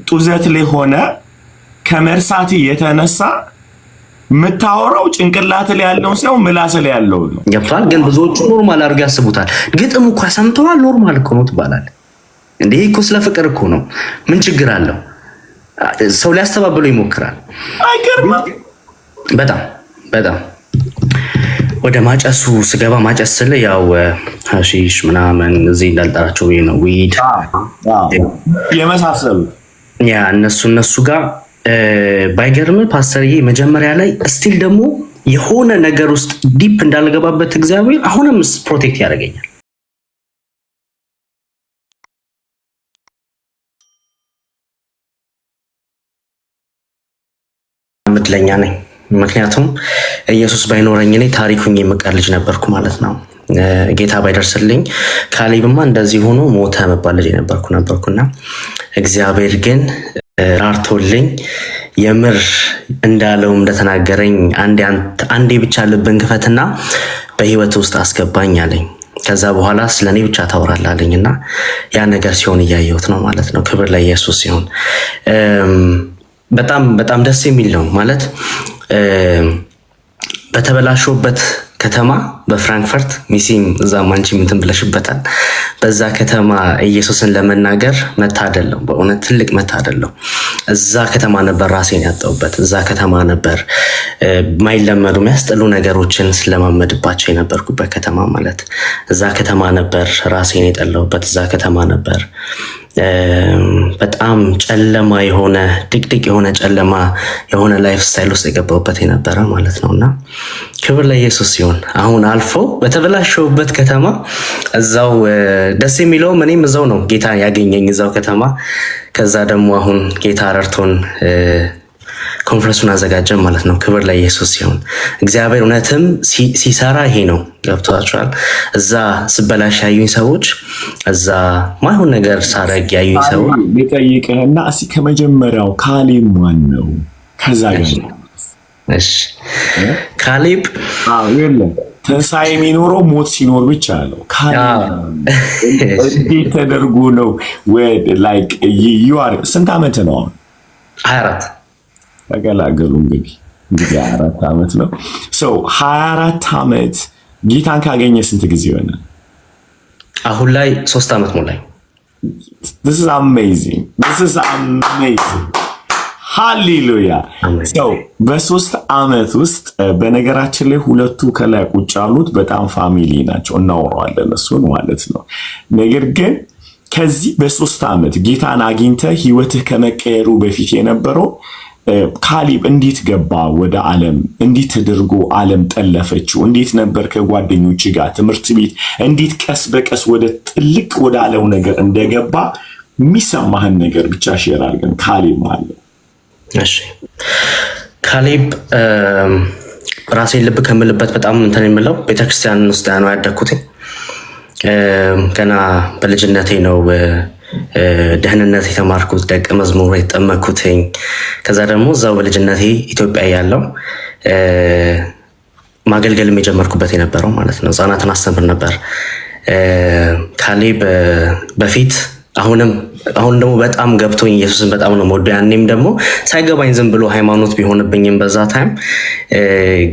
ጡዘት ላይ ሆነ ከመርሳት የተነሳ የምታወራው ጭንቅላት ላይ ያለውን ሳይሆን ምላስ ላይ ያለውን ነው። ገብቷል። ግን ብዙዎቹ ኖርማል አድርገው ያስቡታል። ግጥም እኮ ሰምተዋል፣ ኖርማል እኮ ነው ትባላለህ። እንዴ እኮ ስለ ፍቅር እኮ ነው። ምን ችግር አለው? ሰው ሊያስተባብለው ይሞክራል። አይገርምም? በጣም በጣም ወደ ማጨሱ ስገባ ማጨስ ስለ ያው ሀሺሽ ምናምን እዚህ እንዳልጠራቸው ነው ዊድ የመሳሰሉ ያ እነሱ ጋር ባይገርም ፓስተርዬ መጀመሪያ ላይ ስቲል ደግሞ የሆነ ነገር ውስጥ ዲፕ እንዳልገባበት እግዚአብሔር አሁንም ፕሮቴክት ያደርገኛል። ምድለኛ ነኝ። ምክንያቱም ኢየሱስ ባይኖረኝ እኔ ታሪኩኝ የምቀር ልጅ ነበርኩ ማለት ነው። ጌታ ባይደርስልኝ ካሌብማ እንደዚህ ሆኖ ሞተ መባል ልጅ ነበርኩና እግዚአብሔር ግን ራርቶልኝ የምር እንዳለው እንደተናገረኝ አንዴ ብቻ ልብን ክፈትና በህይወት ውስጥ አስገባኝ አለኝ። ከዛ በኋላ ስለኔ ብቻ ታወራላለኝና ያ ነገር ሲሆን እያየሁት ነው ማለት ነው። ክብር ለኢየሱስ ሲሆን በጣም በጣም ደስ የሚል ነው ማለት በተበላሸበት ከተማ በፍራንክፈርት ሚሲም እዛ ማንቺ እንትን ብለሽበታል። በዛ ከተማ ኢየሱስን ለመናገር መታደል ነው፣ በእውነት ትልቅ መታደል ነው። እዛ ከተማ ነበር ራሴን ያጣሁበት። እዛ ከተማ ነበር ማይለመዱ የሚያስጠሉ ነገሮችን ስለማመድባቸው የነበርኩበት ከተማ ማለት እዛ ከተማ ነበር ራሴን የጠላሁበት። እዛ ከተማ ነበር በጣም ጨለማ የሆነ ድቅድቅ የሆነ ጨለማ የሆነ ላይፍ ስታይል ውስጥ የገባሁበት የነበረ ማለት ነውና ክብር ለኢየሱስ ሲሆን አሁን አልፎ በተበላሸውበት ከተማ እዛው ደስ የሚለው እኔም እዛው ነው ጌታ ያገኘኝ እዛው ከተማ። ከዛ ደግሞ አሁን ጌታ ረድቶን ኮንፈረንሱን አዘጋጀን ማለት ነው። ክብር ለኢየሱስ ሲሆን እግዚአብሔር እውነትም ሲሰራ ይሄ ነው። ገብቷቸዋል። እዛ ስበላሽ ያዩኝ ሰዎች፣ እዛ ማይሆን ነገር ሳረግ ያዩኝ ሰዎች ቢጠይቅህና እስኪ ከመጀመሪያው ካሌብ ማን ነው? ከዛ ጋር እሺ ካሌብ የለም ትንሣኤ የሚኖረው ሞት ሲኖር ብቻ ነው። እንዴት ተደርጎ ነው? ላይክ ስንት ዓመት ነው? 24 ተገላገሉ እንግዲህ 24 ዓመት ነው። 24 ዓመት ጌታን ካገኘ ስንት ጊዜ ሆነ? አሁን ላይ 3 ዓመት ሞላኝ። This is amazing. ሃሌሉያ። በ3 ዓመት ውስጥ በነገራችን ላይ ሁለቱ ከላይ ቁጭ ያሉት በጣም ፋሚሊ ናቸው፣ እናወራዋለን እሱን ማለት ነው። ነገር ግን ከዚህ በ3 ዓመት ጌታን አግኝተ ህይወትህ ከመቀየሩ በፊት የነበረው ካሌብ እንዴት ገባ ወደ ዓለም? እንዴት ተደርጎ ዓለም ጠለፈችው? እንዴት ነበር ከጓደኞች ጋር ትምህርት ቤት? እንዴት ቀስ በቀስ ወደ ጥልቅ ወደ ዓለም ነገር እንደገባ የሚሰማህን ነገር ብቻ ሼር አድርገን። ካሌብ ማለት እሺ፣ ካሌብ ራሴን ልብ ከምልበት በጣም እንትን የምለው ቤተክርስቲያን ውስጥ ነው ያደግኩት። ገና በልጅነቴ ነው ደህንነት የተማርኩት፣ ደቀ መዝሙር የተጠመኩትኝ። ከዛ ደግሞ እዛው በልጅነቴ ኢትዮጵያ ያለው ማገልገልም የጀመርኩበት የነበረው ማለት ነው። ህጻናትን አስተምር ነበር። ካሌብ በፊት አሁን ደግሞ በጣም ገብቶኝ ኢየሱስን በጣም ነው የምወደው። ያኔም ደግሞ ሳይገባኝ ዝም ብሎ ሃይማኖት ቢሆንብኝም በዛ ታይም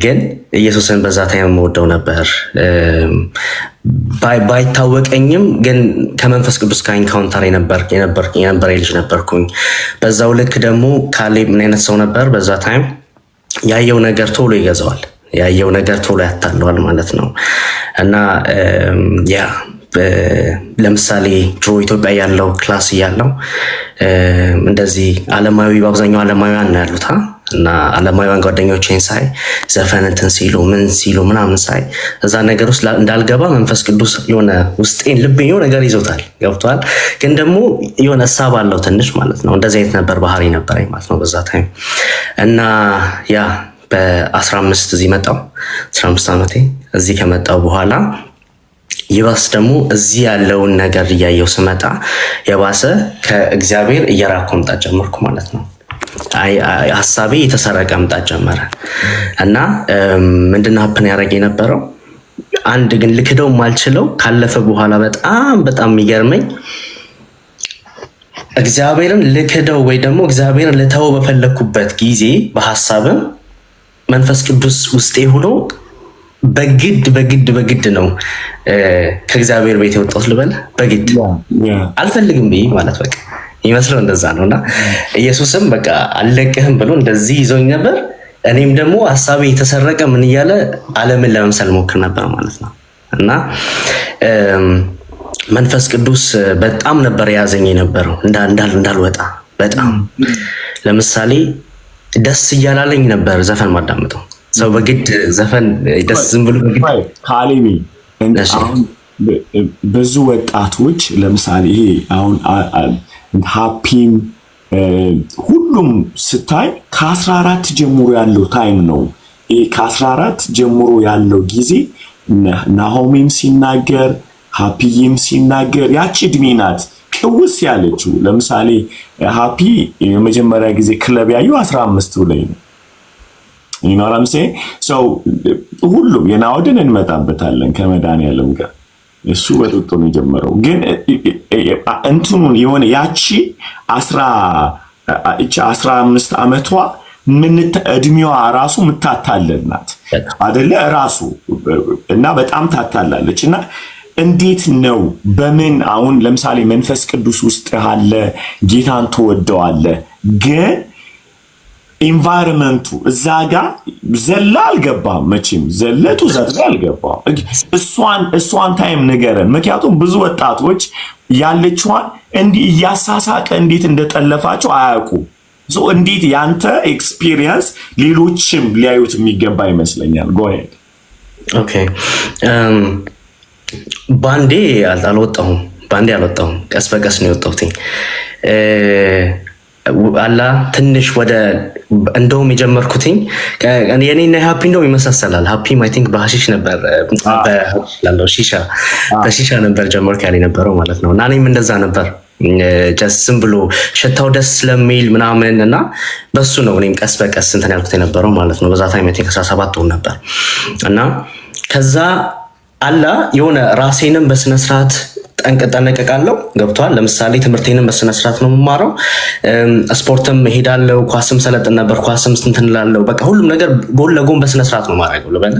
ግን ኢየሱስን በዛ ታይም የምወደው ነበር። ባይታወቀኝም ግን ከመንፈስ ቅዱስ ጋር ኢንካውንተር የነበረ ልጅ ነበርኩኝ። በዛው ልክ ደግሞ ካሌብ ምን አይነት ሰው ነበር? በዛ ታይም ያየው ነገር ቶሎ ይገዛዋል፣ ያየው ነገር ቶሎ ያታለዋል ማለት ነው። እና ያ ለምሳሌ ድሮ ኢትዮጵያ ያለው ክላስ እያለው እንደዚህ ዓለማዊ በአብዛኛው ዓለማዊያን ነው ያሉት እና ዓለማዊያን ጓደኞቼን ሳይ ዘፈን እንትን ሲሉ ምን ሲሉ ምናምን ሳይ እዛ ነገር ውስጥ እንዳልገባ መንፈስ ቅዱስ የሆነ ውስጤን ልብኝ የሆነ ነገር ይዞታል። ገብቷል። ግን ደግሞ የሆነ ሀሳብ አለው ትንሽ ማለት ነው። እንደዚህ አይነት ነበር ባህሪ ነበረኝ ማለት ነው በዛ ታይም። እና ያ በ15 እዚህ መጣሁ። 15 ዓመቴ እዚህ ከመጣሁ በኋላ ይባስ ደግሞ እዚህ ያለውን ነገር እያየው ስመጣ የባሰ ከእግዚአብሔር እየራኩ መምጣት ጀመርኩ ማለት ነው። ሀሳቤ የተሰረቀ መምጣት ጀመረ እና ምንድነው ሀፕን ያደረገ የነበረው? አንድ ግን ልክደው ማልችለው ካለፈ በኋላ በጣም የሚገርመኝ እግዚአብሔርን ልክደው ወይ ደግሞ እግዚአብሔርን ልተው በፈለኩበት ጊዜ በሐሳብም መንፈስ ቅዱስ ውስጤ ሆኖ በግድ ነው ከእግዚአብሔር ቤት የወጣሁት ልበል። በግድ አልፈልግም ብዬ ማለት በቃ ይመስለው እንደዛ ነውና ኢየሱስም በቃ አልለቅህም ብሎ እንደዚህ ይዞኝ ነበር። እኔም ደግሞ ሐሳቤ የተሰረቀ ምን እያለ ዓለምን ለመምሰል ሞክር ነበር ማለት ነው። እና መንፈስ ቅዱስ በጣም ነበር የያዘኝ የነበረው እንዳልወጣ በጣም ለምሳሌ ደስ እያላለኝ ነበር ዘፈን ማዳምጠው። ሰው በግድ ዘፈን ደስ ዝም ብሎ ካሊሚ ብዙ ወጣቶች ለምሳሌ ይሄ አሁን ሃፒም ሁሉም ስታይ ከ14 ጀምሮ ያለው ታይም ነው። ይሄ ከ14 ጀምሮ ያለው ጊዜ ናሆሚም ሲናገር ሃፒም ሲናገር ያቺ እድሜ ናት ቅውስ ያለችው። ለምሳሌ ሃፒ የመጀመሪያ ጊዜ ክለብ ያየው 15 ላይ ነው። ይኖራምሴ ሰው ሁሉም የናወድን እንመጣበታለን ከመድኃኒዓለም ጋር እሱ በጥጦ ነው የጀመረው። ግን እንትኑን የሆነ ያቺ 15 ዓመቷ ምን እድሜዋ ራሱ ምታታለል ናት አይደለ ራሱ እና በጣም ታታላለች። እና እንዴት ነው በምን አሁን ለምሳሌ መንፈስ ቅዱስ ውስጥ አለ ጌታን ትወደዋለህ ግን ኢንቫይሮንመንቱ እዛ ጋር ዘላ አልገባም መቼም ዘለቱ ዘላ አልገባም። እሷን ታይም ንገረን። ምክንያቱም ብዙ ወጣቶች ያለችዋን እንዲህ እያሳሳቀ እንዴት እንደጠለፋቸው አያውቁም። እንዴት ያንተ ኤክስፒሪየንስ ሌሎችም ሊያዩት የሚገባ ይመስለኛል። ጎ ሄድ። ኦኬ ባንዴ አልወጣሁም። ቀስ በቀስ ነው የወጣሁት። አላ ትንሽ ወደ እንደውም የጀመርኩትኝ የኔና ሃፒ እንደውም ይመሳሰላል። ሃፒም አይ ቲንክ በሐሺሽ ነበር በሺሻ ነበር ጀመርኩ ያለ ነበረው ማለት ነው። እና እኔም እንደዛ ነበር ዝም ብሎ ሸታው ደስ ስለሚል ምናምን እና በሱ ነው እኔም ቀስ በቀስ እንትን ያልኩት የነበረው ማለት ነው። በዛ ታይም አይ ቲንክ 17 ሆነ ነበር እና ከዛ አላ የሆነ ራሴንም በስነ ስርዓት ጠነቀቃለሁ። ገብቷል። ለምሳሌ ትምህርቴንም በስነ ስርዓት ነው የምማረው። ስፖርትም እሄዳለሁ። ኳስም ሰለጥን ነበር። ኳስም እንትን እላለሁ። በቃ ሁሉም ነገር ጎን ለጎን በስነ ስርዓት ነው ማድረገው። ለበለ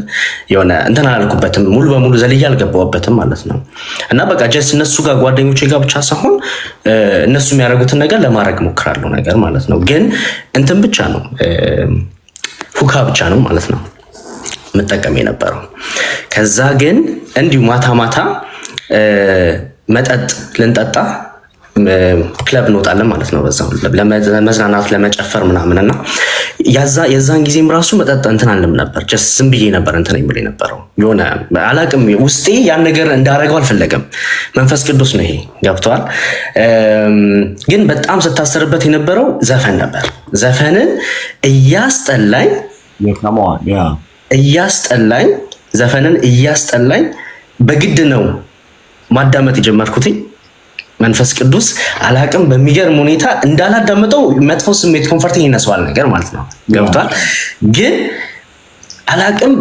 የሆነ እንትን አላልኩበትም። ሙሉ በሙሉ ዘልዬ አልገባሁበትም ማለት ነው። እና በቃ ጀስት እነሱ ጋር ጓደኞቼ ጋር ብቻ ሳይሆን እነሱ የሚያደርጉትን ነገር ለማድረግ ሞክራለሁ ነገር ማለት ነው። ግን እንትን ብቻ ነው ሁካ ብቻ ነው ማለት ነው የምጠቀም የነበረው። ከዛ ግን እንዲሁ ማታ መጠጥ ልንጠጣ ክለብ እንወጣለን ማለት ነው። በዛው ለመዝናናት ለመጨፈር ምናምንና የዛን ጊዜም ራሱ መጠጥ እንትን አለም ነበር። ጀስት ዝም ብዬ ነበር እንትን የሚል የነበረው የሆነ አላቅም። ውስጤ ያን ነገር እንዳረገው አልፈለገም። መንፈስ ቅዱስ ነው ይሄ ገብቷል። ግን በጣም ስታሰርበት የነበረው ዘፈን ነበር። ዘፈንን እያስጠላኝ በግድ ነው ማዳመጥ የጀመርኩትኝ። መንፈስ ቅዱስ አላቅም በሚገርም ሁኔታ እንዳላዳመጠው መጥፎ ስሜት ኮንፈርቲንግ ይነሳዋል ነገር ማለት ነው ገብቷል። ግን አላቅም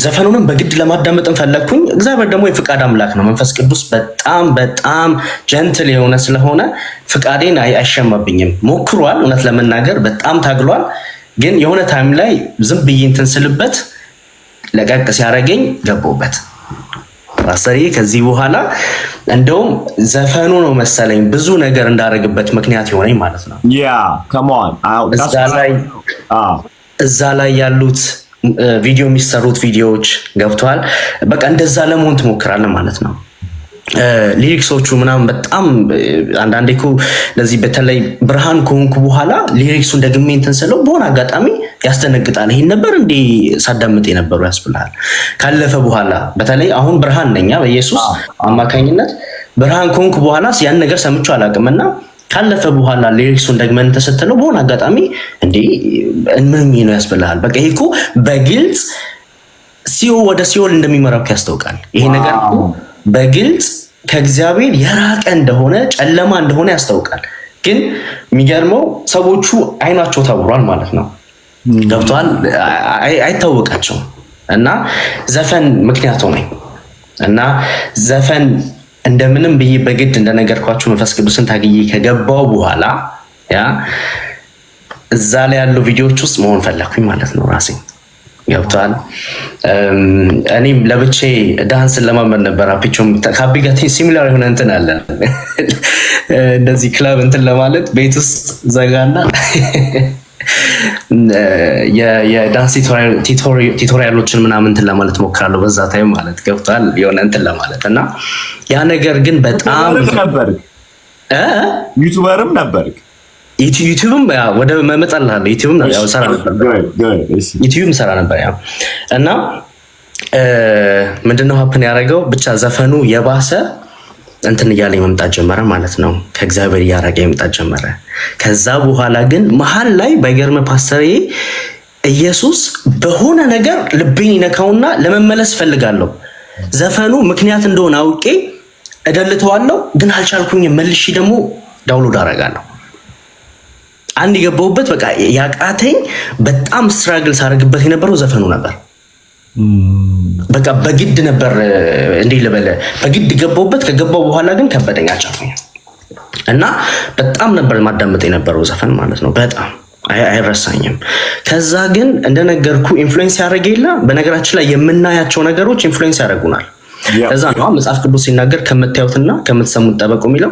ዘፈኑንም በግድ ለማዳመጥን ፈለግኩኝ። እግዚአብሔር ደግሞ የፍቃድ አምላክ ነው። መንፈስ ቅዱስ በጣም ጀንትል የሆነ ስለሆነ ፍቃዴን አይሸማብኝም። ሞክሯል፣ እውነት ለመናገር በጣም ታግሏል። ግን የሆነ ታይም ላይ ዝም ብዬ እንትን ስልበት ለቀቅ ሲያደርገኝ ገባሁበት። ፓስተር ከዚህ በኋላ እንደውም ዘፈኑ ነው መሰለኝ ብዙ ነገር እንዳደረግበት ምክንያት የሆነኝ ማለት ነው። እዛ ላይ ያሉት ቪዲዮ የሚሰሩት ቪዲዮዎች ገብተዋል። በቃ እንደዛ ለመሆን ትሞክራለህ ማለት ነው። ሊሪክሶቹ ምናምን በጣም አንዳንዴ እኮ ለዚህ በተለይ ብርሃን ከሆንኩ በኋላ ሊሪክሱን ደግሜ እንትን ስለው በሆነ አጋጣሚ ያስደነግጣል። ይሄን ነበር እንዴ ሳዳምጥ የነበሩ ያስብልሃል። ካለፈ በኋላ በተለይ አሁን ብርሃን ነኛ በኢየሱስ አማካኝነት ብርሃን ከሆንኩ በኋላ ያን ነገር ሰምቼው አላውቅምና ካለፈ በኋላ ሊሪክሱን ደግመን ተሰተለው በሆነ አጋጣሚ እንዴ ምን ነው ያስብልሃል። በቃ ይሄ እኮ በግልጽ ወደ ሲኦል እንደሚመራው ያስታውቃል። ይሄ ነገር በግልጽ ከእግዚአብሔር የራቀ እንደሆነ ጨለማ እንደሆነ ያስታውቃል። ግን የሚገርመው ሰዎቹ አይናቸው ታውሯል ማለት ነው ገብቷል። አይታወቃቸውም። እና ዘፈን ምክንያት ሆነኝ እና ዘፈን እንደምንም ብዬ በግድ እንደነገርኳችሁ መንፈስ ቅዱስን ታግዬ ከገባው በኋላ ያ እዛ ላይ ያሉ ቪዲዮዎች ውስጥ መሆን ፈለኩኝ ማለት ነው ራሴ ገብቷል። እኔም ለብቼ ዳንስን ለማመድ ነበር። አፒቾም ከአቢ ጋር ሲሚላር የሆነ እንትን አለ እንደዚህ ክለብ እንትን ለማለት ቤት ውስጥ ዘጋና የዳንስ ቲቶሪያሎችን ምናምን እንትን ለማለት ሞክራለሁ በዛ ታይም ማለት ገብቷል የሆነ እንትን ለማለት እና ያ ነገር ግን በጣም ነበር ዩቲዩበርም ነበር ዩቲዩብም ወደ መመጣልሃለሁ ዩቲዩብም ያው ሰራ ነበር ዩቲዩብም ሰራ ነበር ያው እና ምንድነው ሀፕን ያደረገው ብቻ ዘፈኑ የባሰ እንትን እያለኝ መምጣት ጀመረ ማለት ነው። ከእግዚአብሔር እያራቀ መምጣት ጀመረ። ከዛ በኋላ ግን መሀል ላይ ባይገርም ፓስተርዬ ኢየሱስ በሆነ ነገር ልቤን ይነካውና ለመመለስ ፈልጋለሁ። ዘፈኑ ምክንያት እንደሆነ አውቄ እደልተዋለሁ፣ ግን አልቻልኩኝም። መልሼ ደግሞ ዳውንሎድ አደርጋለሁ። አንድ የገባሁበት በቃ ያቃተኝ በጣም ስትራግል ሳደርግበት የነበረው ዘፈኑ ነበር። በቃ በግድ ነበር እንዴ ልበለ በግድ ገባሁበት። ከገባሁ በኋላ ግን ከበደኝ፣ አልቻልኩኝም እና በጣም ነበር ማዳመጥ የነበረው ዘፈን ማለት ነው። በጣም አይረሳኝም። ከዛ ግን እንደነገርኩ ኢንፍሉዌንስ ያደርግ የለ በነገራችን ላይ የምናያቸው ነገሮች ኢንፍሉዌንስ ያደርጉናል። ከዛ ነው መጽሐፍ ቅዱስ ሲናገር ከምታዩትና ከምትሰሙት ጠበቁ የሚለው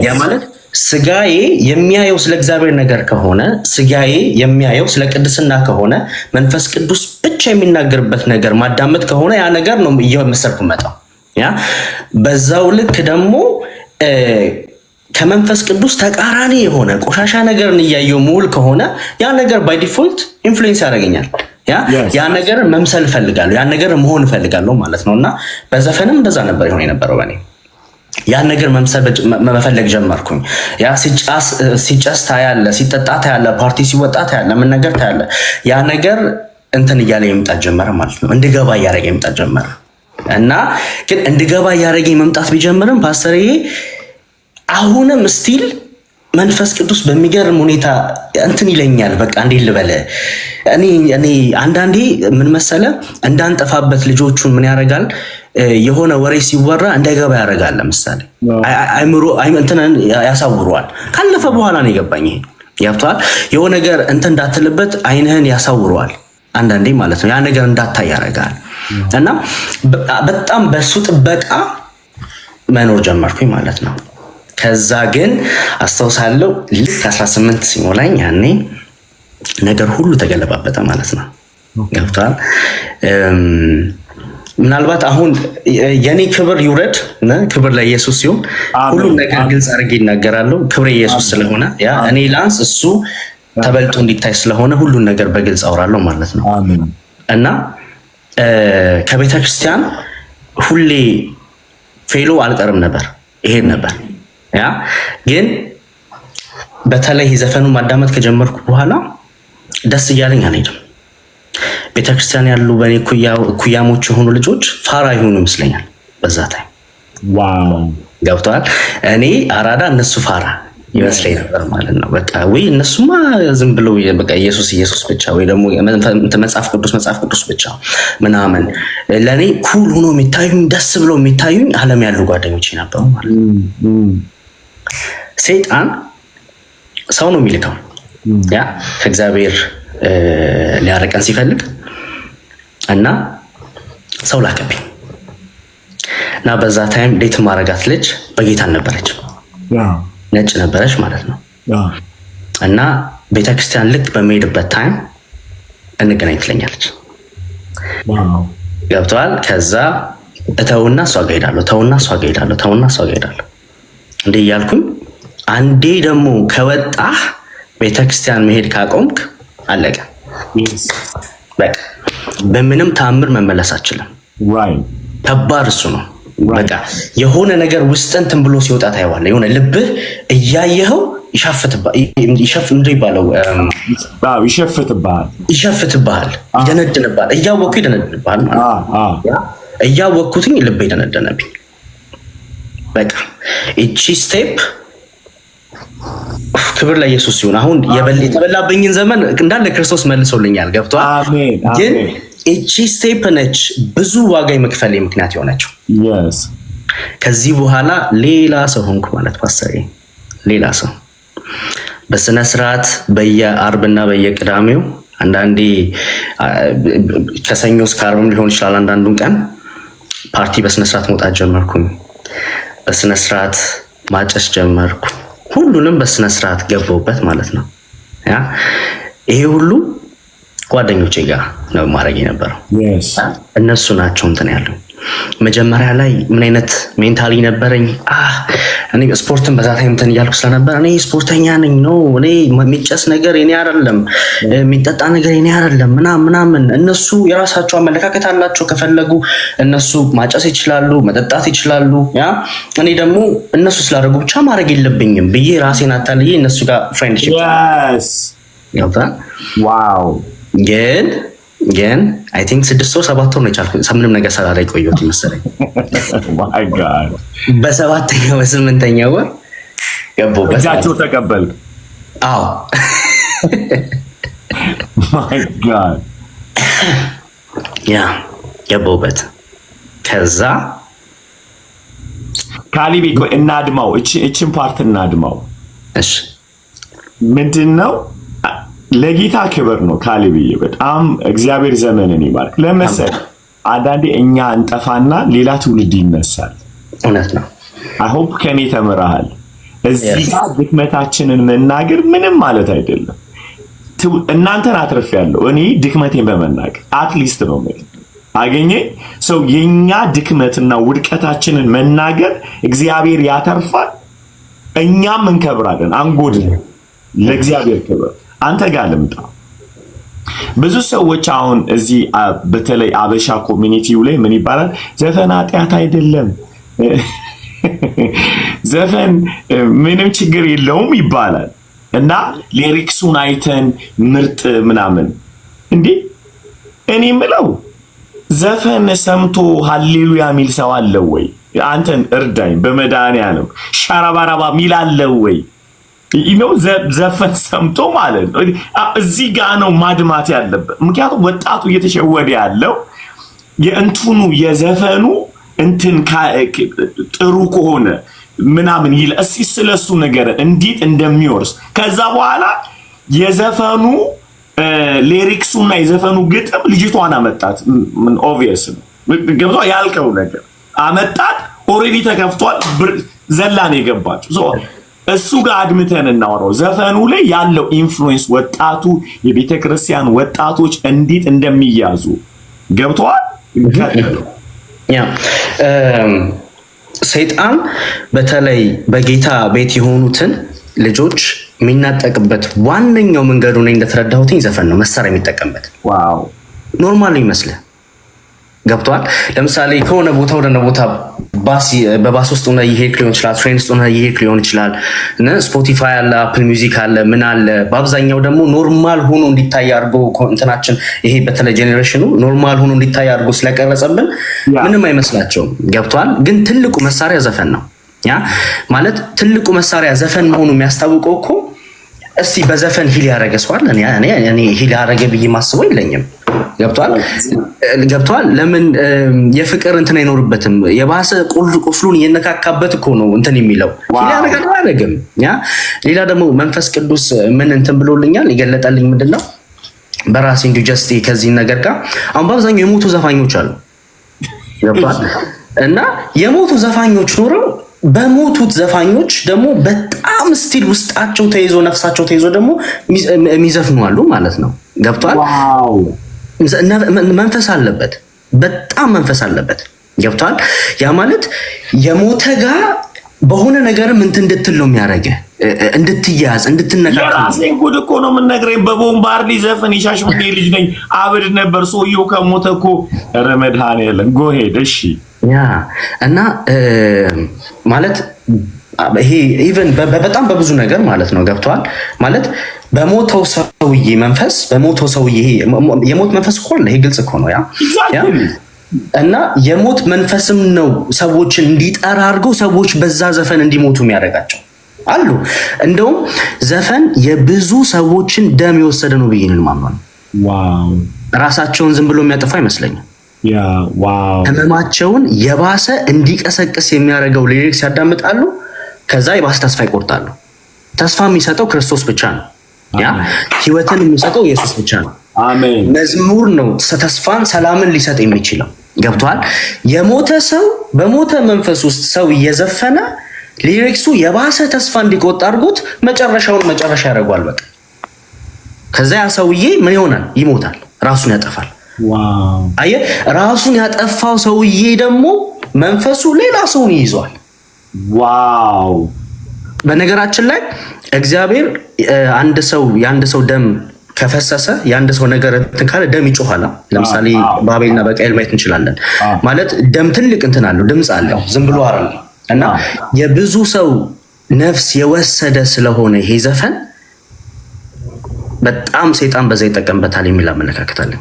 ያ ማለት ስጋዬ የሚያየው ስለ እግዚአብሔር ነገር ከሆነ ስጋዬ የሚያየው ስለ ቅድስና ከሆነ መንፈስ ቅዱስ ብቻ የሚናገርበት ነገር ማዳመጥ ከሆነ ያ ነገር ነው እየመሰልኩ መጣው። ያ በዛው ልክ ደግሞ ከመንፈስ ቅዱስ ተቃራኒ የሆነ ቆሻሻ ነገርን እያየው ሙሉ ከሆነ ያ ነገር ባይ ዲፎልት ኢንፍሉዌንስ ያደርገኛል። ያ ነገር መምሰል ፈልጋለሁ፣ ያ ነገር መሆን ፈልጋለሁ ማለት ነውና በዘፈንም እንደዛ ነበር ይሆን የነበረው በኔ። ያን ነገር መፈለግ ጀመርኩኝ። ያ ሲጨስ ታያለ፣ ሲጠጣ ታያለ፣ ፓርቲ ሲወጣ ታያለ፣ ምን ነገር ታያለ። ያ ነገር እንትን እያለ መምጣት ጀመረ ማለት ነው። እንድገባ እያደረገ መምጣት ጀመረ እና ግን እንድገባ እያደረገ መምጣት ቢጀምርም ፓስተርዬ አሁንም ስቲል መንፈስ ቅዱስ በሚገርም ሁኔታ እንትን ይለኛል። በቃ እንዴት ልበለ እኔ አንዳንዴ ምን መሰለ እንዳንጠፋበት ልጆቹን ምን ያደርጋል የሆነ ወሬ ሲወራ እንዳይገባ ያደርጋል። ለምሳሌ አይምሮ እንትን ያሳውረዋል። ካለፈ በኋላ ነው የገባኝ ይሄ ያብቷል። የሆነ ነገር እንትን እንዳትልበት አይንህን ያሳውረዋል አንዳንዴ ማለት ነው። ያ ነገር እንዳታይ ያደርጋል እና በጣም በሱ ጥበቃ መኖር ጀመርኩኝ ማለት ነው። ከዛ ግን አስተውሳለሁ ልክ 18 ሲሞላኝ ያኔ ነገር ሁሉ ተገለባበጠ ማለት ነው። ገብቷል። ምናልባት አሁን የኔ ክብር ይውረድ፣ ክብር ለኢየሱስ ሲሆን ሁሉም ነገር ግልጽ አድርጌ ይናገራለሁ። ክብር ኢየሱስ ስለሆነ ያ እኔ ላንስ እሱ ተበልጦ እንዲታይ ስለሆነ ሁሉን ነገር በግልጽ አውራለሁ ማለት ነው። እና ከቤተ ክርስቲያን ሁሌ ፌሎ አልቀርም ነበር፣ ይሄድ ነበር። ያ ግን በተለይ ዘፈኑ ማዳመጥ ከጀመርኩ በኋላ ደስ እያለኝ አልሄድም። ቤተክርስቲያን ያሉ በኔ ኩያሞች የሆኑ ልጆች ፋራ ይሆኑ ይመስለኛል በዛ ታይም። ዋው ገብቷል። እኔ አራዳ እነሱ ፋራ ይመስለኝ ነበር ማለት ነው። በቃ ወይ እነሱማ ዝም ብለው በቃ ኢየሱስ ብቻ ወይ ደግሞ መጽሐፍ ቅዱስ ብቻ ምናምን ለኔ ኩል ሆኖ የሚታዩኝ ደስ ብለው የሚታዩኝ ዓለም ያሉ ጓደኞቼ ነበሩ ማለት ነው። ሰይጣን ሰው ነው የሚልከው ያ ከእግዚአብሔር ሊያረቀን ሲፈልግ እና ሰው ላከብኝ እና በዛ ታይም ዴት ማረጋት ልጅ በጌታ ነበረች፣ ነጭ ነበረች ማለት ነው። እና ቤተክርስቲያን ልክ በሚሄድበት ታይም እንገናኝ ትለኛለች። ገብተዋል። ከዛ እተውና እሷ ጋር ሄዳለሁ፣ ተውና እሷ ጋር ሄዳለሁ፣ ተውና እሷ ጋር ሄዳለሁ እንዴ እያልኩኝ አንዴ ደግሞ ከወጣህ ቤተክርስቲያን መሄድ ካቆምክ አለቀ። በቃ በምንም ታምር መመለስ አችልም። ከባድ እሱ ነው። በቃ የሆነ ነገር ውስጥ እንትን ብሎ ሲወጣ ታየዋለህ። የሆነ ልብህ እያየኸው ይሸፍትብሃል፣ ይደነድንብሃል። እያወቅኩ ይደነድንብሃል ማለት ነው። እያወቅኩትኝ ልብ ይደነደነብኝ። በቃ እቺ ስቴፕ ክብር ለኢየሱስ ሲሆን አሁን የተበላብኝን ዘመን እንዳለ ክርስቶስ መልሶልኛል። ገብቷል። ግን እቺ ስቴፕ ነች ብዙ ዋጋ የመክፈል ምክንያት የሆነችው። ከዚህ በኋላ ሌላ ሰው ሆንኩ ማለት ፓስተር፣ ሌላ ሰው በስነ ስርዓት በየአርብና በየቅዳሜው አንዳንዴ ከሰኞ እስከ ዓርብም ሊሆን ይችላል። አንዳንዱን ቀን ፓርቲ በስነ ስርዓት መውጣት ጀመርኩኝ። በስነ ስርዓት ማጨስ ጀመርኩ። ሁሉንም በስነ ስርዓት ገባሁበት ማለት ነው። ያ ይሄ ሁሉ ጓደኞቼ ጋር ነው ማድረግ የነበረው። እነሱ ናቸው እንትን ያለው። መጀመሪያ ላይ ምን አይነት ሜንታሊ ነበረኝ? እኔ ስፖርትን በዛ ታይም እንትን እያልኩ ስለነበር እኔ ስፖርተኛ ነኝ ነው፣ እኔ የሚጨስ ነገር የኔ አይደለም፣ የሚጠጣ ነገር የኔ አይደለም ምናምን። እነሱ የራሳቸው አመለካከት አላቸው። ከፈለጉ እነሱ ማጨስ ይችላሉ፣ መጠጣት ይችላሉ። ያ እኔ ደግሞ እነሱ ስላደረጉ ብቻ ማድረግ የለብኝም ብዬ ራሴን አታልዬ እነሱ ጋር ፍሬንድሺፕ ዋው ግን አይ ቲንክ 6 ወር 7 ወር ነው የቻልኩት። ምንም ነገር ሳላደርግ ቆየሁት መሰለኝ። በ7ኛው በ8ኛው ወር ገባሁበት። እጃቸው ተቀበልክ? አዎ። ማይ ጋድ ያ ገባሁበት። ከዛ ካሊቤ እናድማው፣ እችን ፓርት እናድማው። እሺ ምንድን ነው? ለጌታ ክብር ነው ካሊብዬ። በጣም እግዚአብሔር ዘመንን ይባርክ። ለመሰል አንዳንዴ እኛ እንጠፋና ሌላ ትውልድ ይነሳል። እውነት ነው። አይሆፕ ከኔ ተምረሃል። እዚህ ጋር ድክመታችንን መናገር ምንም ማለት አይደለም። እናንተን አትርፌያለሁ እኔ ድክመቴን በመናገር አትሊስት ነው ማለት አገኘ ሰው የኛ ድክመትና ውድቀታችንን መናገር እግዚአብሔር ያተርፋል፣ እኛም እንከብራለን። አንጎድን ለእግዚአብሔር ክብር። አንተ ጋር ልምጣ። ብዙ ሰዎች አሁን እዚህ በተለይ አበሻ ኮሚኒቲው ላይ ምን ይባላል? ዘፈን ኃጢአት አይደለም፣ ዘፈን ምንም ችግር የለውም ይባላል። እና ሊሪክሱን አይተን ምርጥ ምናምን እንዴ። እኔ ምለው ዘፈን ሰምቶ ሃሌሉያ ሚል ሰው አለ ወይ? አንተን እርዳኝ በመድኃኒዓለም ሻራባራባ ሚል አለ ወይ? ይሄው ዘፈን ሰምቶ ማለት ነው። እዚህ ጋር ነው ማድማት ያለበት። ምክንያቱም ወጣቱ እየተሸወደ ያለው የእንትኑ የዘፈኑ እንትን ጥሩ ከሆነ ምናምን ይል እስኪ ስለሱ ነገር እንዴት እንደሚወርስ ከዛ በኋላ የዘፈኑ ሊሪክሱና የዘፈኑ ግጥም ልጅቷን አመጣት። ምን ኦብቪየስ ነው ገብቷ ያልከው ነገር አመጣት። ኦሬዲ ተከፍቷል። ዘላን የገባችው እሱ ጋር አድምተን እናወራው። ዘፈኑ ላይ ያለው ኢንፍሉዌንስ ወጣቱ የቤተክርስቲያን ወጣቶች እንዴት እንደሚያዙ ገብቷል። ያ ሰይጣን በተለይ በጌታ ቤት የሆኑትን ልጆች የሚናጠቅበት ዋነኛው መንገዱ ነው እንደተረዳሁትኝ ዘፈን ነው መሳሪያ የሚጠቀምበት። ዋው ኖርማል ነው ይመስልህ? ገብቷል። ለምሳሌ ከሆነ ቦታ ወደ ቦታ በባስ ውስጥ ሆነ እየሄድክ ሊሆን ይችላል፣ ትሬን ውስጥ ሆነ እየሄድክ ሊሆን ይችላል። ስፖቲፋይ አለ፣ አፕል ሚውዚክ አለ፣ ምን አለ። በአብዛኛው ደግሞ ኖርማል ሆኖ እንዲታይ አድርጎ እንትናችን ይሄ በተለይ ጄኔሬሽኑ ኖርማል ሆኖ እንዲታይ አድርጎ ስለቀረጸብን ምንም አይመስላቸውም። ገብቷል። ግን ትልቁ መሳሪያ ዘፈን ነው። ያ ማለት ትልቁ መሳሪያ ዘፈን መሆኑ የሚያስታውቀው እኮ እስቲ በዘፈን ሂል ያደረገ ሰዋል። እኔ ሂል ያደረገ ብዬ ማስበው የለኝም። ገብቷል። ለምን የፍቅር እንትን አይኖርበትም? የባሰ ቁስሉን እየነካካበት እኮ ነው እንትን የሚለው ሂል ያደረገ አያደርግም። ያ ሌላ ደግሞ መንፈስ ቅዱስ ምን እንትን ብሎልኛል ይገለጣልኝ። ምንድነው በራሴ እንዲሁ ጀስት ከዚህ ነገር ጋር አሁን በአብዛኛው የሞቱ ዘፋኞች አሉ። ገብቷል። እና የሞቱ ዘፋኞች ኖረው በሞቱት ዘፋኞች ደግሞ በጣም ስቲል ውስጣቸው ተይዞ ነፍሳቸው ተይዞ ደግሞ የሚዘፍኑ አሉ ማለት ነው። ገብቷል። መንፈስ አለበት፣ በጣም መንፈስ አለበት። ገብቷል። ያ ማለት የሞተ ጋር በሆነ ነገርም እንትን እንድትል ነው የሚያደርገህ፣ እንድትያዝ እንድትነካካ። የራሴን ጉድ እኮ ነው የምነግረኝ። በቦምባርዲ ዘፈን የሻሸመኔ ልጅ ነኝ አብድ ነበር። ሰውየው ከሞተ እኮ ረመድሃን የለም ጎሄድ። እሺ ያ እና ማለት ይሄ ኢቨን በጣም በብዙ ነገር ማለት ነው። ገብቷል። ማለት በሞተው ሰውዬ መንፈስ በሞተው ሰውዬ የሞት መንፈስ እኮ ነው። ይሄ ግልጽ እኮ ነው። ያ እና የሞት መንፈስም ነው ሰዎችን እንዲጠራ አድርገው ሰዎች በዛ ዘፈን እንዲሞቱ የሚያደርጋቸው አሉ። እንደውም ዘፈን የብዙ ሰዎችን ደም የወሰደ ነው ብዬ ነው የማምነው። ዋው! ራሳቸውን ዝም ብሎ የሚያጠፋ አይመስለኝም። ያ ዋው ህመማቸውን የባሰ እንዲቀሰቅስ የሚያደርገው ሊሪክስ ያዳምጣሉ። ከዛ የባሰ ተስፋ ይቆርጣሉ። ተስፋ የሚሰጠው ክርስቶስ ብቻ ነው። ያ ህይወትን የሚሰጠው ኢየሱስ ብቻ ነው። አሜን። መዝሙር ነው ተስፋን፣ ሰላምን ሊሰጥ የሚችለው። ገብቷል? የሞተ ሰው በሞተ መንፈስ ውስጥ ሰው እየዘፈነ ሊሪክሱ የባሰ ተስፋ እንዲቆርጥ አድርጎት መጨረሻውን መጨረሻ ያደርጓል። በቃ ከዛ ያ ሰውዬ ምን ይሆናል? ይሞታል፣ ራሱን ያጠፋል። ዋው አየህ፣ ራሱን ያጠፋው ሰውዬ ደግሞ መንፈሱ ሌላ ሰውን ይይዟል። ዋው በነገራችን ላይ እግዚአብሔር የአንድ ሰው ደም ከፈሰሰ የአንድ ሰው ነገር እንትን ካለ ደም ይጮሃል። ለምሳሌ በአቤልና በቃየል ማየት እንችላለን። ማለት ደም ትልቅ እንትን አለው፣ ድምፅ አለው፣ ዝም ብሎ አይደለም። እና የብዙ ሰው ነፍስ የወሰደ ስለሆነ ይሄ ዘፈን በጣም ሰይጣን በዛ ይጠቀምበታል የሚል አመለካከት አለኝ።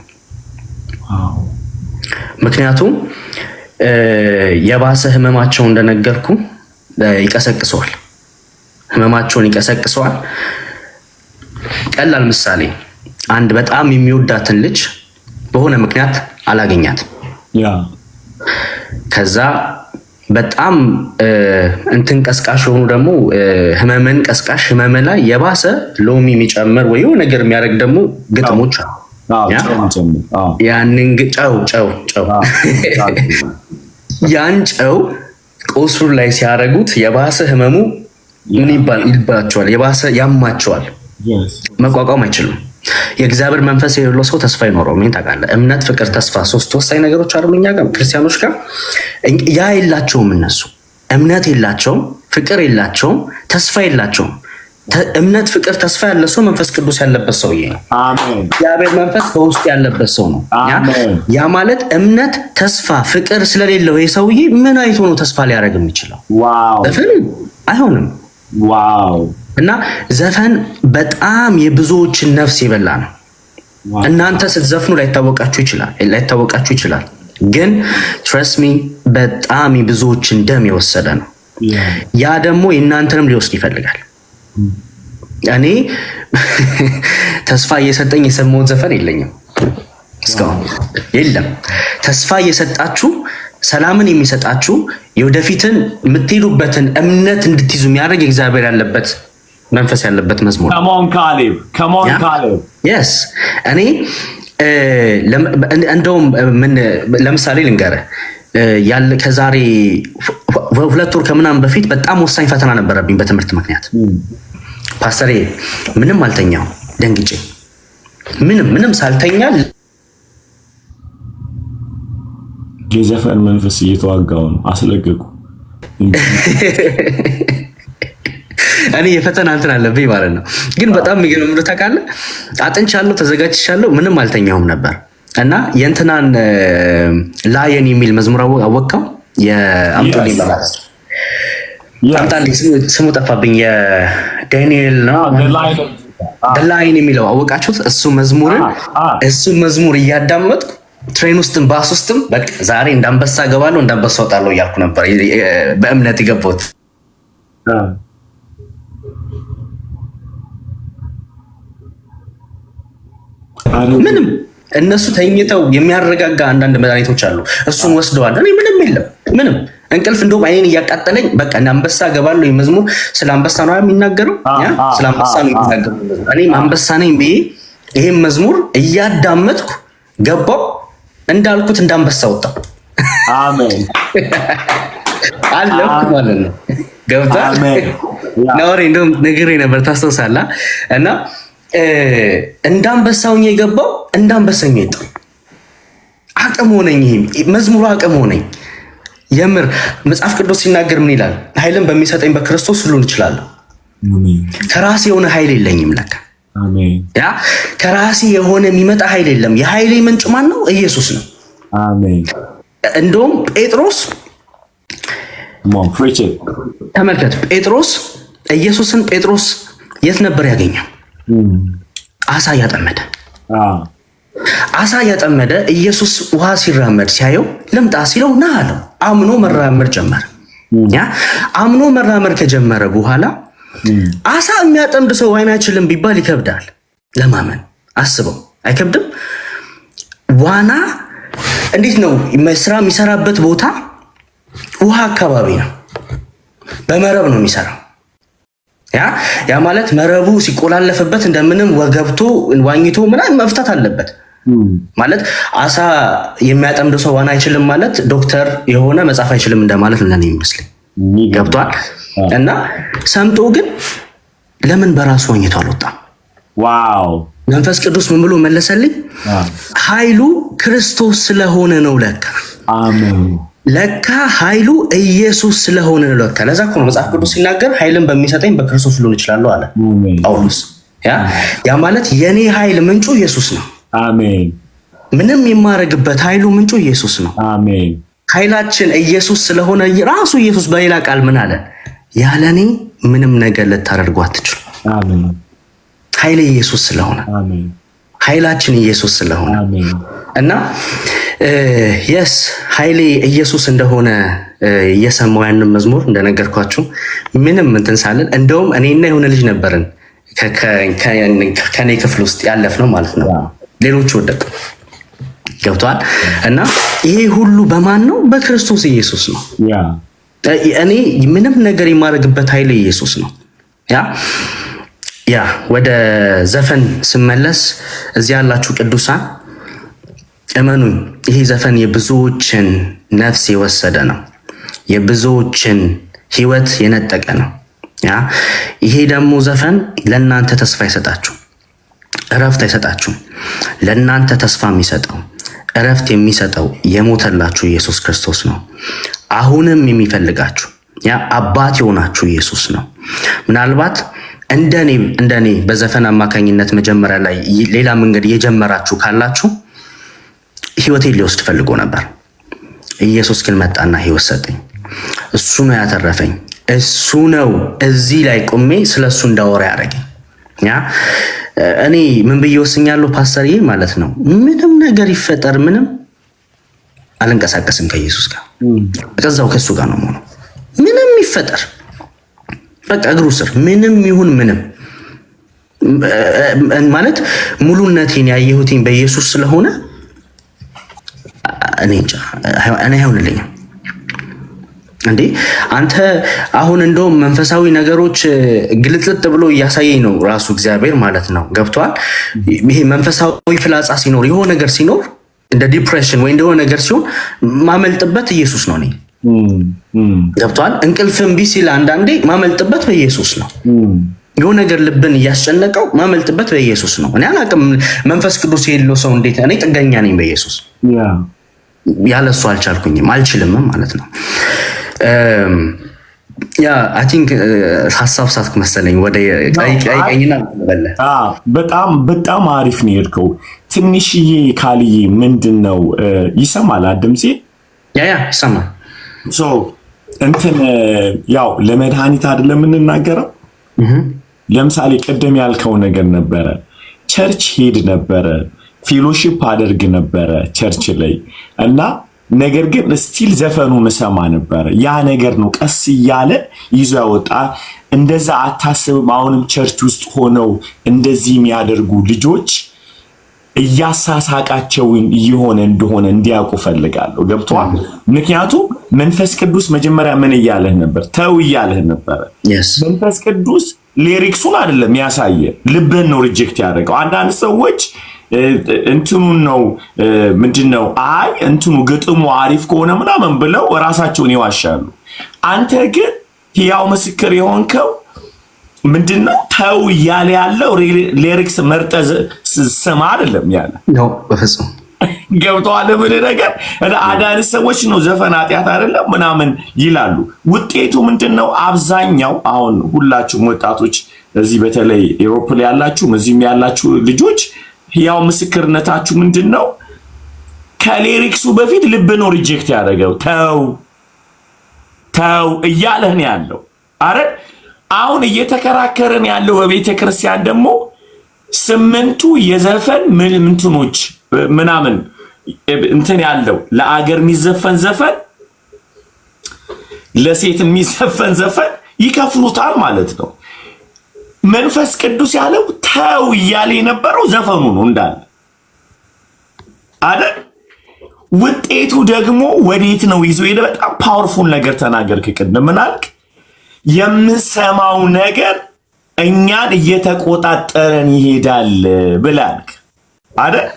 ምክንያቱም የባሰ ህመማቸው እንደነገርኩ ይቀሰቅሰዋል፣ ህመማቸውን ይቀሰቅሰዋል። ቀላል ምሳሌ፣ አንድ በጣም የሚወዳትን ልጅ በሆነ ምክንያት አላገኛት። ከዛ በጣም እንትን ቀስቃሽ የሆኑ ደግሞ ህመምን ቀስቃሽ ህመም ላይ የባሰ ሎሚ የሚጨምር ወይ ነገር የሚያደርግ ደግሞ ግጥሞች አሉ። ያንን ጨው ያን ጨው ቁስሉ ላይ ሲያደርጉት የባሰ ህመሙ ምን ይባላቸዋል? የባሰ ያማቸዋል፣ መቋቋም አይችሉም። የእግዚአብሔር መንፈስ የሌለው ሰው ተስፋ አይኖረውም። ምን ታውቃለህ? እምነት፣ ፍቅር፣ ተስፋ ሶስት ወሳኝ ነገሮች አይደሉ? እኛ ጋር ክርስቲያኖች ጋር ያ የላቸውም። እነሱ እምነት የላቸውም፣ ፍቅር የላቸውም፣ ተስፋ የላቸውም። እምነት፣ ፍቅር፣ ተስፋ ያለ ሰው መንፈስ ቅዱስ ያለበት ሰውዬ ነው። አሜን። እግዚአብሔር መንፈስ በውስጡ ያለበት ሰው ነው። ያ ማለት እምነት፣ ተስፋ፣ ፍቅር ስለሌለው ይሄ ሰውዬ ምን አይቶ ነው ተስፋ ሊያደርግ የሚችለው? ዋው! አይሆንም። ዋው! እና ዘፈን በጣም የብዙዎችን ነፍስ የበላ ነው። እናንተ ስትዘፍኑ ላይታወቃችሁ ይችላል፣ ግን ትረስት ሚ በጣም የብዙዎችን ደም የወሰደ ነው። ያ ደግሞ የእናንተንም ሊወስድ ይፈልጋል። እኔ ተስፋ እየሰጠኝ የሰማሁት ዘፈን የለኝም እስካሁን የለም። ተስፋ እየሰጣችሁ ሰላምን የሚሰጣችሁ የወደፊትን የምትሄዱበትን እምነት እንድትይዙ የሚያደርግ እግዚአብሔር ያለበት መንፈስ ያለበት መዝሙር። Come on Caleb. Yes. እኔ እንደውም ለምሳሌ ልንገርህ፣ ከዛሬ 2 ወር ከምናምን በፊት በጣም ወሳኝ ፈተና ነበረብኝ በትምህርት ምክንያት። ፓስተሬ ምንም አልተኛው፣ ደንግጬ ምንም ሳልተኛ የዘፈን መንፈስ እየተዋጋው ነው። አስለቀቁ። እኔ የፈተና እንትን አለብኝ ማለት ነው። ግን በጣም የሚገርም ነው ታውቃለህ፣ አጥንቻለሁ፣ ተዘጋጅቻለሁ፣ ምንም አልተኛውም ነበር እና የእንትናን ላየን የሚል መዝሙር አወቀው። የአምጦልኝ ማለት አምጣልኝ፣ ስሙ ጠፋብኝ። የዳንኤል ነው ላይን የሚለው አወቃችሁት? እሱ መዝሙር እያዳመጥኩ ትሬን ውስጥም ባስ ውስጥም በቃ ዛሬ እንዳንበሳ ገባለሁ እንዳንበሳ ወጣለሁ እያልኩ ነበር። በእምነት የገባሁት ምንም እነሱ ተኝተው የሚያረጋጋ አንዳንድ መድኃኒቶች አሉ፣ እሱን ወስደዋል። እኔ ምንም የለም ምንም እንቅልፍ እንደውም አይኔን እያቃጠለኝ በቃ አንበሳ ገባለሁ። የመዝሙር ስለ አንበሳ ነው የሚናገረው፣ ስለ አንበሳ ነው የሚናገረው። እኔም አንበሳ ነኝ ብዬ ይሄን መዝሙር እያዳመጥኩ ገባው፣ እንዳልኩት እንዳንበሳ ወጣው። አሜን አለኩ ማለት ነው። ገብታ ነውሬ እንደውም ነግሬ ነበር ታስታውሳለህ? እና እንዳንበሳውኝ የገባው እንዳንበሳኝ ወጣው። አቅም ሆነኝ፣ ይሄ መዝሙሩ አቅም ሆነኝ። የምር መጽሐፍ ቅዱስ ሲናገር ምን ይላል? ኃይልን በሚሰጠኝ በክርስቶስ ሁሉን እችላለሁ። ከራሴ የሆነ ኃይል የለኝም ለካ። ያ ከራሴ የሆነ የሚመጣ ኃይል የለም። የኃይሌ ምንጭ ማን ነው? ኢየሱስ ነው። እንደውም ጴጥሮስ ተመልከት፣ ኢየሱስን ጴጥሮስ የት ነበር ያገኘው? አሳ እያጠመደ ኢየሱስ ውሃ ሲራመድ ሲያየው ልምጣ ሲለው ና አለው። አምኖ መራመድ ጀመረ። አምኖ መራመድ ከጀመረ በኋላ አሳ የሚያጠምድ ሰው ዋና አይችልም ቢባል ይከብዳል ለማመን። አስበው፣ አይከብድም? ዋና እንዴት ነው ስራ የሚሰራበት ቦታ ውሃ አካባቢ ነው። በመረብ ነው የሚሰራው። ያ ማለት መረቡ ሲቆላለፍበት እንደምንም ወገብቶ ዋኝቶ ምናምን መፍታት አለበት ማለት። አሳ የሚያጠምድ ሰው ዋና አይችልም ማለት ዶክተር የሆነ መጻፍ አይችልም እንደማለት ነው የሚመስለኝ። ገብቷል? እና ሰምጦ ግን ለምን በራሱ ዋኝቶ አልወጣም? ዋው! መንፈስ ቅዱስ ምን ብሎ መለሰልኝ? ኃይሉ ክርስቶስ ስለሆነ ነው ለካ። አሜን። ለካ ኃይሉ ኢየሱስ ስለሆነ ነው ለካ። ለዛ እኮ ነው መጽሐፍ ቅዱስ ሲናገር ኃይልን በሚሰጠኝ በክርስቶስ ሊሆን ይችላል አለ ጳውሎስ። ያ ማለት የኔ ኃይል ምንጩ ኢየሱስ ነው። አሜን። ምንም የማረግበት ኃይሉ ምንጩ ኢየሱስ ነው። አሜን። ኃይላችን ኢየሱስ ስለሆነ ራሱ ኢየሱስ በሌላ ቃል ምን አለ? ያለኔ ምንም ነገር ልታደርጉ አትችሉ። አሜን። ኃይል ኢየሱስ ስለሆነ፣ አሜን። ኃይላችን ኢየሱስ ስለሆነ እና የስ ኃይሌ ኢየሱስ እንደሆነ እየሰማው ያንን መዝሙር እንደነገርኳችሁ ምንም እንትን ሳለን እንደውም እኔና የሆነ ልጅ ነበርን ከኔ ክፍል ውስጥ ያለፍ ነው ማለት ነው። ሌሎቹ ወደቁ። ገብቷል? እና ይሄ ሁሉ በማን ነው? በክርስቶስ ኢየሱስ ነው። እኔ ምንም ነገር የማደርግበት ኃይል ኢየሱስ ነው። ያ ወደ ዘፈን ስመለስ እዚህ ያላችሁ ቅዱሳን እመኑኝ፣ ይሄ ዘፈን የብዙዎችን ነፍስ የወሰደ ነው። የብዙዎችን ህይወት የነጠቀ ነው። ይሄ ደግሞ ዘፈን ለእናንተ ተስፋ አይሰጣችሁ፣ እረፍት አይሰጣችሁ። ለእናንተ ተስፋ የሚሰጠው እረፍት የሚሰጠው የሞተላችሁ ኢየሱስ ክርስቶስ ነው። አሁንም የሚፈልጋችሁ አባት የሆናችሁ ኢየሱስ ነው። ምናልባት እንደኔ በዘፈን አማካኝነት መጀመሪያ ላይ ሌላ መንገድ የጀመራችሁ ካላችሁ ህይወቴን ሊወስድ ፈልጎ ነበር። ኢየሱስ ግን መጣና ህይወት ሰጠኝ። እሱ ነው ያተረፈኝ። እሱ ነው እዚህ ላይ ቆሜ ስለሱ እንዳወራ ያደረገኝ። እኔ ምን ብዬ ወስኛለሁ ፓስተርዬ ማለት ነው፣ ምንም ነገር ይፈጠር ምንም አልንቀሳቀስም ከኢየሱስ ጋር፣ ከዛው ከሱ ጋር ነው የምሆነው። ምንም ይፈጠር በቃ እግሩ ስር ምንም ይሁን ምንም ማለት ሙሉነቴን ያየሁትኝ በኢየሱስ ስለሆነ እኔ አይሆንልኝም እንዴ። አንተ አሁን እንደውም መንፈሳዊ ነገሮች ግልጥልጥ ብሎ እያሳየኝ ነው ራሱ እግዚአብሔር ማለት ነው። ገብቷል? ይሄ መንፈሳዊ ፍላጻ ሲኖር የሆነ ነገር ሲኖር እንደ ዲፕሬሽን ወይ እንደሆነ ነገር ሲሆን ማመልጥበት ኢየሱስ ነው። እኔ ገብቷል? እንቅልፍ እምቢ ሲል አንዳንዴ ማመልጥበት በኢየሱስ ነው። የሆነ ነገር ልብን እያስጨነቀው ማመልጥበት በኢየሱስ ነው። እኔ አላቅም መንፈስ ቅዱስ የሌለው ሰው እንዴት። እኔ ጥገኛ ነኝ በኢየሱስ። ያለሱ አልቻልኩኝም አልችልም ማለት ነው። አይ ቲንክ ሀሳብ ሳትክ መሰለኝ ወደ ቀይቀኝና በጣም አሪፍ ነው የሄድከው። ትንሽዬ ካልዬ ምንድን ነው ይሰማል? ድምጼ ይሰማል። እንትን ያው ለመድኃኒት አይደለም የምንናገረው። ለምሳሌ ቅድም ያልከው ነገር ነበረ። ቸርች ሄድ ነበረ፣ ፌሎሺፕ አደርግ ነበረ ቸርች ላይ እና ነገር ግን ስቲል ዘፈኑን እሰማ ነበረ። ያ ነገር ነው ቀስ እያለ ይዞ ያወጣ። እንደዛ አታስብም? አሁንም ቸርች ውስጥ ሆነው እንደዚህ የሚያደርጉ ልጆች እያሳሳቃቸውን እየሆነ እንደሆነ እንዲያውቁ ፈልጋለሁ። ገብቷል? ምክንያቱም መንፈስ ቅዱስ መጀመሪያ ምን እያለህ ነበር? ተው እያለህ ነበረ። መንፈስ ቅዱስ ሊሪክሱን አይደለም ያሳየ፣ ልብህን ነው ሪጀክት ያደረገው። አንዳንድ ሰዎች እንትኑን ነው ምንድነው አይ እንትኑ ግጥሙ አሪፍ ከሆነ ምናምን ብለው ራሳቸውን ይዋሻሉ። አንተ ግን ሕያው ምስክር የሆንከው ምንድነው ተው እያለ ያለው ሊሪክስ መርጠህ ስማ አይደለም ያለ ነው። በፍጹም ገብቶሃል? ምን ነገር አዳን ሰዎች ነው ዘፈን ኃጢአት አይደለም ምናምን ይላሉ። ውጤቱ ምንድነው? አብዛኛው አሁን ሁላችሁም ወጣቶች እዚህ በተለይ ኤሮፕ ላይ ያላችሁ እዚህም ያላችሁ ልጆች ሕያው ምስክርነታችሁ ምንድነው? ከሊሪክሱ በፊት ልብ ነው ሪጀክት ያደረገው። ተው እያለህ ነው ያለው። አረ አሁን እየተከራከረን ያለው በቤተ ክርስቲያን ደግሞ 8ቱ የዘፈን ምንትኖች ምናምን እንትን ያለው ለአገር የሚዘፈን ዘፈን፣ ለሴት የሚዘፈን ዘፈን ይከፍሉታል ማለት ነው። መንፈስ ቅዱስ ያለው ተው እያለ የነበረው ዘፈኑ ነው እንዳለ አይደል? ውጤቱ ደግሞ ወዴት ነው ይዞ ሄደ? በጣም ፓወርፉል ነገር ተናገርክ። ቅድም ምን አልክ? የምንሰማው ነገር እኛን እየተቆጣጠረን ይሄዳል ብላልክ አይደል?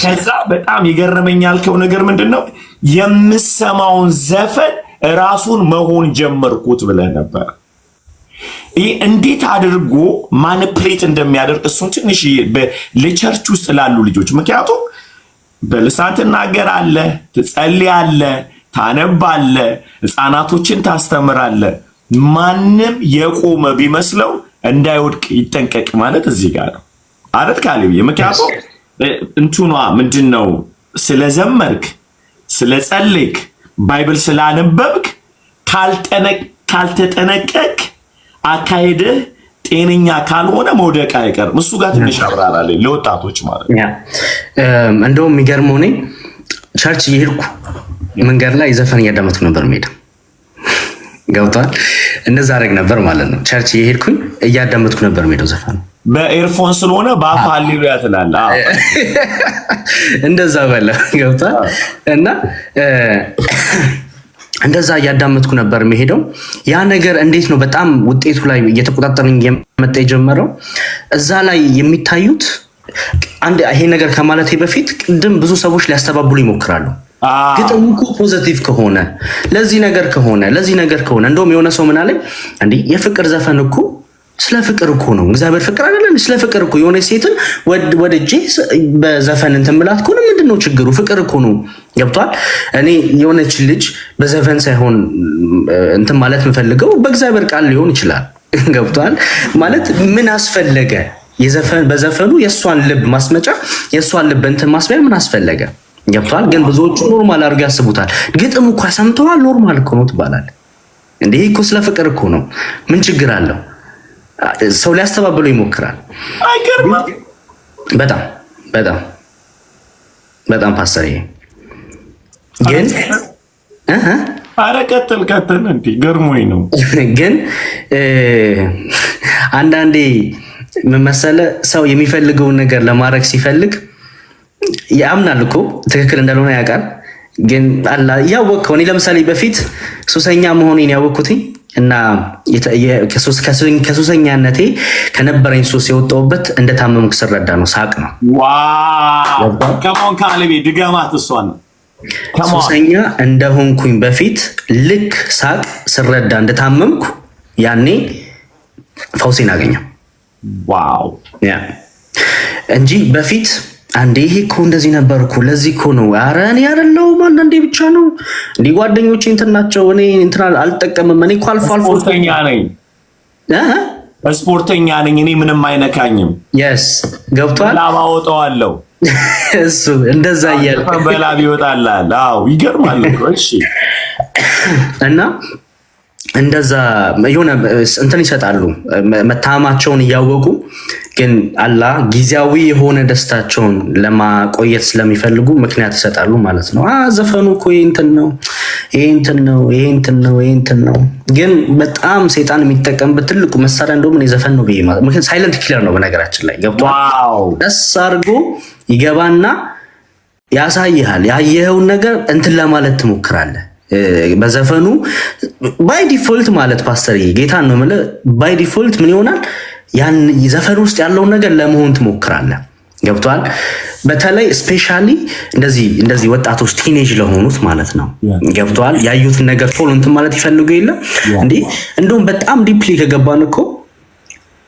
ከዛ በጣም የገረመኝ ያልከው ነገር ምንድነው? የምሰማውን ዘፈን ራሱን መሆን ጀመርኩት ብለህ ነበር። ይህ እንዴት አድርጎ ማኒፕሌት እንደሚያደርግ እሱን ትንሽ ለቸርች ውስጥ ላሉ ልጆች፣ ምክንያቱም በልሳን ትናገራለህ፣ ትጸልያለህ፣ ታነባለህ፣ ህፃናቶችን ታስተምራለህ። ማንም የቆመ ቢመስለው እንዳይወድቅ ይጠንቀቅ ማለት እዚህ ጋር ነው አይደል ካሌብ? ምክንያቱም እንትኗ ምንድነው? ስለዘመርክ፣ ስለጸለይክ፣ ባይብል ስላነበብክ ካልተጠነቀቅ አካሄድህ ጤነኛ ካልሆነ መውደቅ አይቀርም። እሱ ጋር ትንሽ አብራራለኝ ለወጣቶች ማለት ነው። እንደውም የሚገርመው እኔ ቸርች እየሄድኩ መንገድ ላይ ዘፈን እያዳመጥኩ ነበር የምሄደው። ገብቷል? እንደዛ አደረግ ነበር ማለት ነው። ቸርች እየሄድኩኝ እያዳመጥኩ ነበር የምሄደው ዘፈን። በኤርፎን ስለሆነ በአፍ ሃሌሉያ ትላለህ። እንደዛ በለ። ገብቷል? እና እንደዛ እያዳመጥኩ ነበር የሚሄደው። ያ ነገር እንዴት ነው በጣም ውጤቱ ላይ እየተቆጣጠረኝ የመጣ የጀመረው? እዛ ላይ የሚታዩት ይሄ ነገር ከማለቴ በፊት ቅድም ብዙ ሰዎች ሊያስተባብሉ ይሞክራሉ። ግጥሙ እኮ ፖዚቲቭ ከሆነ ለዚህ ነገር ከሆነ እንደውም የሆነ ሰው ምን አለኝ፣ እንዴ የፍቅር ዘፈን እኮ ስለ ፍቅር እኮ ነው። እግዚአብሔር ፍቅር አይደለም? ስለ ፍቅር እኮ የሆነ ሴትን ወድጄ በዘፈን እንትን ብላት እኮ ምንድነው ችግሩ? ፍቅር እኮ ነው። ገብቷል? እኔ የሆነች ልጅ በዘፈን ሳይሆን እንትን ማለት የምፈልገው በእግዚአብሔር ቃል ሊሆን ይችላል። ገብቷል? ማለት ምን አስፈለገ? በዘፈኑ የእሷን ልብ ማስመጫ የእሷን ልብ እንትን ማስቢያ ምን አስፈለገ? ገብቷል? ግን ብዙዎቹ ኖርማል አድርገው ያስቡታል። ግጥሙ እኮ ሰምተዋል፣ ኖርማል እኮ ነው ትባላል። እንዴ እኮ ስለ ፍቅር እኮ ነው፣ ምን ችግር አለው? ሰው ሊያስተባብለው ይሞክራል። አይገርምም? በጣም በጣም በጣም ፓስተር፣ ይሄ ግን ኧረ ቀጥል እንዴ ገርሞኝ ነው። ግን አንዳንዴ ምን መሰለህ፣ ሰው የሚፈልገውን ነገር ለማድረግ ሲፈልግ ያምናል እኮ ትክክል እንዳልሆነ ያውቃል። ግን አላ ያወቅከው። እኔ ለምሳሌ በፊት ሱሰኛ መሆኔን ያወቅኩትኝ እና ከሱሰኛነቴ ከነበረኝ ሱስ የወጣሁበት እንደታመምኩ ስረዳ ነው። ሳቅ ነው። ዋው ከሞን ካለቤ ድገማት እሷን ሱሰኛ እንደሆንኩኝ በፊት ልክ ሳቅ ስረዳ እንደታመምኩ ያኔ ፈውሴን አገኘው። ዋው ያ እንጂ በፊት አንዴ ይሄ እኮ እንደዚህ ነበርኩ፣ ለዚህ እኮ ነው። ኧረ እኔ አይደለሁም አንዳንዴ ብቻ ነው እንዲህ ጓደኞቼ እንትን ናቸው፣ እኔ እንትን አልጠቀምም። እኔ እኮ አልፎ ስፖርተኛ ነኝ እኔ ምንም አይነካኝም። የስ ገብቷል። ላባ ወጣዋለሁ እሱ እንደዛ እያልኩ በላብ ይወጣላል። አዎ ይገርማል እኮ። እሺ እና እንደዛ የሆነ እንትን ይሰጣሉ መታማቸውን እያወቁ ግን አላህ ጊዜያዊ የሆነ ደስታቸውን ለማቆየት ስለሚፈልጉ ምክንያት ይሰጣሉ ማለት ነው። ዘፈኑ እኮ ይሄ እንትን ነው። ግን በጣም ሰይጣን የሚጠቀምበት ትልቁ መሳሪያ እንደውም ዘፈን ነው ብዬ ማለት ምክንያቱም ሳይለንት ኪለር ነው በነገራችን ላይ ገብቷል። ደስ አድርጎ ይገባና ያሳይሃል። ያየኸውን ነገር እንትን ለማለት ትሞክራለህ በዘፈኑ ባይ ዲፎልት ማለት ፓስተር ጌታን ነው ማለት ባይ ዲፎልት ምን ይሆናል? ያን ዘፈን ውስጥ ያለውን ነገር ለመሆን ትሞክራለህ። ገብቷል? በተለይ ስፔሻሊ እንደዚህ ወጣቶች ቲኔጅ ለሆኑት ማለት ነው። ገብቷል? ያዩትን ነገር ቶሎ እንትን ማለት ይፈልጉ የለ እንዴ? እንደውም በጣም ዲፕሊ ከገባን እኮ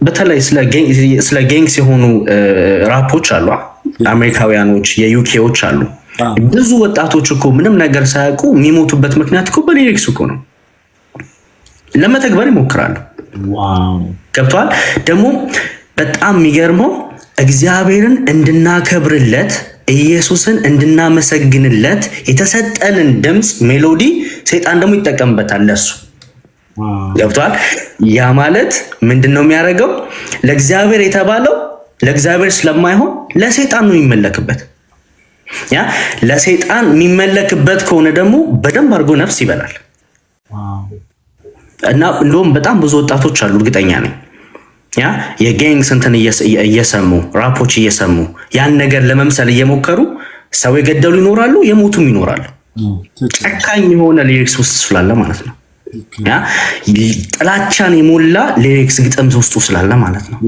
በተለይ ስለ ጌንግስ የሆኑ ራፖች አሉ፣ አሜሪካውያኖች የዩኬዎች አሉ። ብዙ ወጣቶች እኮ ምንም ነገር ሳያውቁ የሚሞቱበት ምክንያት እኮ በሊሪክስ እኮ ነው። ለመተግበር ይሞክራሉ። ገብቷል? ደግሞ በጣም የሚገርመው እግዚአብሔርን እንድናከብርለት ኢየሱስን እንድናመሰግንለት የተሰጠንን ድምፅ ሜሎዲ ሰይጣን ደግሞ ይጠቀምበታል ለሱ። ገብቷል? ያ ማለት ምንድነው የሚያደርገው? ለእግዚአብሔር የተባለው ለእግዚአብሔር ስለማይሆን ለሰይጣን ነው የሚመለክበት። ያ ለሰይጣን የሚመለክበት ከሆነ ደግሞ በደንብ አድርጎ ነፍስ ይበላል። እና እንደውም በጣም ብዙ ወጣቶች አሉ እርግጠኛ ነኝ ያ የጋንግስ እንትን እየሰሙ ራፖች እየሰሙ ያን ነገር ለመምሰል እየሞከሩ ሰው የገደሉ ይኖራሉ፣ የሞቱም ይኖራሉ። ጨካኝ የሆነ ሊሪክስ ውስጥ ስላለ ማለት ነው። ጥላቻን የሞላ ሊሪክስ ግጥም ውስጡ ስላለ ማለት ነው።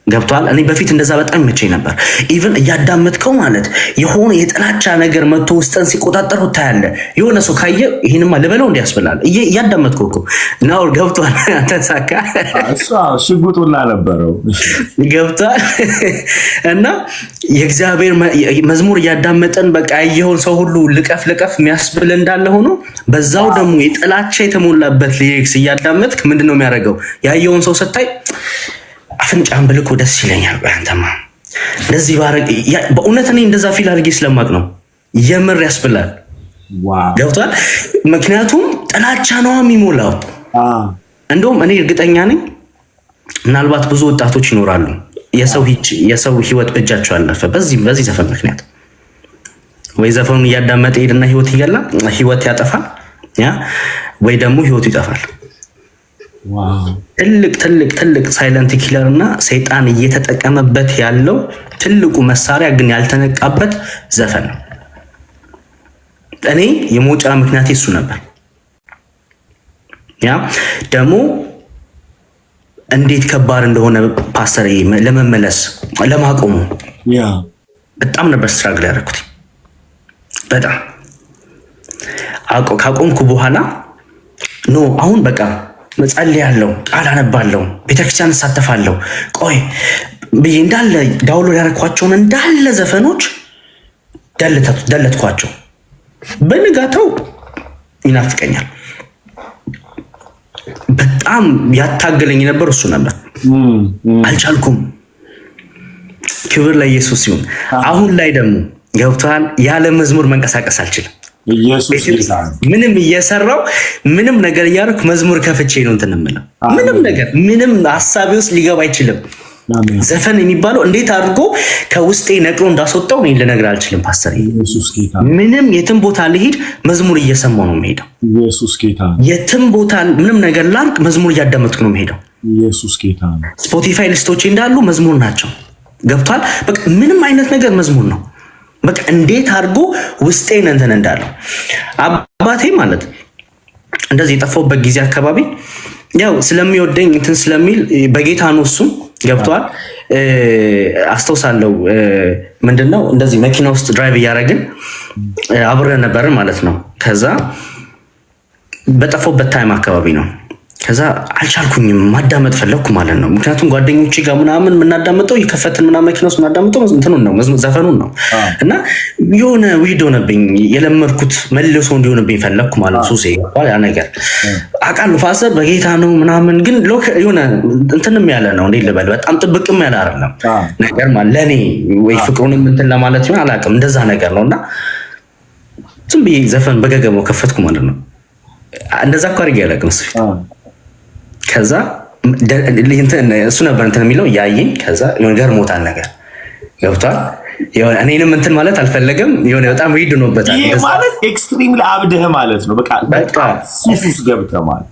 ገብቷል። እኔ በፊት እንደዛ በጣም ይመቸኝ ነበር። ኢቭን እያዳመጥከው ማለት የሆነ የጥላቻ ነገር መጥቶ ውስጥን ሲቆጣጠረው ታያለህ። የሆነ ሰው ካየ ይሄንማ ልበለው እንዲያስብላል እያዳመጥከው እኮ ነው። ገብቷል። ተሳካ እሷ ሽጉጡላ ነበረው። ገብቷል። እና የእግዚአብሔር መዝሙር እያዳመጠን በቃ ያየውን ሰው ሁሉ ልቀፍ የሚያስብል እንዳለ ሆኖ በዛው ደግሞ የጥላቻ የተሞላበት ሊሪክስ እያዳመጥክ ምንድነው የሚያደርገው? ያየውን ሰው ስታይ አፍንጫን ብልኮ ደስ ይለኛል። አንተማ እንደዚህ ባረግ በእውነት እኔ እንደዛ ፊል አድርጌ ስለማቅ ነው የምር ያስብላል። ገብቷል። ምክንያቱም ጥላቻ ነው የሚሞላው። እንደውም እኔ እርግጠኛ ነኝ ምናልባት ብዙ ወጣቶች ይኖራሉ የሰው ህይወት በእጃቸው አለፈ በዚህ ዘፈን ምክንያት። ወይ ዘፈኑን እያዳመጠ ሄድና ህይወት ያጠፋል፣ ወይ ደግሞ ህይወቱ ይጠፋል። ትልቅ ሳይለንት ኪለር እና ሰይጣን እየተጠቀመበት ያለው ትልቁ መሳሪያ ግን ያልተነቃበት ዘፈን ነው። እኔ የመውጫ ምክንያት እሱ ነበር። ደግሞ እንዴት ከባድ እንደሆነ ፓስተር ለመመለስ ለማቆሙ በጣም ነበር ስትራግል ያደረኩት። በጣም ካቆምኩ በኋላ አሁን በቃ መጸልያለሁ፣ ቃል አነባለሁ፣ ቤተክርስቲያን እሳተፋለሁ። ቆይ ብዬ እንዳለ ዳውንሎድ ያደረኳቸውን እንዳለ ዘፈኖች ደለትኳቸው። በንጋታው ይናፍቀኛል። በጣም ያታገለኝ ነበር እሱ ነበር። አልቻልኩም። ክብር ለኢየሱስ ይሁን። አሁን ላይ ደግሞ ገብቷል። ያለ መዝሙር መንቀሳቀስ አልችልም። ምንም እየሰራው ምንም ነገር እያደረኩ መዝሙር ከፍቼ ነው እንትን የምለው። ምንም ሀሳቤ ውስጥ ሊገባ አይችልም። ዘፈን የሚባለው እንዴት አድርጎ ከውስጤ ነቅሎ እንዳስወጣው እኔ ልነግርህ አልችልም ፓስተር። ምንም የትም ቦታ ልሄድ መዝሙር እየሰማሁ ነው የምሄደው። የትም ቦታ ምንም ነገር ላድርግ መዝሙር እያዳመጥኩ ነው የምሄደው። ስፖቲፋይ ሊስቶቼ እንዳሉ መዝሙር ናቸው። ገብቷል። በቃ ምንም አይነት ነገር መዝሙር ነው። በቃ እንዴት አድርጎ ውስጤን እንትን እንዳለው አባቴ ማለት እንደዚህ የጠፋሁበት ጊዜ አካባቢ ያው ስለሚወደኝ እንትን ስለሚል በጌታ ነው እሱም ገብቷል። አስተውሳለሁ። ምንድነው እንደዚህ መኪና ውስጥ ድራይቭ እያደረግን አብረን ነበር ማለት ነው። ከዛ በጠፋሁበት ታይም አካባቢ ነው። ከዛ አልቻልኩኝም፣ ማዳመጥ ፈለግኩ ማለት ነው። ምክንያቱም ጓደኞቼ ጋር ምናምን የምናዳምጠው የከፈትን ምናምን መኪና ውስጥ የምናዳምጠው እንትኑን ነው ዘፈኑን ነው። እና የሆነ ዊድ ሆነብኝ፣ የለመድኩት መልሶ እንዲሆንብኝ ፈለግኩ ማለት ነው። ሱሴ ያ ነገር አውቃለሁ። ፋሰር በጌታ ነው ምናምን፣ ግን የሆነ እንትንም ያለ ነው እንዴ ልበል፣ በጣም ጥብቅም ያለ አይደለም ነገር ማለት ለእኔ ወይ ፍቅሩንም እንትን ለማለት ይሆን አላውቅም፣ እንደዛ ነገር ነው። እና ዝም ብዬ ዘፈን በገገመው ከፈትኩ ማለት ነው። እንደዛ እኮ አድርጌ አላውቅም እሱ ፊት። ከዛ እሱ ነበር እንትን የሚለው ያየኝ። ከዛ የሆነ ገርሞታል ነገር ገብቷል። የሆነ እኔንም እንትን ማለት አልፈለገም። የሆነ በጣም ሪድ ሆኖበታል። ይሄ ማለት ኤክስትሪም ለአብደህ ማለት ነው። በቃ ሱስ ገብተህ ማለት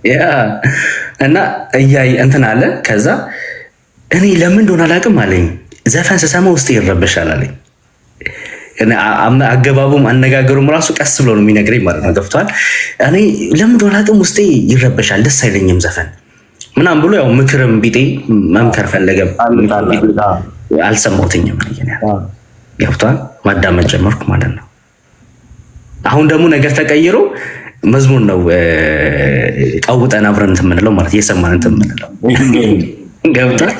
እና እያየ እንትን አለ። ከዛ እኔ ለምን እንደሆነ አላውቅም አለኝ። ዘፈን ስሰማ ውስጥ ይረበሻል አለኝ። አገባቡም አነጋገሩም ራሱ ቀስ ብሎ ነው የሚነግረኝ ማለት ነው። ገብቷል። እኔ ለምን እንደሆነ አላውቅም ውስጤ ይረበሻል፣ ደስ አይለኝም ዘፈን ምናምን ብሎ ያው ምክርም ቢጤ መምከር ፈለገም። አልሰማሁትኝም። ገብቷል። ማዳመጥ ጀመርኩ ማለት ነው። አሁን ደግሞ ነገር ተቀይሮ መዝሙር ነው ቀውጠን አብረን እንትን የምንለው ማለት እየሰማን እንትን የምንለው ገብቷል።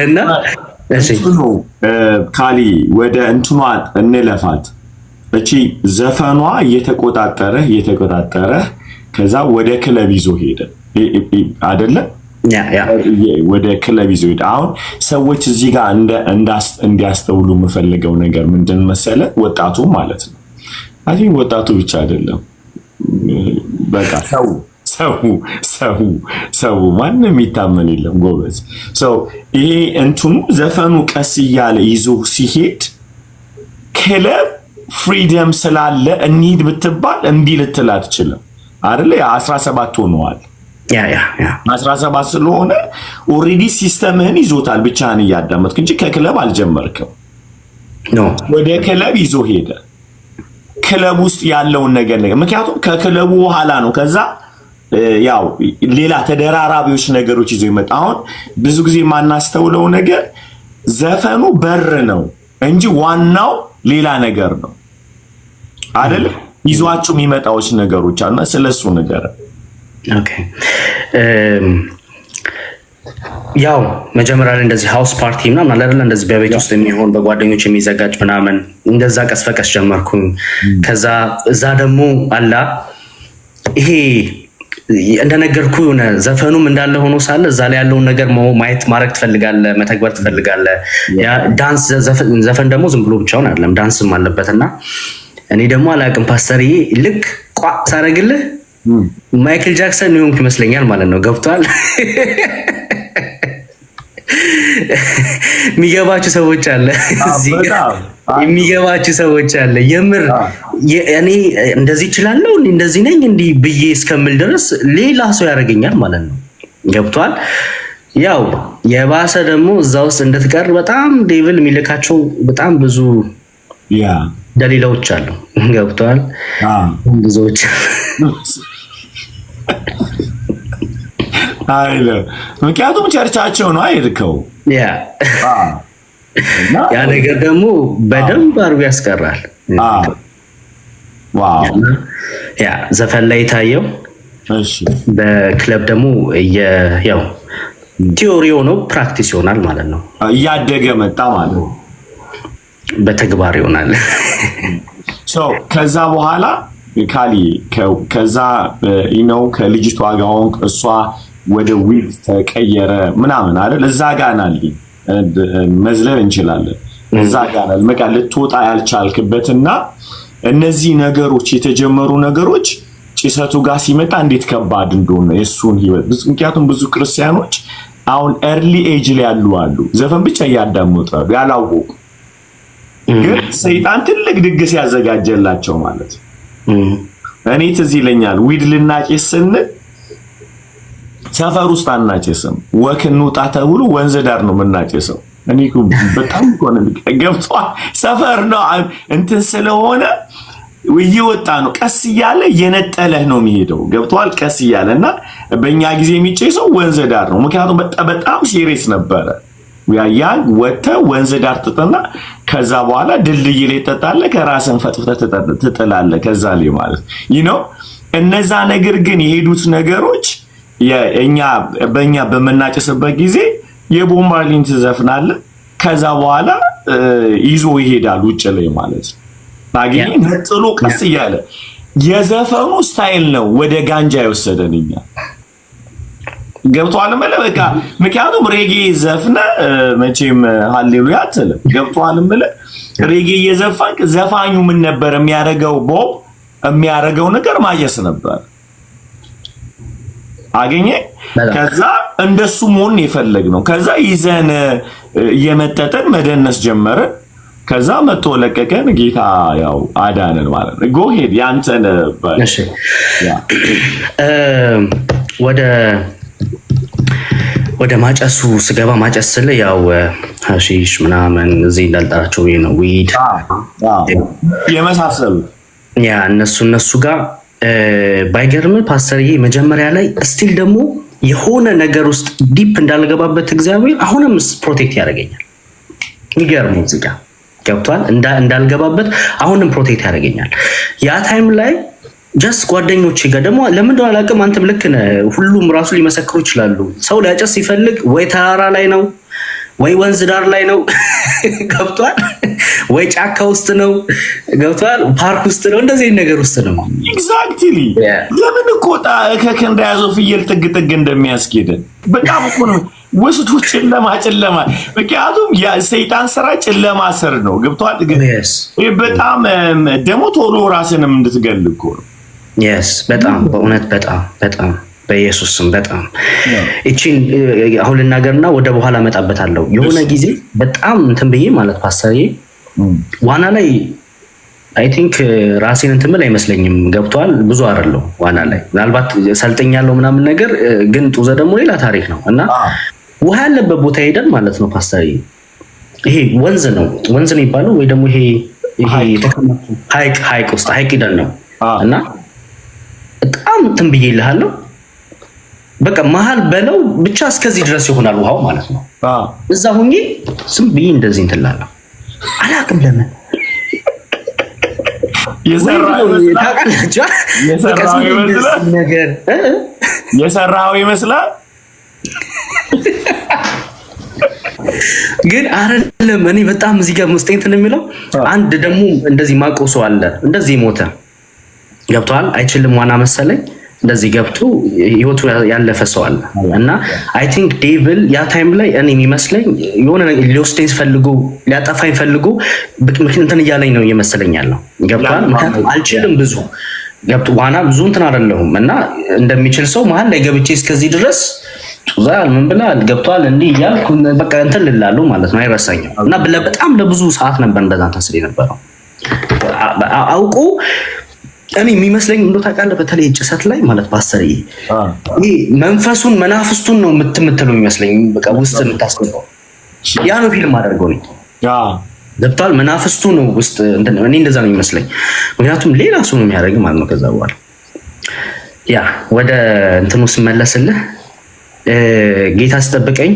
እና ካሊ ወደ እንትኗ እንለፋት። እቺ ዘፈኗ እየተቆጣጠረ ከዛ ወደ ክለብ ይዞ ሄደ አይደለ? ወደ ክለብ ይዞ ሄደ። አሁን ሰዎች እዚህ ጋር እንዲያስተውሉ የምፈልገው ነገር ምንድን መሰለ? ወጣቱ ማለት ነው። አይ ወጣቱ ብቻ አይደለም፣ በቃ ሰው ማንም ይታመን የለም ጎበዝ። ይሄ እንትኑ ዘፈኑ ቀስ እያለ ይዞ ሲሄድ ክለብ ፍሪደም ስላለ እንሂድ ብትባል እምቢ ልትል አትችልም አይደለ? 17 ሆነዋል። 17 ስለሆነ ኦልሬዲ ሲስተምህን ይዞታል። ብቻህን እያዳመጥክ እንጂ ከክለብ አልጀመርክም። ወደ ክለብ ይዞ ሄደ። ክለብ ውስጥ ያለውን ነገር ምክንያቱም ከክለቡ በኋላ ነው ከዛ ያው ሌላ ተደራራቢዎች ነገሮች ይዞ ይመጣ። አሁን ብዙ ጊዜ የማናስተውለው ነገር ዘፈኑ በር ነው እንጂ ዋናው ሌላ ነገር ነው አይደል? ይዟቸው የሚመጣዎች ነገሮች አና ስለሱ ነገር ኦኬ። ያው መጀመሪያ ላይ እንደዚህ ሃውስ ፓርቲ ምናምን አለ አይደል? እንደዚህ በቤት ውስጥ የሚሆን በጓደኞች የሚዘጋጅ ምናምን እንደዛ ቀስ በቀስ ጀመርኩኝ። ከዛ እዛ ደግሞ አላ ይሄ እንደነገርኩ የሆነ ዘፈኑም እንዳለ ሆኖ ሳለ እዛ ላይ ያለውን ነገር ማየት ማድረግ ትፈልጋለህ፣ መተግበር ትፈልጋለህ። ያ ዳንስ ዘፈን ደግሞ ዝም ብሎ ብቻውን አይደለም ዳንስም አለበትና እኔ ደግሞ አላውቅም ፓስተርዬ ልክ ቋ ሳረግልህ ማይክል ጃክሰን ነው ይመስለኛል ማለት ነው። ገብቷል? የሚገባችሁ ሰዎች አለ እዚህ የሚገባችሁ ሰዎች አለ። የምር እኔ እንደዚህ እችላለሁ እንደዚህ ነኝ እንዲህ ብዬ እስከምል ድረስ ሌላ ሰው ያደርገኛል ማለት ነው። ገብቷል? ያው የባሰ ደግሞ እዛ ውስጥ እንድትቀር በጣም ዴቪል የሚልካቸው በጣም ብዙ ደሊላዎች አሉ። ገብቷል? ብዙዎች አይለ ምክንያቱም ቸርቻቸው ነው አይርከው ያ ነገር ደግሞ በደንብ አርጎ ያስቀራል። ዋው ያ ዘፈን ላይ ታየው። እሺ በክለብ ደግሞ ያው ቲዮሪ ሆኖ ፕራክቲስ ይሆናል ማለት ነው። እያደገ መጣ ማለት ነው። በተግባር ይሆናል። ከዛ በኋላ ካሊ ከዛ ከልጅቷ ጋር እሷ ወደ ዊግ ተቀየረ ምናምን አይደል? እዛ ጋር ናልኝ መዝለል እንችላለን። እዛ ጋር ናል መቃ ልትወጣ ያልቻልክበትና እነዚህ ነገሮች የተጀመሩ ነገሮች ጭሰቱ ጋር ሲመጣ እንዴት ከባድ እንደሆነ የሱን ህይወት ምክንያቱም ብዙ ክርስቲያኖች አሁን ኤርሊ ኤጅ ላይ አሉ ዘፈን ብቻ እያዳመጡ ያላወቁ ግን ሰይጣን ትልቅ ድግስ ያዘጋጀላቸው ማለት እኔ ትዝ ይለኛል ዊድ ልናጭስ ስንል ሰፈር ውስጥ አናጭስም። ወክ እንውጣ ተብሎ ወንዝ ዳር ነው የምናጭሰው። እኔ በጣም ቆነ ገብቷል። ሰፈር ነው እንትን ስለሆነ እየወጣ ነው ቀስ እያለ የነጠለህ ነው የሚሄደው። ገብቷል? ቀስ እያለና በእኛ ጊዜ የሚጨሰው ወንዝ ዳር ነው። ምክንያቱም በጣም ሲሪየስ ነበረ። ያን ወጥተህ ወንዝ ዳር ትጠና ከዛ በኋላ ድልድይ ላይ ተጣለ ከራስን ፈጥፍተህ ትጥላለህ ከዛ ላይ ማለት እነዛ ነገር ግን የሄዱት ነገሮች በእኛ በመናጨስበት ጊዜ የቦምባርሊን ትዘፍናለህ ከዛ በኋላ ይዞ ይሄዳል ውጭ ላይ ማለት ነው። ታገኝ ነጥሎ ቀስ እያለ የዘፈኑ ስታይል ነው ወደ ጋንጃ የወሰደንኛ። ገብቷል በቃ ምክንያቱም ሬጌ ዘፍነ መቼም ሃሌሉያ አትልም። ገብቷል ሬጌ የዘፋንክ ዘፋኙ ምን ነበር የሚያደርገው? ቦብ የሚያደርገው ነገር ማየስ ነበር። አገኘ ከዛ እንደሱ መሆን የፈለግነው ከዛ ይዘን የመጠጠን መደነስ ጀመረ። ከዛ መጥቶ ለቀቀን። ጌታ ያው አዳነን ማለት ነው። ጎ ሄድ ያንተን እሺ ወደ ማጨሱ ስገባ ማጨስ ስለ ያው ሐሺሽ ምናምን እዚህ እንዳልጣራቸው ነው ዊድ የመሳሰሉት ያ እነሱ ጋር ባይገርም ፓስተርዬ መጀመሪያ ላይ ስቲል ደግሞ የሆነ ነገር ውስጥ ዲፕ እንዳልገባበት እግዚአብሔር አሁንም ፕሮቴክት ያደርገኛል። የሚገርመው እዚህ ጋር ገብቷል እንዳልገባበት አሁንም ፕሮቴክት ያደርገኛል። ያ ታይም ላይ ጀስት ጓደኞቼ ጋር ደግሞ ለምን እንደው አላውቅም፣ አንተም ልክ ነህ፣ ሁሉም ራሱ ሊመሰክሩ ይችላሉ። ሰው ሊያጨስ ሲፈልግ ወይ ተራራ ላይ ነው ወይ ወንዝ ዳር ላይ ነው ገብቷል፣ ወይ ጫካ ውስጥ ነው ገብቷል፣ ፓርክ ውስጥ ነው፣ እንደዚህ ነገር ውስጥ ነው። ኤግዛክትሊ ለምን እኮ ከከንዳ ያዘው ፍየል ጥግ ጥግ እንደሚያስኬደን በጣም እኮ ነው ወስቱ ጨለማ ምክንያቱም የሰይጣን ስራ ጨለማ ስር ነው። ገብቷል ግን በጣም ደግሞ ቶሎ ራስንም እንድትገል እኮ ነው። በጣም በእውነት በጣም በኢየሱስ ስም በጣም እቺን አሁን ልናገርና ወደ በኋላ መጣበታለሁ። የሆነ ጊዜ በጣም እንትን ብዬ ማለት ፓስተርዬ ዋና ላይ አይ ቲንክ ራሴን እንትን ብል አይመስለኝም። ገብቷል ብዙ አይደለም ዋና ላይ ምናልባት ሰልጠኛለሁ ምናምን ነገር ግን ጡዘ ደግሞ ሌላ ታሪክ ነው እና ውሃ ያለበት ቦታ ሄደን ማለት ነው ፓስተርዬ ይሄ ወንዝ ነው የሚባለው ወይ ደግሞ ይሄ ሀይቅ ውስጥ ሀይቅ ሂደን ነው እና በጣም እንትን ብዬልሃለሁ። በቃ መሀል በለው ብቻ እስከዚህ ድረስ ይሆናል ውሃው ማለት ነው። እዛ ሁኜ ዝም ብዬ እንደዚህ እንትን እላለሁ። አላውቅም ለምን የሰራው ይመስላል ግን አይደለም። እኔ በጣም እዚህ ጋር ውስጤ እንትን የሚለው አንድ ደግሞ እንደዚህ ማቆሶ አለ እንደዚህ ሞተ ገብቷል። አይችልም ዋና መሰለኝ እንደዚህ ገብቶ ህይወቱ ያለፈ ሰው አለ እና አይ ቲንክ ዴቪል ያ ታይም ላይ እኔ የሚመስለኝ የሆነ ሊወስደኝ ፈልጎ ሊያጠፋኝ ፈልጎ እንትን እያለኝ ነው እየመሰለኝ ያለው ገብቷል። ምክንያቱም አልችልም ብዙ ገብቶ ዋና ብዙ እንትን አይደለሁም እና እንደሚችል ሰው መሀል ላይ ገብቼ እስከዚህ ድረስ ጡዛል ምን ብላል ገብቷል እንዲህ እያልኩ በቃ እንትን ልላለሁ ማለት ነው። አይረሳኝም እና በጣም ለብዙ ሰዓት ነበር እንደዛ ተስል የነበረው አውቆ እኔ የሚመስለኝ እንደው ታውቃለህ፣ በተለይ ጭሰት ላይ ማለት ፓስተር ይሄ መንፈሱን መናፍስቱን ነው የምትምትለው የሚመስለኝ። በቃ ውስጥ የምታስገባው ያ ነው ፊልም አደርገው ነው ገብቷል። መናፍስቱ ነው ውስጥ እኔ እንደዛ ነው የሚመስለኝ። ምክንያቱም ሌላ ሰው ነው የሚያደርግ ማለት ነው። ከዛ በኋላ ያ ወደ እንትኑ ስመለስልህ ጌታ ሲጠብቀኝ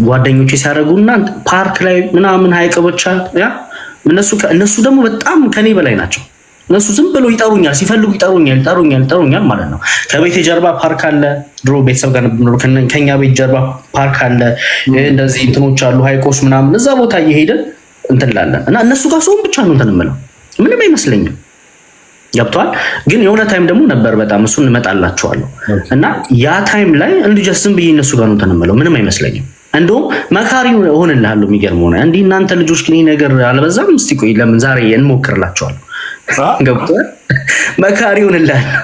ጓደኞቼ ሲያደርጉና ፓርክ ላይ ምናምን ሀይቅ ብቻ ያ እነሱ ደግሞ በጣም ከኔ በላይ ናቸው። እነሱ ዝም ብሎ ይጠሩኛል፣ ሲፈልጉ ይጠሩኛል ማለት ነው። ከቤት ጀርባ ፓርክ አለ። ድሮ ቤተሰብ ጋር ነበር ከኛ ቤት ጀርባ ፓርክ አለ። እንደዚህ እንትኖች አሉ ሀይቆች ምናምን እዛ ቦታ እየሄድን እንትን እንላለን እና እነሱ ጋር ሰውን ብቻ ነው እንትን የምለው ምንም አይመስለኝም ገብቷል። ግን የሆነ ታይም ደግሞ ነበር በጣም እሱን እንመጣላችኋለሁ እና ያ ታይም ላይ እንዲህ ዝም ብዬ እነሱ ጋር ነው እንትን የምለው ምንም አይመስለኝም። እንደውም መካሪ ሆንልሃለሁ። የሚገርመው ነው እንዲህ እናንተ ልጆች ግን ይሄ ነገር አልበዛም? እስቲ ቆይ ለምን ዛሬ እንሞክርላችኋለሁ ገብቷል። መካሪ ሆንልሃለሁ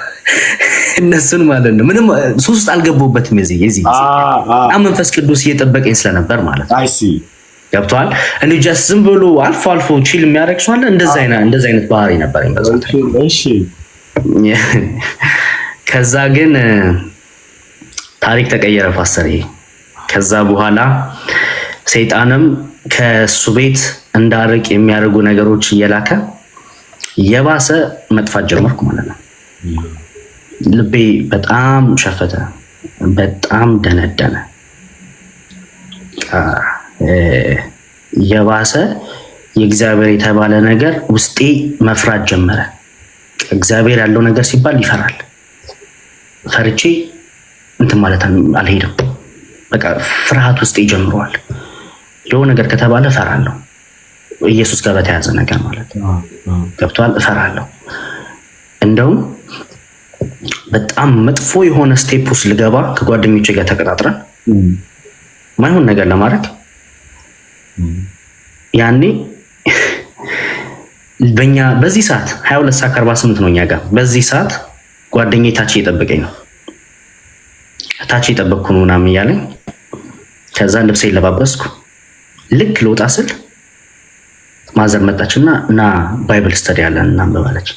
እነሱን ማለት ነው። ምንም ሱስ አልገባሁበትም የዚህ መንፈስ ቅዱስ እየጠበቀኝ ስለነበር ማለት ነው። ገብቷል። እንዴ ጀስት ዝም ብሎ አልፎ አልፎ ቺል የሚያደርግ ሰው አለ። እንደዛ አይነት ባህሪ ነበረኝ በዛ። እሺ ከዛ ግን ታሪክ ተቀየረ ፓስተር። ከዛ በኋላ ሰይጣንም ከሱ ቤት እንዳርቅ የሚያደርጉ ነገሮች እየላከ የባሰ መጥፋት ጀመርኩ ማለት ነው። ልቤ በጣም ሸፈተ፣ በጣም ደነደነ። የባሰ የእግዚአብሔር የተባለ ነገር ውስጤ መፍራት ጀመረ። እግዚአብሔር ያለው ነገር ሲባል ይፈራል። ፈርቼ እንትን ማለት አልሄድም። በቃ ፍርሃት ውስጤ ጀምሯል። የሆነ ነገር ከተባለ እፈራለሁ። ኢየሱስ ጋር በተያዘ ነገር ማለት ነው ገብቷል። እፈራለሁ። እንደውም በጣም መጥፎ የሆነ ስቴፕ ውስጥ ልገባ ከጓደኞቼ ጋር ተቀጣጥረን ማይሆን ነገር ለማድረግ ያኔ በእኛ በዚህ ሰዓት 22:48 ነው እኛ ጋር። በዚህ ሰዓት ጓደኛዬ ታች እየጠበቀኝ ነው። ታች እየጠበቅኩ ነው ምናምን እያለኝ ከዛ ልብሴ ለባበስኩ። ልክ ልወጣ ስል ማዘር መጣችና እና ባይብል ስተዲ ያለን እናንብባለች።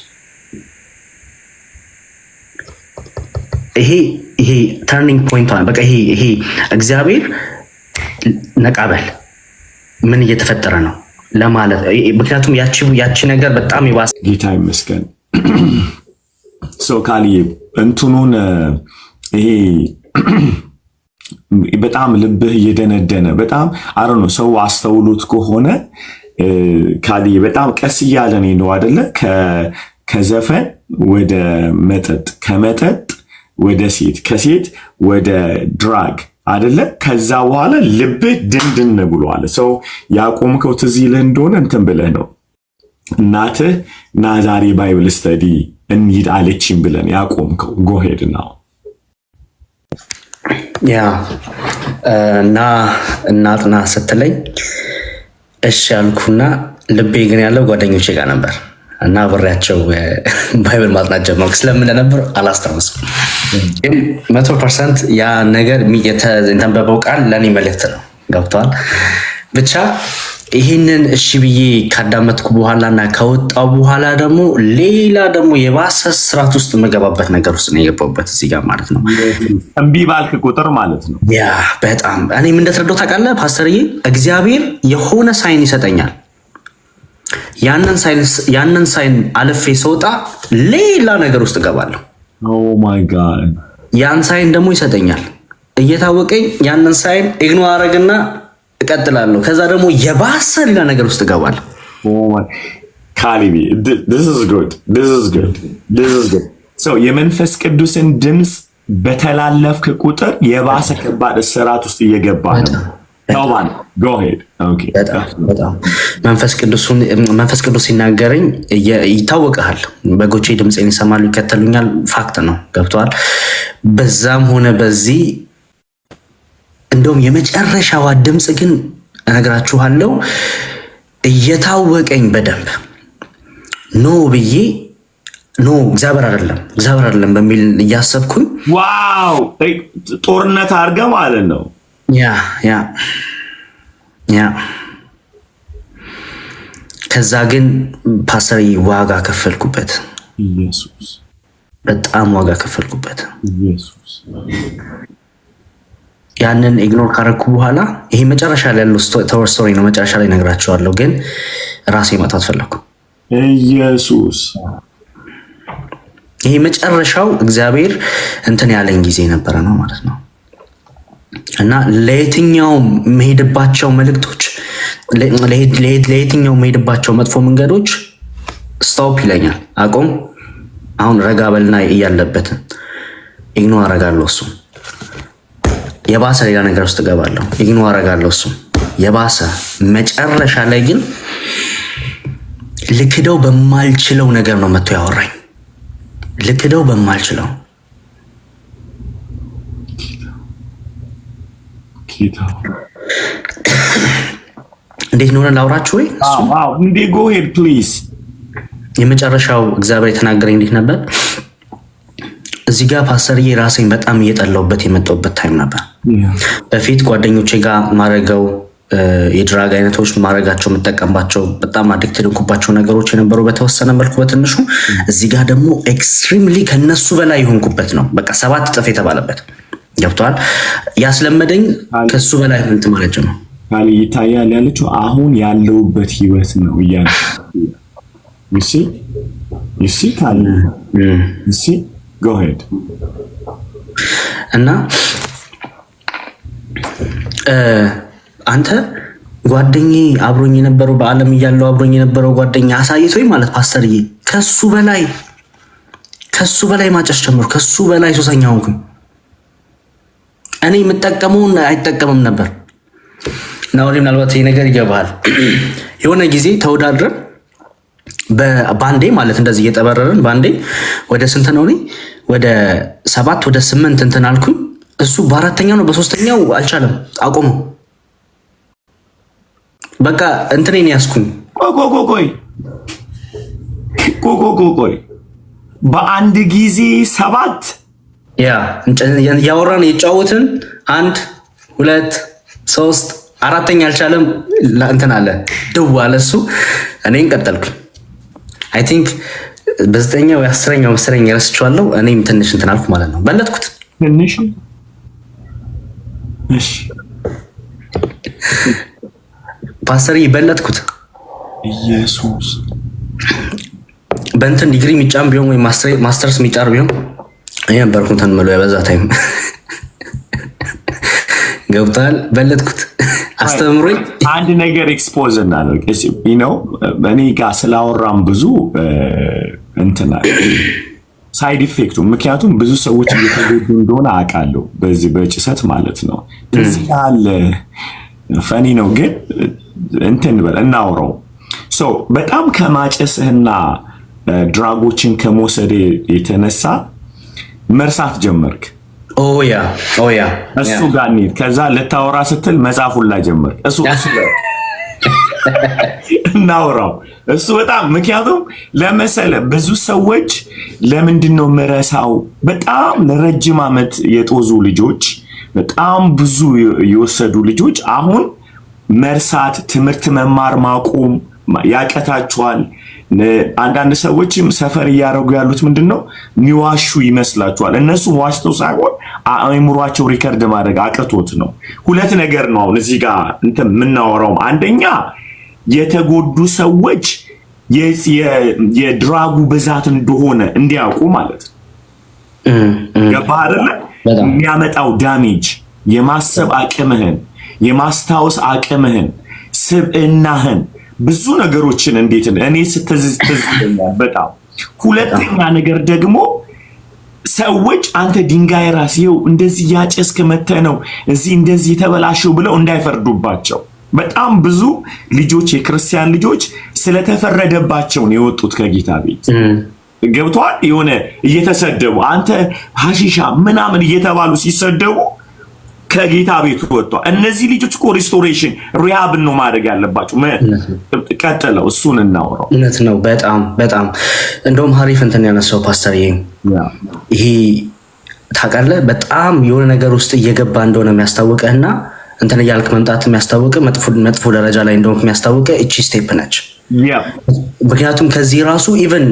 ይሄ ተርኒንግ ፖይንት በቃ ይሄ እግዚአብሔር ነቃበል ምን እየተፈጠረ ነው ለማለት። ምክንያቱም ያቺ ነገር በጣም ይባስ። ጌታ ይመስገን። ሰው ካልዬ እንትኑን ይሄ በጣም ልብህ እየደነደነ በጣም አረ ነው። ሰው አስተውሉት ከሆነ ካልዬ በጣም ቀስ እያለ ነው አይደለ? ከዘፈን ወደ መጠጥ፣ ከመጠጥ ወደ ሴት፣ ከሴት ወደ ድራግ አይደለ? ከዛ በኋላ ልብህ ድንድን ብሏል። ሰው ያቆምከው ትዝ ይልህ እንደሆነ እንትን ብለህ ነው እናትህ ና ዛሬ ባይብል ስተዲ እንሂድ አለችኝ ብለን ያቆምከው። ጎሄድ ነው ያ እና እናጥና ስትለኝ እሺ አልኩና ልቤ ግን ያለው ጓደኞቼ ጋር ነበር እና አብሬያቸው ባይብል ማጥናት ጀመርኩ። ስለምን ነበር አላስታውስም፣ ግን 100% ያ ነገር የተነበበው ቃል ለእኔ መልእክት ነው። ገብቷል። ብቻ ይህንን እሺ ብዬ ካዳመጥኩ በኋላና ከወጣው በኋላ ደግሞ ሌላ ደግሞ የባሰ ስርዓት ውስጥ የምገባበት ነገር ውስጥ ነው የገባሁበት እዚህ ጋር ማለት ነው። እምቢ ባልክ ቁጥር ማለት ነው። ያ በጣም እኔም እንደተረዳው ታውቃለህ ፓስተርዬ፣ እግዚአብሔር የሆነ ሳይን ይሰጠኛል። ያንን ሳይን አልፌ ስወጣ ሌላ ነገር ውስጥ እገባለሁ። ኦ ማይ ጋድ። ያን ሳይን ደግሞ ይሰጠኛል እየታወቀኝ፣ ያንን ሳይን ኢግኖር አደረግና እቀጥላለሁ። ከዛ ደግሞ የባሰ ሌላ ነገር ውስጥ እገባለሁ። ካሊቢ this is good. So የመንፈስ ቅዱስን ድምፅ በተላለፍክ ቁጥር የባሰ ከባድ እስራት ውስጥ እየገባ ነው። Go ahead. Okay. በጣም መንፈስ ቅዱስ ሲናገረኝ ይታወቃል። በጎቼ ድምፄን ይሰማሉ፣ ይከተሉኛል። ፋክት ነው። ገብቷል። በዛም ሆነ በዚህ እንደውም የመጨረሻዋ ድምፅ ግን እነግራችኋለሁ እየታወቀኝ በደንብ ኖ ብዬ ኖ እግዚአብሔር አይደለም በሚል እያሰብኩኝ ዋው ጦርነት አድርገ ማለት ነው። ያ ከዛ ግን ፓስተር ዋጋ ከፈልኩበት። ኢየሱስ በጣም ዋጋ ከፈልኩበት። ኢየሱስ ያንን ኢግኖር ካረኩ በኋላ ይሄ መጨረሻ ላይ ያለው ስቶሪ ነው። መጨረሻ ላይ ነግራቸዋለሁ፣ ግን ራሴ ማጣት ፈለኩ። ኢየሱስ ይሄ መጨረሻው እግዚአብሔር እንትን ያለኝ ጊዜ ነበረ ነው ማለት ነው። እና ለየትኛው መሄድባቸው መልእክቶች፣ ለየትኛው መሄድባቸው መጥፎ መንገዶች ስቶፕ ይለኛል። አቆም፣ አሁን ረጋ በልና እያለበትን ኢግኖር አረጋለሁ። እሱ የባሰ ሌላ ነገር ውስጥ እገባለሁ። ኢግኖር አረጋለሁ። እሱ የባሰ መጨረሻ ላይ ግን ልክደው በማልችለው ነገር ነው መጥቶ ያወራኝ። ልክደው በማልችለው እንዴት ነው ላውራችሁ ወይ? እንዴ go ahead please። የመጨረሻው እግዚአብሔር የተናገረኝ እንዴት ነበር? እዚህ ጋር ፓስተርዬ ራሴን በጣም እየጠላሁበት የመጣሁበት ታይም ነበር። በፊት ጓደኞቼ ጋር ማረገው የድራግ አይነቶች ማረጋቸው የምጠቀምባቸው በጣም አዲክትድ እንኩባቸው ነገሮች የነበሩ በተወሰነ መልኩ በትንሹ፣ እዚህ ጋር ደግሞ ኤክስትሪምሊ ከነሱ በላይ የሆንኩበት ነው። በቃ 7 እጥፍ የተባለበት ገብቷል። ያስለመደኝ ከሱ በላይ እንት ማለት ነው። ካሊ ይታያል ያለችው አሁን ያለውበት ህይወት ነው እያለ you see ካሊ you see go ahead እና አንተ ጓደኛዬ አብሮኝ የነበረው በዓለም እያለው አብሮኝ የነበረው ጓደኛ አሳይቶኝ ማለት ፓስተርዬ ከሱ በላይ ማጨስ ጀመርኩ። ከሱ በላይ ሱሰኛ ሆንኩኝ። እኔ የምጠቀመውን አይጠቀምም ነበር። ነው ምናልባት ይሄ ነገር ይገባል። የሆነ ጊዜ ተወዳድረን በባንዴ ማለት እንደዚህ እየተበረረን ባንዴ ወደ ስንት ነው እኔ ወደ 7 ወደ 8 እንትን አልኩኝ። እሱ በአራተኛው ነው በሶስተኛው አልቻለም፣ አቆመው። በቃ እንትኔን ያስኩኝ። ቆይ በአንድ ጊዜ 7 ያወራን የጫወትን 1 2 3 4ኛ አልቻለም። እንትን አለ ደው አለ እሱ። እኔን ቀጠልኩኝ። አይ ቲንክ በ9ኛው 10ኛው መሰለኝ ረስቼዋለሁ። እኔም ትንሽ እንትን አልኩ ማለት ነው። በለጥኩት ትንሽ። እሺ ፓስተር ይበለጥኩት። ኢየሱስ በእንትን ዲግሪ የሚጫን ቢሆን ወይ ማስተርስ የሚጫር ቢሆን የነበርኩት እንትን ምለው ያበዛ ታይም ገብቷል። በለጥኩት አስተምሮኝ አንድ ነገር ኤክስፖዝ እናደርግ ነው። እኔ ጋር ስላወራም ብዙ እንትና ሳይድ ኢፌክቱ ምክንያቱም ብዙ ሰዎች እየተጎዱ እንደሆነ አውቃለሁ። በዚህ በጭሰት ማለት ነው። እዚህ ያለ ፈኒ ነው ግን እንትን በል እናውራው። ሶ በጣም ከማጨስህና ድራጎችን ከመውሰድ የተነሳ መርሳት ጀመርክ። ኦያ እሱ ጋር እንሂድ። ከዛ ልታወራ ስትል መጽሐፉን ላይ ጀመርክ። እሱ ጋር እናውራው። እሱ በጣም ምክንያቱም ለመሰለ ብዙ ሰዎች ለምንድን ነው መረሳው? በጣም ለረጅም ዓመት የጦዙ ልጆች፣ በጣም ብዙ የወሰዱ ልጆች አሁን መርሳት፣ ትምህርት መማር ማቆም ያቀታቸዋል። አንዳንድ ሰዎችም ሰፈር እያደረጉ ያሉት ምንድነው ሚዋሹ ይመስላችኋል። እነሱ ዋሽተው ሳይሆን አእምሯቸው ሪከርድ ማድረግ አቅቶት ነው። ሁለት ነገር ነው አሁን እዚህ ጋር እንትን የምናወራው። አንደኛ የተጎዱ ሰዎች የድራጉ ብዛት እንደሆነ እንዲያውቁ ማለት ነው። ገባህ አይደለ? የሚያመጣው ዳሜጅ የማሰብ አቅምህን፣ የማስታወስ አቅምህን፣ ስብዕናህን፣ ብዙ ነገሮችን እንዴት እኔ ስትዝዝኛል በጣም። ሁለተኛ ነገር ደግሞ ሰዎች አንተ ድንጋይ ራስ ይኸው እንደዚህ ያጨስክ መተህ ነው እዚህ እንደዚህ የተበላሸው ብለው እንዳይፈርዱባቸው። በጣም ብዙ ልጆች የክርስቲያን ልጆች ስለተፈረደባቸው ነው የወጡት ከጌታ ቤት። ገብቷል? የሆነ እየተሰደቡ አንተ ሐሺሻ ምናምን እየተባሉ ሲሰደቡ ከጌታ ቤት ወጥቷል። እነዚህ ልጆች እኮ ሪስቶሬሽን ሪሃብ ነው ማድረግ ያለባቸው። ቀጥለው እሱን እናውራው። እውነት ነው። በጣም በጣም እንደውም ሀሪፍ እንትን ያነሳው ፓስተር ይሄ ታውቃለህ፣ በጣም የሆነ ነገር ውስጥ እየገባ እንደሆነ የሚያስታውቅህና እንትን እያልክ መምጣት የሚያስታውቅ መጥፎ ደረጃ ላይ እንደሆነ የሚያስታውቅ እቺ ስቴፕ ነች። ምክንያቱም ከዚህ ራሱ ኢቨን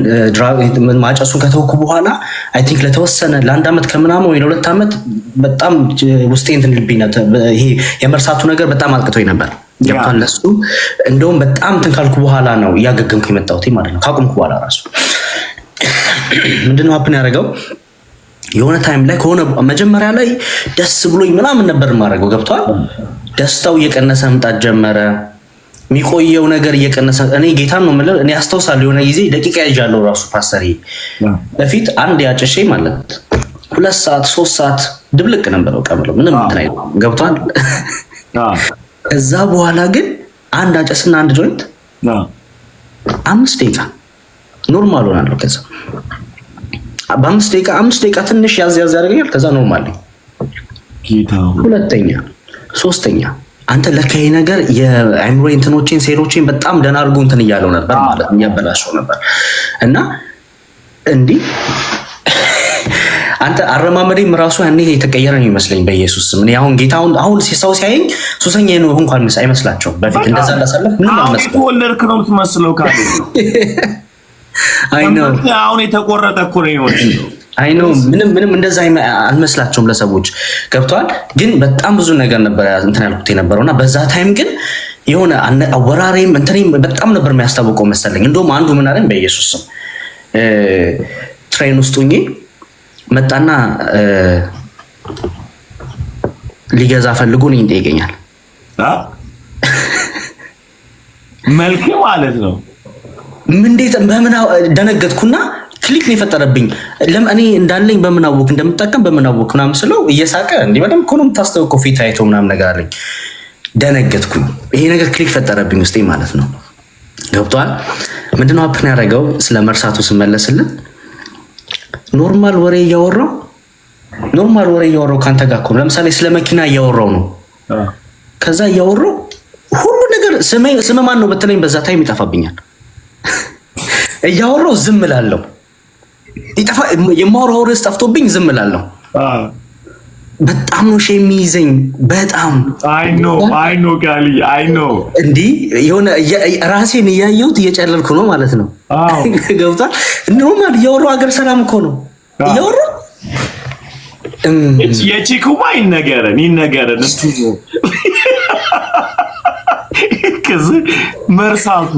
ማጨሱን ከተወኩ በኋላ አይ ቲንክ ለተወሰነ ለአንድ ዓመት ከምናምን ወይ ለሁለት ዓመት በጣም ውስጤ እንትን ልብኝ ይሄ የመርሳቱ ነገር በጣም አጥቅቶኝ ነበር። ገብቷል? ለሱ እንደውም በጣም እንትን ካልኩ በኋላ ነው እያገገምኩ የመጣሁት ማለት ነው። ካቆምኩ በኋላ ራሱ ምንድነው ሀፕን ያደረገው? የሆነ ታይም ላይ ከሆነ መጀመሪያ ላይ ደስ ብሎኝ ምናምን ነበር የማደርገው። ገብቷል? ደስታው እየቀነሰ መምጣት ጀመረ። የሚቆየው ነገር እየቀነሰ እኔ ጌታን ነው የምልህ። እኔ አስታውሳለሁ የሆነ ጊዜ ደቂቃ ይዣለሁ ራሱ ፓስተር በፊት አንድ ያጨሼ ማለት 2 ሰዓት 3 ሰዓት ድብልቅ ነበረው ቀምለው ምንም እንትን አይደለም። ገብቷል? ከዛ በኋላ ግን አንድ አጨስና አንድ ጆይንት 5 ደቂቃ ኖርማል ሆናለሁ። ከዛ በ5 ደቂቃ ትንሽ ያዝ ያደርገኛል። ከዛ ኖርማል ነው። ሁለተኛ ሶስተኛ አንተ ለካይ ነገር የአይምሮ እንትኖችን ሴሎችን በጣም ደህና አድርጎ እንትን እያለው ነበር ማለት ነው፣ እያበላሸው ነበር። እና እንዲህ አንተ አረማመዴም ራሱ ያኔ የተቀየረ ነው ይመስለኝ በኢየሱስ ስም። እኔ አሁን ጌታውን አሁን ሲሳው ሲያየኝ ሱሰኛ ነው እንኳን አይመስላቸው። በፊት እንደዛ እንዳሳለፍ ምንም አልመስለም። ወለድክ ነው የምትመስለው ካለ አይ ነው አሁን የተቆረጠ እኮ ነው ይመስለው። አይ ነው ምንም እንደዛ አልመስላቸውም ለሰዎች። ገብቷል? ግን በጣም ብዙ ነገር ነበር እንትን ያልኩት የነበረውና በዛ ታይም ግን የሆነ አወራሬም እንትኔም በጣም ነበር የሚያስታውቀው መሰለኝ። እንደውም አንዱ ምን አለኝ በኢየሱስ ስም ትሬን ውስጥ ሆኜ መጣና ሊገዛ ፈልጎ ነው ይጠይቀኛል። መልክ ማለት ነው። እንዴት በምን ደነገጥኩና ክሊክ ነው የፈጠረብኝ። እኔ እንዳለኝ በምን አወቅ እንደምጠቀም በምን አወቅ ምናምን ስለው እየሳቀ እንዲህ በደምብ እኮ ነው የምታስተውቀው ፊት አይቶ ምናምን ነገር አለኝ። ደነገጥኩኝ። ይሄ ነገር ክሊክ ፈጠረብኝ ውስጤ ማለት ነው። ገብቷል? ምንድነው አፕን ያደረገው? ስለ መርሳቱ ስመለስልን ኖርማል ወሬ እያወራው ካንተ ጋር እኮ ለምሳሌ ስለ መኪና እያወራው ነው። ከዛ እያወራው ሁሉ ነገር ስም ማን ነው በተለይ በዛ ታይም ይጠፋብኛል። እያወራው ዝም እላለሁ። የማወራው ርዕስ ጠፍቶብኝ ዝም እላለሁ። በጣም ነው የሚይዘኝ። በጣም አይ ኖ ጋሊ እንዲህ የሆነ ራሴን እያየሁት እየጨለልኩ ነው ማለት ነው። ገብቷል? ኖርማል እያወራው ሀገር ሰላም እኮ ነው እያወራው የቺኩማ ይነገረን እሱ ነው ከዚህ መርሳቱ።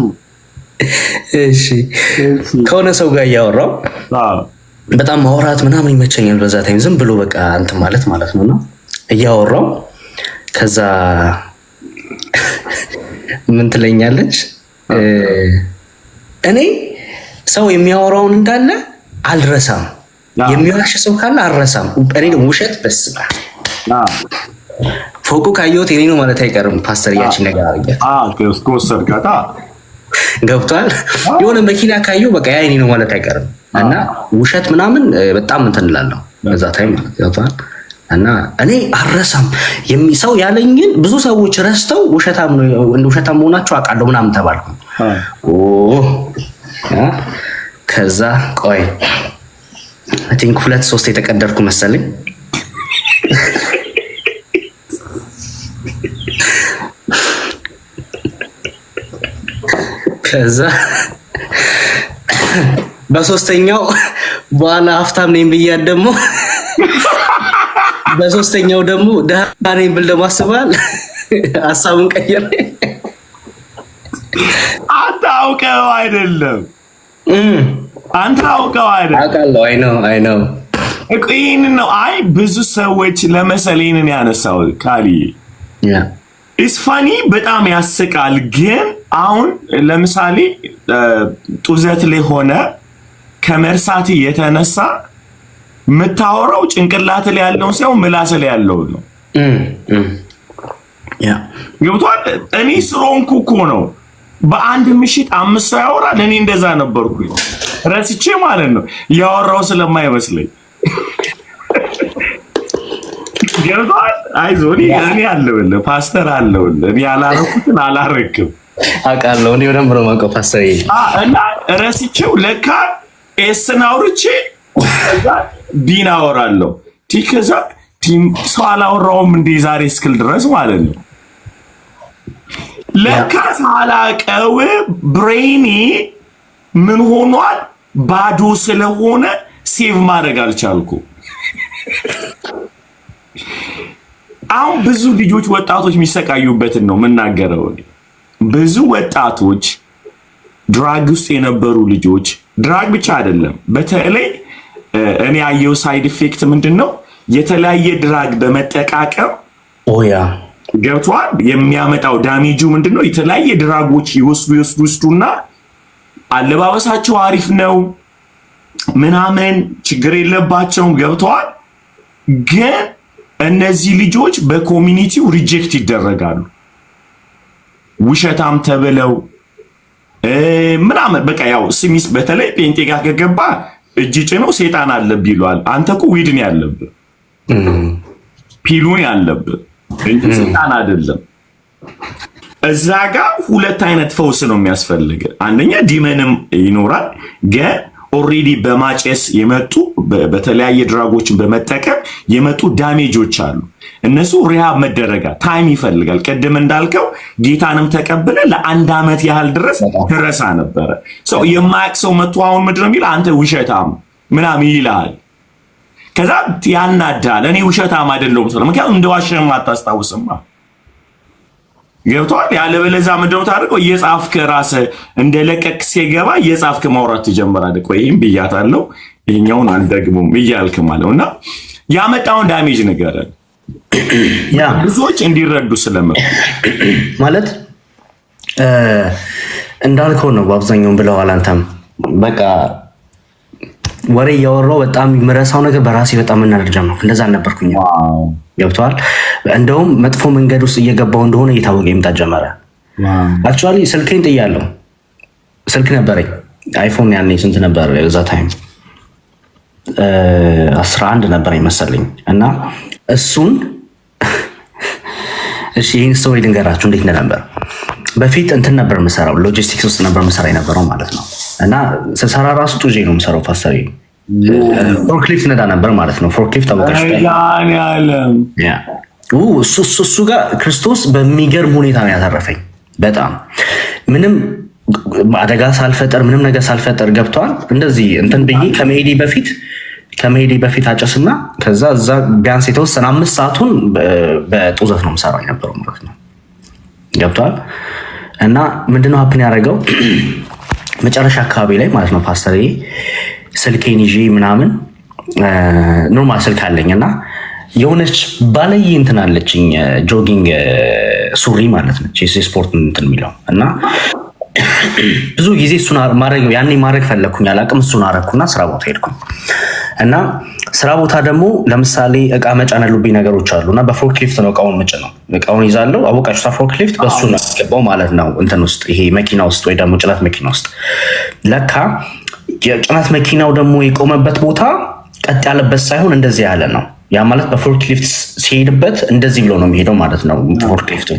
እሺ ከሆነ ሰው ጋር እያወራው በጣም ማውራት ምናምን ይመቸኛል በዛ ታይም ዝም ብሎ በቃ እንትን ማለት ነው። እያወራው ከዛ ምን ትለኛለች? እኔ ሰው የሚያወራውን እንዳለ አልረሳም፣ የሚዋሽ ሰው ካለ አልረሳም። እኔ ደግሞ ውሸት በስመ አብ ፎቁ ካየሁት የኔ ነው ማለት አይቀርም። ፓስተር ያቺን ነገር አድርጌ ገብቷል? የሆነ መኪና ካየሁ በቃ ያ የኔ ነው ማለት አይቀርም። እና ውሸት ምናምን በጣም እንትን እላለሁ በዛ ታይም ማለት ገብቷል? እና እኔ አልረሳም። ሰው ያለኝን ብዙ ሰዎች ረስተው ውሸታም መሆናቸው አውቃለሁ ምናምን ተባልኩ። ከዛ ቆይ አይ ቲንክ 2-3 የተቀደርኩ መሰለኝ። ከዛ በሶስተኛው በኋላ ሀብታም ነኝ ብያት ደግሞ በሶስተኛው ደግሞ ደሃ ነኝ ብል ደግሞ አስበሃል? ሀሳቡን ቀየረ። አንተ አውቀው አይደለም አውቃለሁ። አይ ነው ይህንን ነው። አይ ብዙ ሰዎች ለመሰሌንን ያነሳው ካሊ ኢስ ፋኒ በጣም ያስቃል። ግን አሁን ለምሳሌ ጡዘት ላይ ሆነ ከመርሳት የተነሳ የምታወራው ጭንቅላት ላይ ያለውን ሳይሆን ምላስ ላይ ያለውን ነው። ገብቷል? እኔ ስሮንኩ እኮ ነው በአንድ ምሽት 5 ሰው ያወራል። እኔ እንደዛ ነበርኩኝ ረስቼ ማለት ነው ያወራው ስለማይመስለኝ። ገብቷል? አይዞህ እኔ አለሁልህ ፓስተር አለሁልህ። እኔ ያላረኩትን አላረክም አውቃለሁ። እኔ በደንብ ነው የማውቀው ፓስተር እና ረስቼው ለካ ኤስን አውርቼ ከዛ ዲን አወራለሁ። ከዛ ሰው አላወራውም እንደ ዛሬ እስክል ድረስ ማለት ነው። ለካ ሳላቀው ብሬኔ ምን ሆኗል? ባዶ ስለሆነ ሴቭ ማድረግ አልቻልኩ። አሁን ብዙ ልጆች ወጣቶች የሚሰቃዩበትን ነው የምናገረው። ብዙ ወጣቶች ድራግ ውስጥ የነበሩ ልጆች ድራግ ብቻ አይደለም፣ በተለይ እኔ ያየው ሳይድ ኢፌክት ምንድነው? የተለያየ ድራግ በመጠቃቀም ገብቷል የሚያመጣው ዳሜጁ ምንድነው? የተለያየ ድራጎች ይወስዱና አለባበሳቸው አሪፍ ነው ምናምን ችግር የለባቸውም ገብተዋል። ግን እነዚህ ልጆች በኮሚኒቲው ሪጀክት ይደረጋሉ። ውሸታም ተብለው ምናምን በቃ ያው ስሚስ በተለይ ጴንጤ ጋር ከገባ እጅ ጭነው ሴጣን አለብህ ይሏል። አንተ እኮ ዊድን ያለብህ ፒሉን ያለብህ እንጂ ሴጣን አይደለም። እዛ ጋር ሁለት አይነት ፈውስ ነው የሚያስፈልግ። አንደኛ ዲመንም ይኖራል፣ ግን ኦሬዲ በማጨስ የመጡ በተለያየ ድራጎችን በመጠቀም የመጡ ዳሜጆች አሉ። እነሱ ሪሃብ መደረጋ ታይም ይፈልጋል። ቅድም እንዳልከው ጌታንም ተቀብለ ለ1 ዓመት ያህል ድረስ ትረሳ ነበረ። ሰው የማያውቅ ሰው መጥቶ አሁን ምንድን ነው የሚል አንተ ውሸታም ምናምን ይልሃል። ከዛ ያናዳል። እኔ ውሸታም አይደለሁም ስለ ምክንያቱም እንደዋሸህም አታስታውስማ። ገብቷል? ያለበለዚያ ምንድን ነው ታደርገው? እየጻፍክ ራስህ እንደለቀቅ ሲገባ እየጻፍክ ማውራት ትጀምራለህ። ቆይም ብያታለሁ ይሄኛውን አልደግሞም እያልክ ማለት ነው። እና ያመጣውን ዳሜጅ ንገረን ብዙዎች እንዲረዱ ስለምን ማለት እንዳልከው ነው። በአብዛኛው ብለዋል አንተም በቃ ወሬ እያወራሁ በጣም የምረሳው ነገር በራሴ በጣም እናደርጃም ነው። እንደዛ አልነበርኩኝ። ገብተዋል። እንደውም መጥፎ መንገድ ውስጥ እየገባው እንደሆነ እየታወቀ ይምጣት ጀመረ። አክቹዋሊ ስልኬን ጥያለሁ። ስልክ ነበረኝ አይፎን፣ ያኔ ስንት ነበር የዛ ታይም 11 ነበረኝ መሰለኝ። እና እሱን እሺ ይህን ስቶሪ ልንገራችሁ እንዴት እንደነበር። በፊት እንትን ነበር የምሰራው፣ ሎጂስቲክስ ውስጥ ነበር የምሰራ የነበረው ማለት ነው። እና ስሰራ ራሱ ጡዤ ነው የምሰራው። ፓስተር ፎርክሊፍት ነዳ ነበር ማለት ነው። ፎርክሊፍት ታውቃለህ? እሱ ጋር ክርስቶስ በሚገርም ሁኔታ ነው ያተረፈኝ። በጣም ምንም አደጋ ሳልፈጠር ምንም ነገር ሳልፈጠር ገብተዋል። እንደዚህ እንትን ብዬ ከመሄዴ በፊት አጨስና ከዛ እዛ ቢያንስ የተወሰነ 5 ሰዓቱን በጡዘት ነው የምሰራው የነበረው ማለት ነው። ገብተዋል። እና ምንድነው ሀፕን ያደረገው መጨረሻ አካባቢ ላይ ማለት ነው ፓስተር ስልኬን ይዤ ምናምን ኖርማል ስልክ አለኝ እና የሆነች ባለይ እንትን አለችኝ ጆጊንግ ሱሪ ማለት ነው ስፖርት እንትን የሚለው እና ብዙ ጊዜ እሱን ማድረግ ያኔ ማድረግ ፈለግኩኝ አላቅም። እሱን አረኩና ስራ ቦታ ሄድኩኝ እና ስራ ቦታ ደግሞ ለምሳሌ እቃ መጫን ያሉብኝ ነገሮች አሉ እና በፎርክሊፍት ነው እቃውን ምጭ ነው እቃውን ይዛለው። አወቃችሁ ፎርክሊፍት በሱ ነው ያስገባው ማለት ነው እንትን ውስጥ ይሄ መኪና ውስጥ ወይ ደግሞ ጭነት መኪና ውስጥ። ለካ የጭነት መኪናው ደግሞ የቆመበት ቦታ ቀጥ ያለበት ሳይሆን እንደዚህ ያለ ነው። ያ ማለት በፎርክሊፍት ሲሄድበት እንደዚህ ብሎ ነው የሚሄደው ማለት ነው ፎርክሊፍቱ።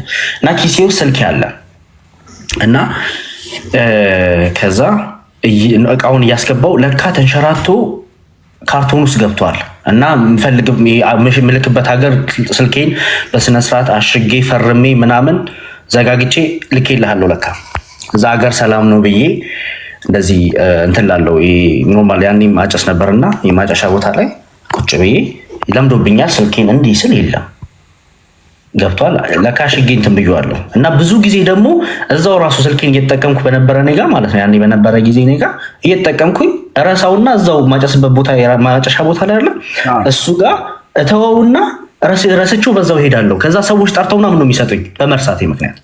እና ኪሴው ስልክ ያለ እና ከዛ እቃውን እያስገባው ለካ ተንሸራቶ ካርቶን ውስጥ ገብቷል። እና ምልክበት ሀገር ስልኬን በስነስርዓት አሽጌ ፈርሜ ምናምን ዘጋግቼ ልኬልሃለሁ። ለካ እዛ ሀገር ሰላም ነው ብዬ እንደዚህ እንትን ላለው ኖርማል ያኔ ማጨስ ነበርና የማጨሻ ቦታ ላይ ቁጭ ብዬ ለምዶብኛል። ስልኬን እንዲህ ስል የለም ገብቷል። ለካሽ እንትን ብዬዋለሁ እና ብዙ ጊዜ ደግሞ እዛው ራሱ ስልኬን እየተጠቀምኩ በነበረ ኔጋ ማለት ነው ያኔ በነበረ ጊዜ ኔጋ እየተጠቀምኩኝ እረሳውና እዛው ማጨስበት ቦታ ማጨሻ ቦታ ላይ አለ እሱ ጋር እተወውና ረስቼው በዛው ሄዳለሁ። ከዛ ሰዎች ጠርተው ምናምን ነው የሚሰጡኝ በመርሳቴ ምክንያት።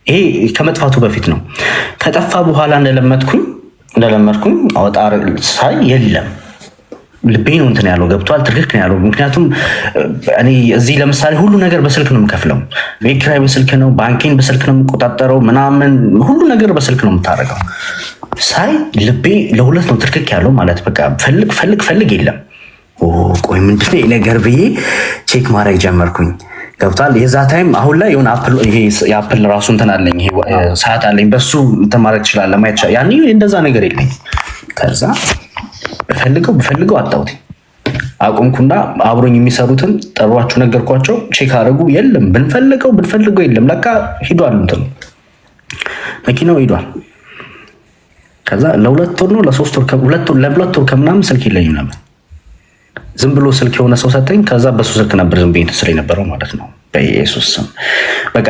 ይሄ ከመጥፋቱ በፊት ነው። ከጠፋ በኋላ እንደለመድኩኝ አወጣ ሳይ የለም ልቤ ነው እንትን ያለው ገብቷል። ትክክል ያለው ምክንያቱም እኔ እዚህ ለምሳሌ ሁሉ ነገር በስልክ ነው የምከፍለው። ቤት ኪራይ በስልክ ነው፣ ባንኬን በስልክ ነው የምቆጣጠረው ምናምን ሁሉ ነገር በስልክ ነው የምታደርገው። ሳይ ልቤ ለሁለት ነው ትክክል ያለው ማለት በቃ ፈልግ የለም። ቆይ ምንድነው ይሄ ነገር ብዬ ቼክ ማድረግ ጀመርኩኝ። ገብቷል። የዛ ታይም አሁን ላይ የሆነ አፕል ይሄ የአፕል ራሱ እንትን አለኝ ይሄ ሰዓት አለኝ በሱ እንትን ማድረግ ትችላለህ ማየት ይችላል። ያኔ እንደዛ ነገር የለኝ። ከዛ ብፈልገው አጣሁት። አቆምኩና አብሮኝ የሚሰሩትን ጠሯቸው፣ ነገርኳቸው። ቼክ አደረጉ። የለም ብንፈልገው የለም። ለካ ሂዷል፣ እንትን መኪናው ሂዷል። ከዛ ለሁለት ወር ነው ለሶስት ወር ለሁለት ወር ከምናምን ስልክ የለኝም ነበር። ዝም ብሎ ስልክ የሆነ ሰው ሰጠኝ። ከዛ በሱ ስልክ ነበር ዝም ብዬ ስለ የነበረው ማለት ነው። በኢየሱስ ስም በቃ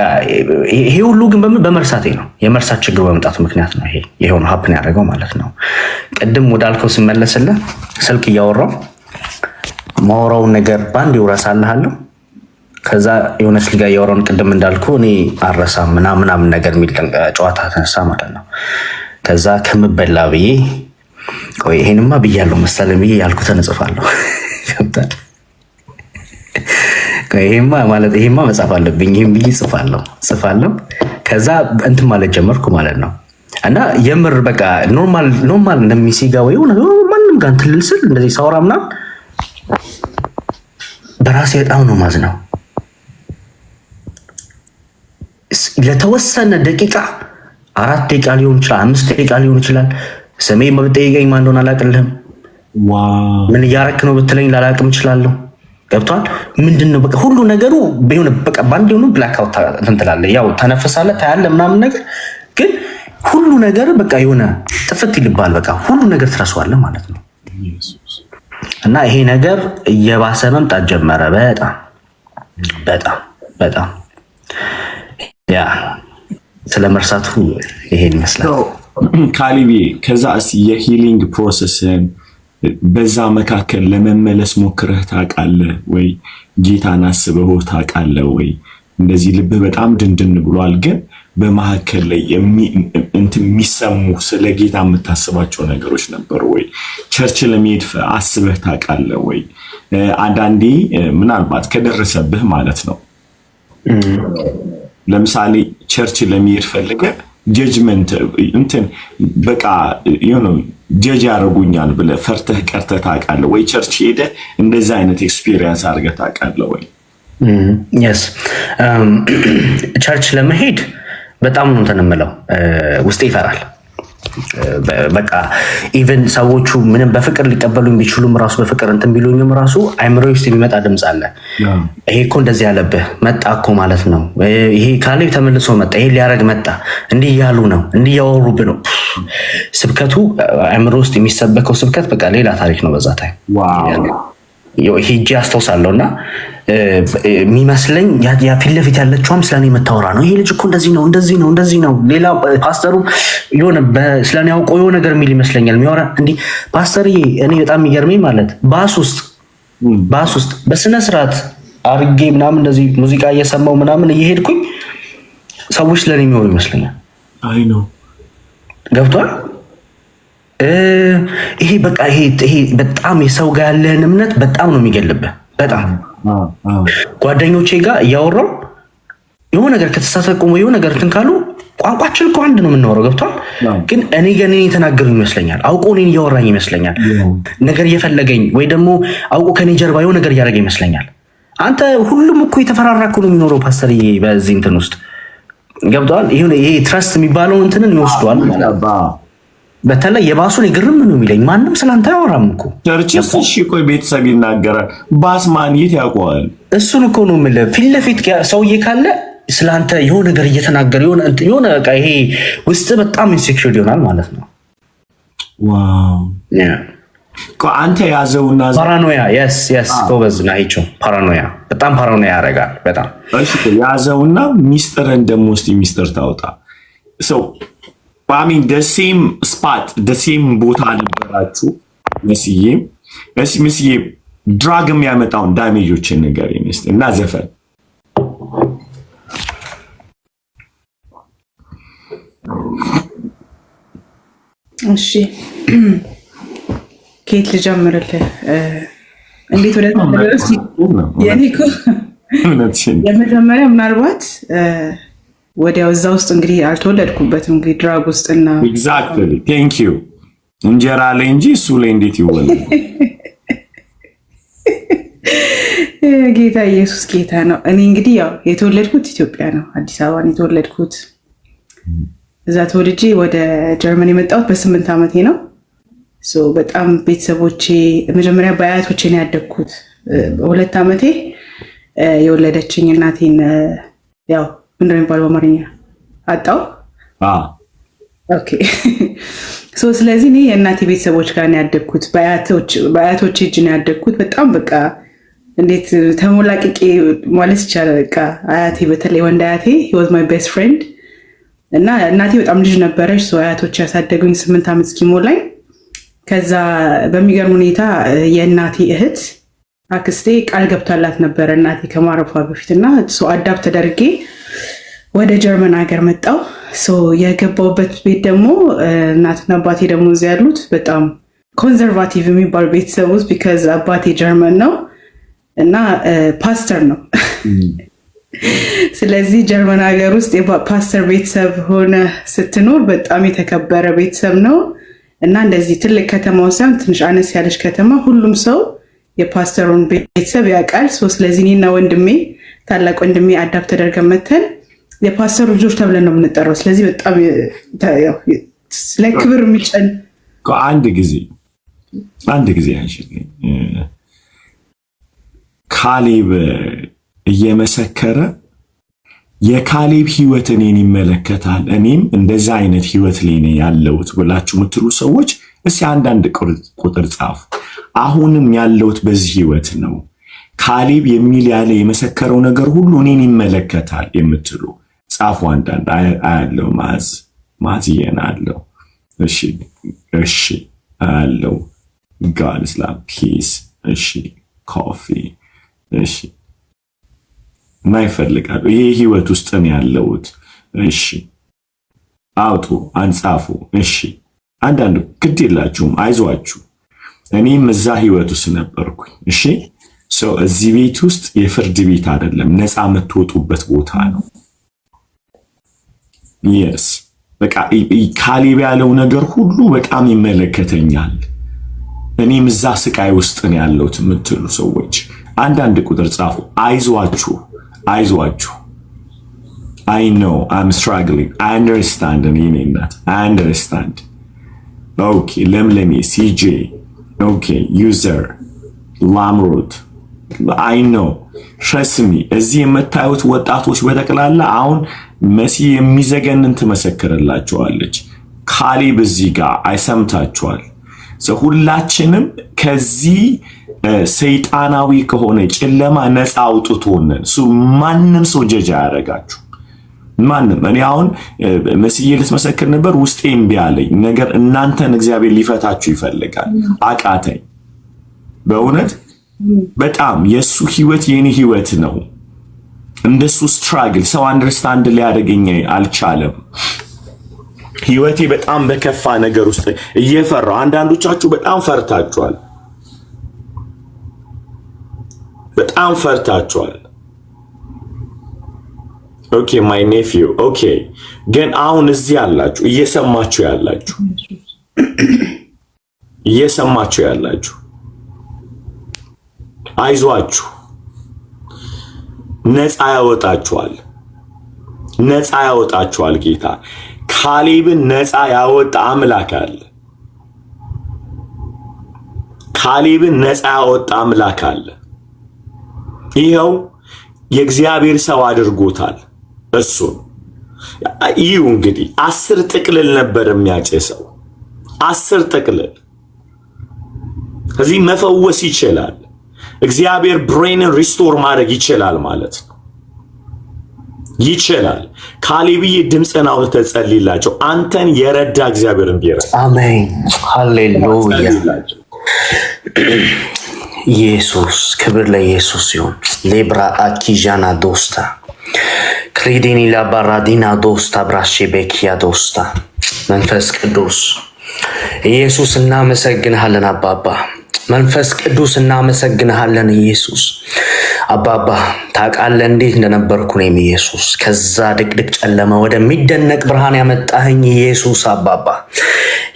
ይሄ ሁሉ ግን በመርሳቴ ነው። የመርሳት ችግር በመምጣቱ ምክንያት ነው ይሄ የሆነ ሀፕን ያደረገው ማለት ነው። ቅድም ወዳልከው ስመለስልህ ስልክ እያወራው ማወራውን ነገር ባንድ ይውረሳልሃለሁ። ከዛ የሆነች ልጋ እያወራውን ቅድም እንዳልኩ እኔ አረሳም ምናምን ነገር የሚል ጨዋታ ተነሳ ማለት ነው። ከዛ ከምበላ ብዬ ቆይ ይሄንማ ብያለሁ መሰለኝ ብዬ ያልኩትን እጽፋለሁ። ይሄማ መጻፍ አለብኝ ይሄን ብዬ ጽፋለሁ። ከዛ እንትን ማለት ጀመርኩ ማለት ነው። እና የምር በቃ ኖርማል እንደሚሲጋ ወይ ማንም ጋር እንትን ልል ስል እንደዚህ ሳወራ ምናምን በራሴ በጣም ነው ማዝነው። ለተወሰነ ደቂቃ 4 ደቂቃ ሊሆን ይችላል፣ 5 ደቂቃ ሊሆን ይችላል። ስሜ መብጠይቀኝ ማን እንደሆነ አላውቅልህም። ምን እያረክ ነው ብትለኝ ላላቅም እችላለሁ። ገብቷል። ምንድነው በቃ ሁሉ ነገሩ በሆነ በቃ ባንድ ሆኖ ብላክ አውት እንትላለህ። ያው ተነፈሳለህ ታያለህ ምናምን ነገር ግን ሁሉ ነገር በቃ የሆነ ጥፍት ይልባል። በቃ ሁሉ ነገር ትረሳዋለህ ማለት ነው። እና ይሄ ነገር እየባሰ መምጣት ጀመረ። በጣም ያ ስለ መርሳቱ ይሄን ይመስላል። ካሊቢ ከዛ የሂሊንግ ፕሮሰስን በዛ መካከል ለመመለስ ሞክረህ ታውቃለህ ወይ? ጌታን አስበህ ታውቃለህ ወይ? እንደዚህ ልብህ በጣም ድንድን ብሏል፣ ግን በመካከል ላይ የሚሰሙ ስለ ጌታ የምታስባቸው ነገሮች ነበሩ ወይ? ቸርች ለመሄድ አስበህ ታውቃለህ ወይ? አንዳንዴ ምናልባት ከደረሰብህ ማለት ነው። ለምሳሌ ቸርች ለመሄድ ፈልገህ ጀጅመንት እንትን በቃ ጀጅ ያደርጉኛል ብለህ ፈርተህ ቀርተህ ታውቃለህ ወይ? ቸርች ሄደህ እንደዛ አይነት ኤክስፒሪየንስ አድርገህ ታውቃለህ ወይ? የስ ቸርች ለመሄድ በጣም ነው እንትን የምለው፣ ውስጤ ይፈራል። በቃ ኢቨን ሰዎቹ ምንም በፍቅር ሊቀበሉኝ ቢችሉም ራሱ በፍቅር እንትን ቢሉኝም ራሱ አይምሮ ውስጥ የሚመጣ ድምፅ አለ። ይሄ እኮ እንደዚህ ያለብህ መጣ እኮ ማለት ነው። ይሄ ካሌብ ተመልሶ መጣ፣ ይሄ ሊያረግ መጣ፣ እንዲህ እያሉ ነው፣ እንዲህ እያወሩብህ ነው። ስብከቱ አይምሮ ውስጥ የሚሰበከው ስብከት በቃ ሌላ ታሪክ ነው። በዛ ታይም ሄጄ አስታውሳለሁ እና የሚመስለኝ ያ ፊት ለፊት ያለችውም ስለኔ የምታወራ ነው። ይሄ ልጅ እኮ እንደዚህ ነው። ሌላ ፓስተሩ የሆነ ስለኔ ያውቀው የሆነ ነገር የሚል ይመስለኛል የሚያወራ እንዲህ። ፓስተርዬ እኔ በጣም የሚገርመኝ ማለት ባስ ውስጥ በስነ ስርዓት አርጌ ምናምን እንደዚህ ሙዚቃ እየሰማው ምናምን እየሄድኩኝ ሰዎች ስለኔ የሚወሩ ይመስለኛል። አይ ነው ገብቷል። ይሄ በቃ ይሄ በጣም የሰው ጋር ያለህን እምነት በጣም ነው የሚገልብህ። በጣም ጓደኞቼ ጋር እያወራው የሆነ ነገር ከተሳሳቁ የሆነ ነገር እንትን ካሉ ቋንቋችን እኮ አንድ ነው የምናወራው። ገብቷል። ግን እኔ የተናገሩኝ ይመስለኛል፣ አውቆ እኔን እያወራኝ ይመስለኛል፣ ነገር እየፈለገኝ ወይ ደግሞ አውቆ ከኔ ጀርባ የሆነ ነገር እያደረገ ይመስለኛል። አንተ ሁሉም እኮ የተፈራራኩ ነው የሚኖረው ፓስተር በዚህ እንትን ውስጥ ገብቷል። ይሄ ትረስት የሚባለው እንትንን ይወስዷል ማለት በተለይ የባሱን የግርም ነው የሚለኝ። ማንም ስላንተ አያወራም እኮ ቸርችስ። እሺ ቆይ ቤተሰብ ይናገራል፣ ባስ ማን የት ያውቀዋል? እሱን እኮ ነው የምልህ። ፊት ለፊት ሰውዬ ካለ ስላንተ የሆነ ነገር እየተናገረ የሆነ በቃ ይሄ ውስጥ በጣም ኢንሴክዩር ይሆናል ማለት ነው። ዋው አንተ ያዘውና ፓራኖያ የስ ጎበዝ ናይቸው። ፓራኖያ በጣም ፓራኖያ ያደርጋል በጣም እሺ። ያዘውና ሚስጥርን ደግሞ እስቲ ሚስጥር ታውጣ። ሶ ባሚን ደሴም ስፓት ደሴም ቦታ ነበራችሁ መስዬ ድራግ የሚያመጣውን ዳሜጆችን ነገር ይመስል እና ዘፈን እሺ ከየት ልጀምርልህ? እንዴት ወደ ተመለስ? የኔኮ የመጀመሪያ ምናልባት ወዲያው እዛ ውስጥ እንግዲህ አልተወለድኩበትም እንግዲህ ድራግ ውስጥና ኤግዛክትሊ ቴንክ ዩ እንጀራ ላይ እንጂ እሱ ላይ እንዴት ይወለድ? ጌታ ኢየሱስ ጌታ ነው። እኔ እንግዲህ ያው የተወለድኩት ኢትዮጵያ ነው፣ አዲስ አበባ ነው የተወለድኩት። እዛ ተወልጄ ወደ ጀርመን የመጣሁት በ8 ዓመቴ ነው። በጣም ቤተሰቦቼ መጀመሪያ በአያቶቼ ነው ያደግኩት። በ2 ዓመቴ የወለደችኝ እናቴን ያው ምንድን ነው የሚባለው በአማርኛ አጣው። ኦኬ ስለዚህ እኔ የእናቴ ቤተሰቦች ጋር ነው ያደግኩት፣ በአያቶቼ እጅ ነው ያደግኩት። በጣም በቃ እንዴት ተሞላቅቄ ማለት ይቻላል። በቃ አያቴ በተለይ ወንድ አያቴ he was my best friend እና እናቴ በጣም ልጅ ነበረች። አያቶች ያሳደጉኝ 8 ዓመት እስኪሞላኝ። ከዛ በሚገርም ሁኔታ የእናቴ እህት አክስቴ ቃል ገብታላት ነበረ እናቴ ከማረፏ በፊትና አዳፕት ተደርጌ ወደ ጀርመን ሀገር መጣሁ። የገባሁበት ቤት ደግሞ እናትና አባቴ ደግሞ እዚያ ያሉት በጣም ኮንዘርቫቲቭ የሚባሉ ቤተሰብ ውስጥ ቢካዝ አባቴ ጀርመን ነው እና ፓስተር ነው። ስለዚህ ጀርመን ሀገር ውስጥ የፓስተር ቤተሰብ ሆነ ስትኖር በጣም የተከበረ ቤተሰብ ነው እና እንደዚህ ትልቅ ከተማ ሳይሆን ትንሽ አነስ ያለች ከተማ ሁሉም ሰው የፓስተሩን ቤተሰብ ያውቃል። ስለዚህ እኔና ወንድሜ ታላቅ ወንድሜ አዳፕት ተደርገን መተን የፓስተሩ ልጆች ተብለን ነው የምንጠራው። ስለዚህ በጣም ለክብር የሚጨን አንድ ጊዜ ካሌብ እየመሰከረ የካሌብ ህይወት እኔን ይመለከታል፣ እኔም እንደዛ አይነት ህይወት ላይ ነው ያለሁት ብላችሁ የምትሉ ሰዎች እስኪ አንዳንድ ቁጥር ጻፉ። አሁንም ያለሁት በዚህ ህይወት ነው፣ ካሌብ የሚል ያለ የመሰከረው ነገር ሁሉ እኔን ይመለከታል የምትሉ ጻፉ። አንዳንድ አያለው ማዝየን አለው። እሺ አለው ጋልስላም ፒስ እሺ ኮፊ እሺ ማይፈልጋሉ ይሄ ህይወት ውስጥ ነው ያለሁት። እሺ አውጡ አንጻፉ። እሺ አንዳንዱ ግድ የላችሁም አይዟችሁ፣ እኔም እዛ ህይወት ውስጥ ነበርኩኝ። እሺ እዚህ ቤት ውስጥ የፍርድ ቤት አይደለም፣ ነፃ የምትወጡበት ቦታ ነው። የስ በቃ ካሌብ ያለው ነገር ሁሉ በጣም ይመለከተኛል፣ እኔም እዛ ስቃይ ውስጥ ነው ያለሁት የምትሉ ሰዎች አንዳንድ ቁጥር ጻፉ። አይዟችሁ I know I'm struggling. I understand. I understand. Okay, ለምለሜ CJ. Okay, user ላምሮት I know. trust me. እዚህ የምታዩት ወጣቶች በጠቅላላ አሁን መሲ የሚዘገንን ትመሰክርላችኋለች። ካሌብ እዚህ ጋር አይሰምታችኋል። ሁላችንም ከዚህ ሰይጣናዊ ከሆነ ጨለማ ነፃ አውጥቶነን ማንም ሰው ጀጃ ያደርጋችሁ ማንም። እኔ አሁን መስዬ ልትመሰክር ነበር፣ ውስጤ እምቢ አለኝ። ነገር እናንተን እግዚአብሔር ሊፈታችሁ ይፈልጋል። አቃተኝ በእውነት በጣም የሱ ህይወት የኔ ህይወት ነው። እንደሱ ስትራግል ሰው አንደርስታንድ ሊያደርገኝ አልቻለም። ህይወቴ በጣም በከፋ ነገር ውስጥ እየፈራው፣ አንዳንዶቻችሁ በጣም ፈርታችኋል። ኦኬ ማይ ኔፊው ኦኬ። ግን አሁን እዚህ ያላችሁ እየሰማችሁ ያላችሁ አይዟችሁ፣ ነፃ ያወጣችኋል ጌታ። ካሌብን ነፃ ያወጣ አምላክ አለ። ይኸው የእግዚአብሔር ሰው አድርጎታል። እሱ ይሁ እንግዲህ 10 ጥቅልል ነበር የሚያጨሰው 10 ጥቅልል። እዚህ መፈወስ ይችላል። እግዚአብሔር ብሬንን ሪስቶር ማድረግ ይችላል ማለት ነው። ይችላል። ካሌብዬ ድምፅህን አውጥተህ ጸልይላቸው። አንተን የረዳ እግዚአብሔር እንዲረዳ። አሜን ሃሌሉያ። ኢየሱስ ክብር ለኢየሱስ ይሁን። ሌብራ አኪጃና ዶስታ ክሪዲኒ ላባራዲና ዶስታ ብራሼ ቤኪያ ዶስታ መንፈስ ቅዱስ ኢየሱስ እናመሰግንሃለን አባባ። መንፈስ ቅዱስ እናመሰግንሃለን ኢየሱስ አባባ። ታውቃለህ እንዴት እንደነበርኩ እኔም ኢየሱስ ከዛ ድቅድቅ ጨለማ ወደሚደነቅ ብርሃን ያመጣኸኝ ኢየሱስ አባባ።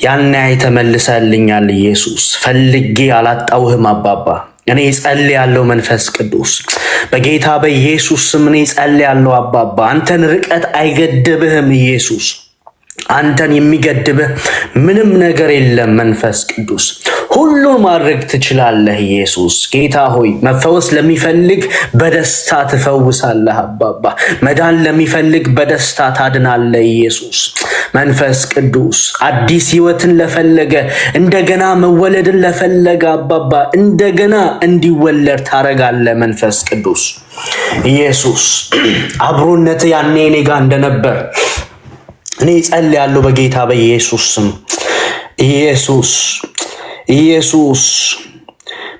ያን ተመልሰልኛል ኢየሱስ። ፈልጌ አላጣውህም አባባ። እኔ ጸልያለሁ መንፈስ ቅዱስ በጌታ በኢየሱስ ስም እኔ ጸልያለሁ አባባ። አንተን ርቀት አይገድብህም ኢየሱስ። አንተን የሚገድብህ ምንም ነገር የለም መንፈስ ቅዱስ። ሁሉን ማድረግ ትችላለህ ኢየሱስ። ጌታ ሆይ መፈወስ ለሚፈልግ በደስታ ትፈውሳለህ አባባ። መዳን ለሚፈልግ በደስታ ታድናለህ ኢየሱስ። መንፈስ ቅዱስ አዲስ ህይወትን ለፈለገ እንደገና መወለድን ለፈለገ አባባ እንደገና እንዲወለድ ታረጋለህ መንፈስ ቅዱስ ኢየሱስ። አብሮነት ያኔ እኔ ጋር እንደነበር እኔ ጸልያለሁ በጌታ በኢየሱስ ስም ኢየሱስ። ኢየሱስ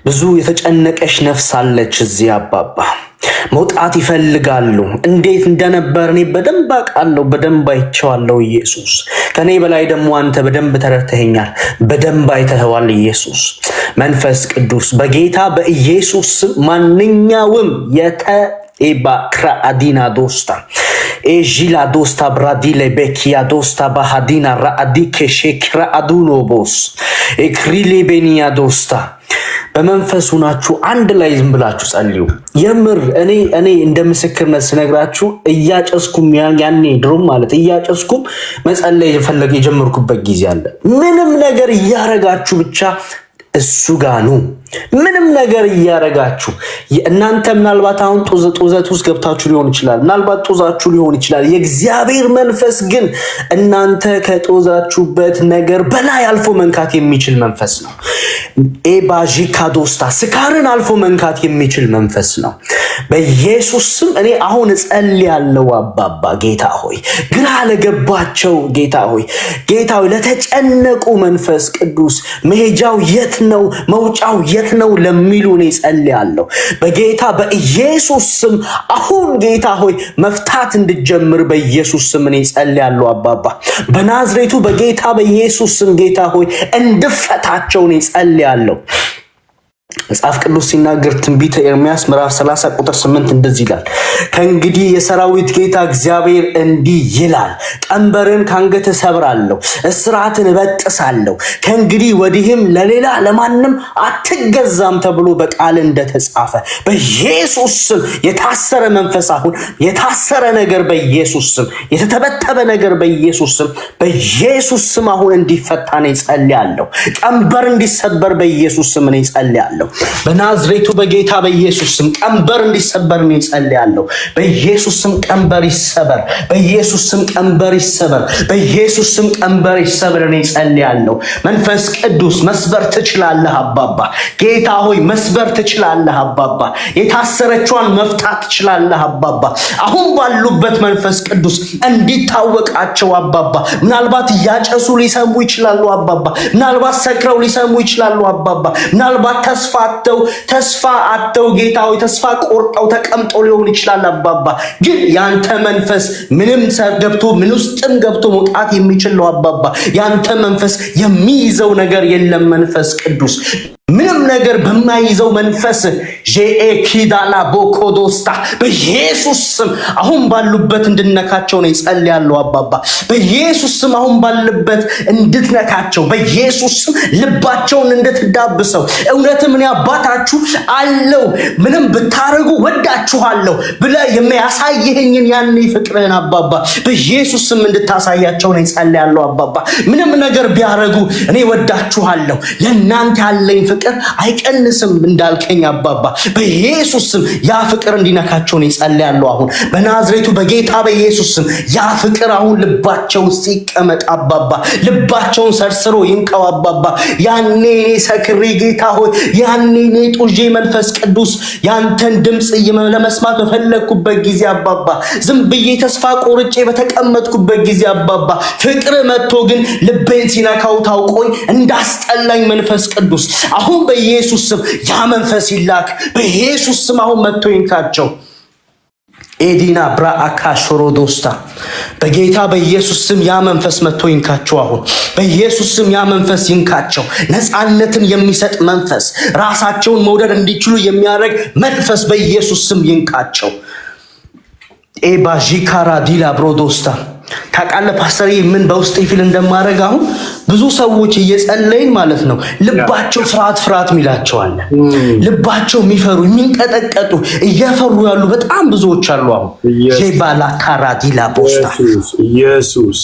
ብዙ የተጨነቀሽ ነፍስ አለች እዚህ አባባ። መውጣት ይፈልጋሉ። እንዴት እንደነበር እኔ በደንብ አውቃለሁ፣ በደንብ አይቼዋለሁ ኢየሱስ። ከኔ በላይ ደግሞ አንተ በደንብ ተረድተኸኛል፣ በደንብ አይተኸዋል ኢየሱስ። መንፈስ ቅዱስ በጌታ በኢየሱስ ስም ማንኛውም ክራአዲና ዶስታ ኤጂላ ዶስታ ብራዲለ ቤኪያ ዶስታ ባህዲና ራአዲኬ ሼክራ አዱኖቦስ ኤክሪሌ ቤኒያ ዶስታ በመንፈሱ ናችሁ አንድ ላይ ዝም ብላችሁ ጸልዩ። የምር እኔ እንደ ምስክርነት ስነግራችሁ እያጨስኩም ያኔ ድሮም ማለት እያጨስኩም መጸለይ የጀመርኩበት ጊዜ አለ። ምንም ነገር እያረጋችሁ ብቻ እሱ ጋር ነው። ምንም ነገር እያረጋችሁ እናንተ ምናልባት አሁን ጡዘት ውስጥ ገብታችሁ ሊሆን ይችላል። ምናልባት ጡዛችሁ ሊሆን ይችላል። የእግዚአብሔር መንፈስ ግን እናንተ ከጦዛችሁበት ነገር በላይ አልፎ መንካት የሚችል መንፈስ ነው። ኤባጂካዶስታ ስካርን አልፎ መንካት የሚችል መንፈስ ነው። በኢየሱስ ስም እኔ አሁን እጸልያለሁ አባባ። ጌታ ሆይ ግራ ለገባቸው ጌታ ሆይ ለተጨነቁ መንፈስ ቅዱስ መሄጃው የት ነው መውጫው የት ነው ለሚሉ እኔ ጸልያለሁ በጌታ በኢየሱስ ስም። አሁን ጌታ ሆይ መፍታት እንድጀምር በኢየሱስ ስም እኔ ጸልያለሁ አባባ። በናዝሬቱ በጌታ በኢየሱስ ስም ጌታ ሆይ እንድፈታቸው እኔ ጸልያለሁ። መጽሐፍ ቅዱስ ሲናገር ትንቢተ ኤርምያስ ምዕራፍ 30 ቁጥር 8 እንደዚህ ይላል፣ ከእንግዲህ የሰራዊት ጌታ እግዚአብሔር እንዲህ ይላል፣ ቀንበርን ካንገትህ ሰብራለሁ፣ እስራትን እበጥሳለሁ፣ ከእንግዲህ ወዲህም ለሌላ ለማንም አትገዛም ተብሎ በቃል እንደተጻፈ በኢየሱስ ስም የታሰረ መንፈስ አሁን የታሰረ ነገር በኢየሱስ ስም የተተበተበ ነገር በኢየሱስ ስም በኢየሱስ ስም አሁን እንዲፈታ ነው ጸልያለሁ። ቀንበር እንዲሰበር በኢየሱስ ስም ነው ጸልያለሁ። በናዝሬቱ በጌታ በኢየሱስ ስም ቀንበር እንዲሰበር ነው ጸልያለሁ። በኢየሱስ ስም ቀንበር ይሰበር፣ በኢየሱስ ስም ቀንበር ይሰበር፣ በኢየሱስ ስም ቀንበር ይሰበር ነው ጸልያለሁ። መንፈስ ቅዱስ መስበር ትችላለህ አባባ። ጌታ ሆይ መስበር ትችላለህ አባባ። የታሰረችዋን መፍታት ትችላለህ አባባ። አሁን ባሉበት መንፈስ ቅዱስ እንዲታወቃቸው አባባ። ምናልባት እያጨሱ ሊሰሙ ይችላሉ አባባ። ምናልባት ሰክረው ሊሰሙ ይችላሉ አባባ። ምናልባት ተስፋ አጥተው ጌታ ሆይ ተስፋ ቆርጠው ተቀምጠው ሊሆን ይችላል አባባ። ግን ያንተ መንፈስ ምንም ገብቶ ምን ውስጥም ገብቶ መውጣት የሚችል ነው አባባ። ያንተ መንፈስ የሚይዘው ነገር የለም መንፈስ ቅዱስ። ምንም ነገር በማይዘው መንፈስ ጄኤኪዳላ ቦኮዶስታ በኢየሱስ ስም አሁን ባሉበት እንድነካቸው ነው ጸልያለሁ አባባ። በኢየሱስ ስም አሁን ባሉበት እንድትነካቸው በኢየሱስ ስም ልባቸውን እንድትዳብሰው እውነትም እኔ አባታችሁ አለው ምንም ብታረጉ ወዳችኋለሁ ብለህ የሚያሳየኝን ያን ፍቅርህን አባባ በኢየሱስ ስም እንድታሳያቸው ነው ጸልያለሁ አባባ። ምንም ነገር ቢያረጉ እኔ ወዳችኋለሁ። ለእናንተ ያለኝ ፍቅር አይቀንስም እንዳልከኝ አባባ በኢየሱስ ስም ያ ፍቅር እንዲነካቸው ነው ጸልያለሁ። አሁን በናዝሬቱ በጌታ በኢየሱስ ስም ያ ፍቅር አሁን ልባቸው ውስጥ ይቀመጥ አባባ። ልባቸውን ሰርስሮ ይንቀው አባባ። ያኔ ሰክሬ ጌታ ሆይ ያኔ ጡዤ መንፈስ ቅዱስ ያንተን ድምጽ ለመስማት በፈለኩበት ጊዜ አባባ ዝም ብዬ ተስፋ ቆርጬ በተቀመጥኩበት ጊዜ አባባ ፍቅር መጥቶ ግን ልቤን ሲነካው ታውቆኝ እንዳስጠላኝ መንፈስ ቅዱስ አሁን በኢየሱስ ስም ያ መንፈስ ይላክ። በኢየሱስ ስም አሁን መጥቶ ይንካቸው። ኤዲና ብራአካ ሾሮዶስታ በጌታ በኢየሱስ ስም ያ መንፈስ መጥቶ ይንካቸው። አሁን በኢየሱስ ስም ያ መንፈስ ይንካቸው። ነፃነትን የሚሰጥ መንፈስ፣ ራሳቸውን መውደድ እንዲችሉ የሚያደርግ መንፈስ በኢየሱስ ስም ይንካቸው። ኤባጂካራ ዲላ ብሮዶስታ ታውቃለህ ፓስተር ምን በውስጤ ፊል እንደማደርግ አሁን ብዙ ሰዎች እየጸለይን ማለት ነው ልባቸው ፍርሃት ሚላቸው አለ። ልባቸው የሚፈሩ የሚንቀጠቀጡ እየፈሩ ያሉ በጣም ብዙዎች አሉ። አሁን ጄባላ ካራዲላ ቦስታ ኢየሱስ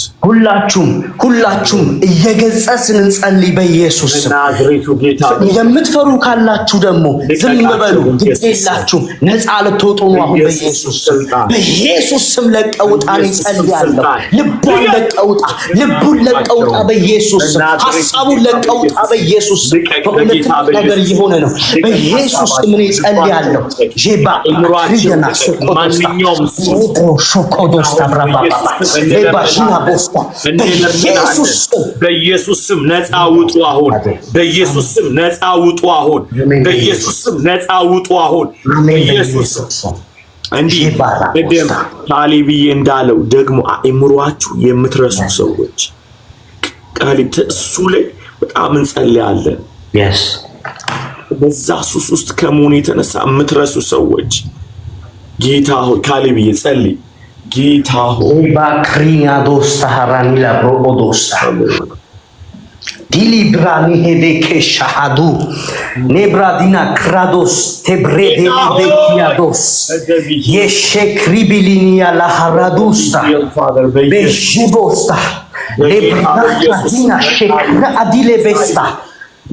ሁላችሁም እየገጸስን እንጸልይ በኢየሱስ ስም። ናዝሬቱ ጌታ የምትፈሩ ካላችሁ ደግሞ ዝም በሉ፣ ግዴላችሁ ነፃ ልትወጡ ነው። አሁን በኢየሱስ ስም ለቀውጣን እንጸልያለሁ። ልቡን ለቀውጣ በኢየሱስ ስም። ሐሳቡን ለቀውጣ በኢየሱስ ስም። በእውነት ነገር እየሆነ ነው። በኢየሱስ ስም እኔ ጸልያለሁ። ጄባ ሪገና ሾኮዶስታ ብራባባ ሌባሽና ቦስታ በኢየሱስ ስም ነፃ ውጡ አሁን። በኢየሱስ ስም ነፃ ውጡ አሁን። በኢየሱስ ስም ነፃ ውጡ አሁን። በኢየሱስ እንዲህ በደም ታሊብዬ እንዳለው ደግሞ አእምሯችሁ የምትረሱ ሰዎች ቃሊት እሱ ላይ በጣም እንጸልያለን። በዛ ሱስ ውስጥ ከመሆኑ የተነሳ የምትረሱ ሰዎች ጌታ ሆይ ካሊብዬ ጸልይ። ጌታ ሆይ ባክሪና ዶስታ ሃራኒላ ብሮዶስታ ዲሊብራኒ ሄዴኬ ሻሃዱ ኔብራዲና ክራዶስ ቴብሬዴሊ ቤኪያዶስ የሼክሪቢሊኒያ ላሃራዱስታ ቤሽቦስታ ሌብራዲና ሼክራ አዲሌ ቤስታ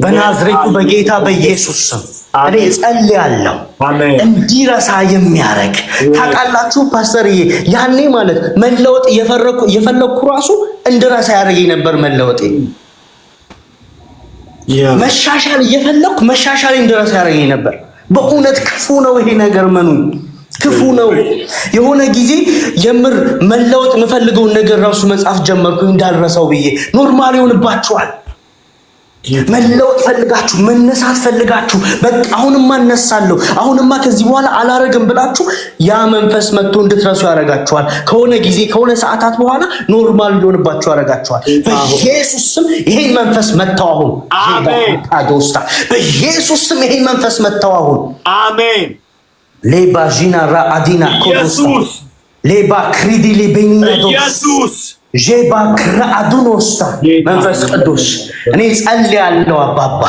በናዝሬቱ በጌታ በኢየሱስ ስም እኔ ጸልያለሁ። እንዲረሳ የሚያረግ ታውቃላችሁ ፓስተርዬ፣ ያኔ ማለት መለወጥ የፈለኩ ራሱ እንድረሳ ያደርገኝ ነበር። መለወጤ መሻሻል እየፈለኩ መሻሻል እንድረሳ ያደርገኝ ነበር። በእውነት ክፉ ነው ይሄ ነገር፣ መኑኝ ክፉ ነው። የሆነ ጊዜ የምር መለወጥ የምፈልገውን ነገር ራሱ መጻፍ ጀመርኩ እንዳልረሳው ብዬ። ኖርማል ይሆንባችኋል። መለወጥ ፈልጋችሁ መነሳት ፈልጋችሁ በቃ አሁንማ እነሳለሁ አሁንማ ከዚህ በኋላ አላረግም ብላችሁ ያ መንፈስ መጥቶ እንድትረሱ ያረጋችኋል። ከሆነ ጊዜ ከሆነ ሰዓታት በኋላ ኖርማል ሊሆንባችሁ ያረጋችኋል። በኢየሱስ ስም ይሄን መንፈስ መታው አሁን። አሜን። አዶስታ በኢየሱስ ስም ይሄን መንፈስ መታው አሁን። አሜን። ሌባጂና ራአዲና ኮዶስ ሌባ ክሪዲሊ ቤኒና ኢየሱስ ጄባ ክራአዱኖስታ መንፈስ ቅዱስ እኔ ጸልያለሁ አባባ።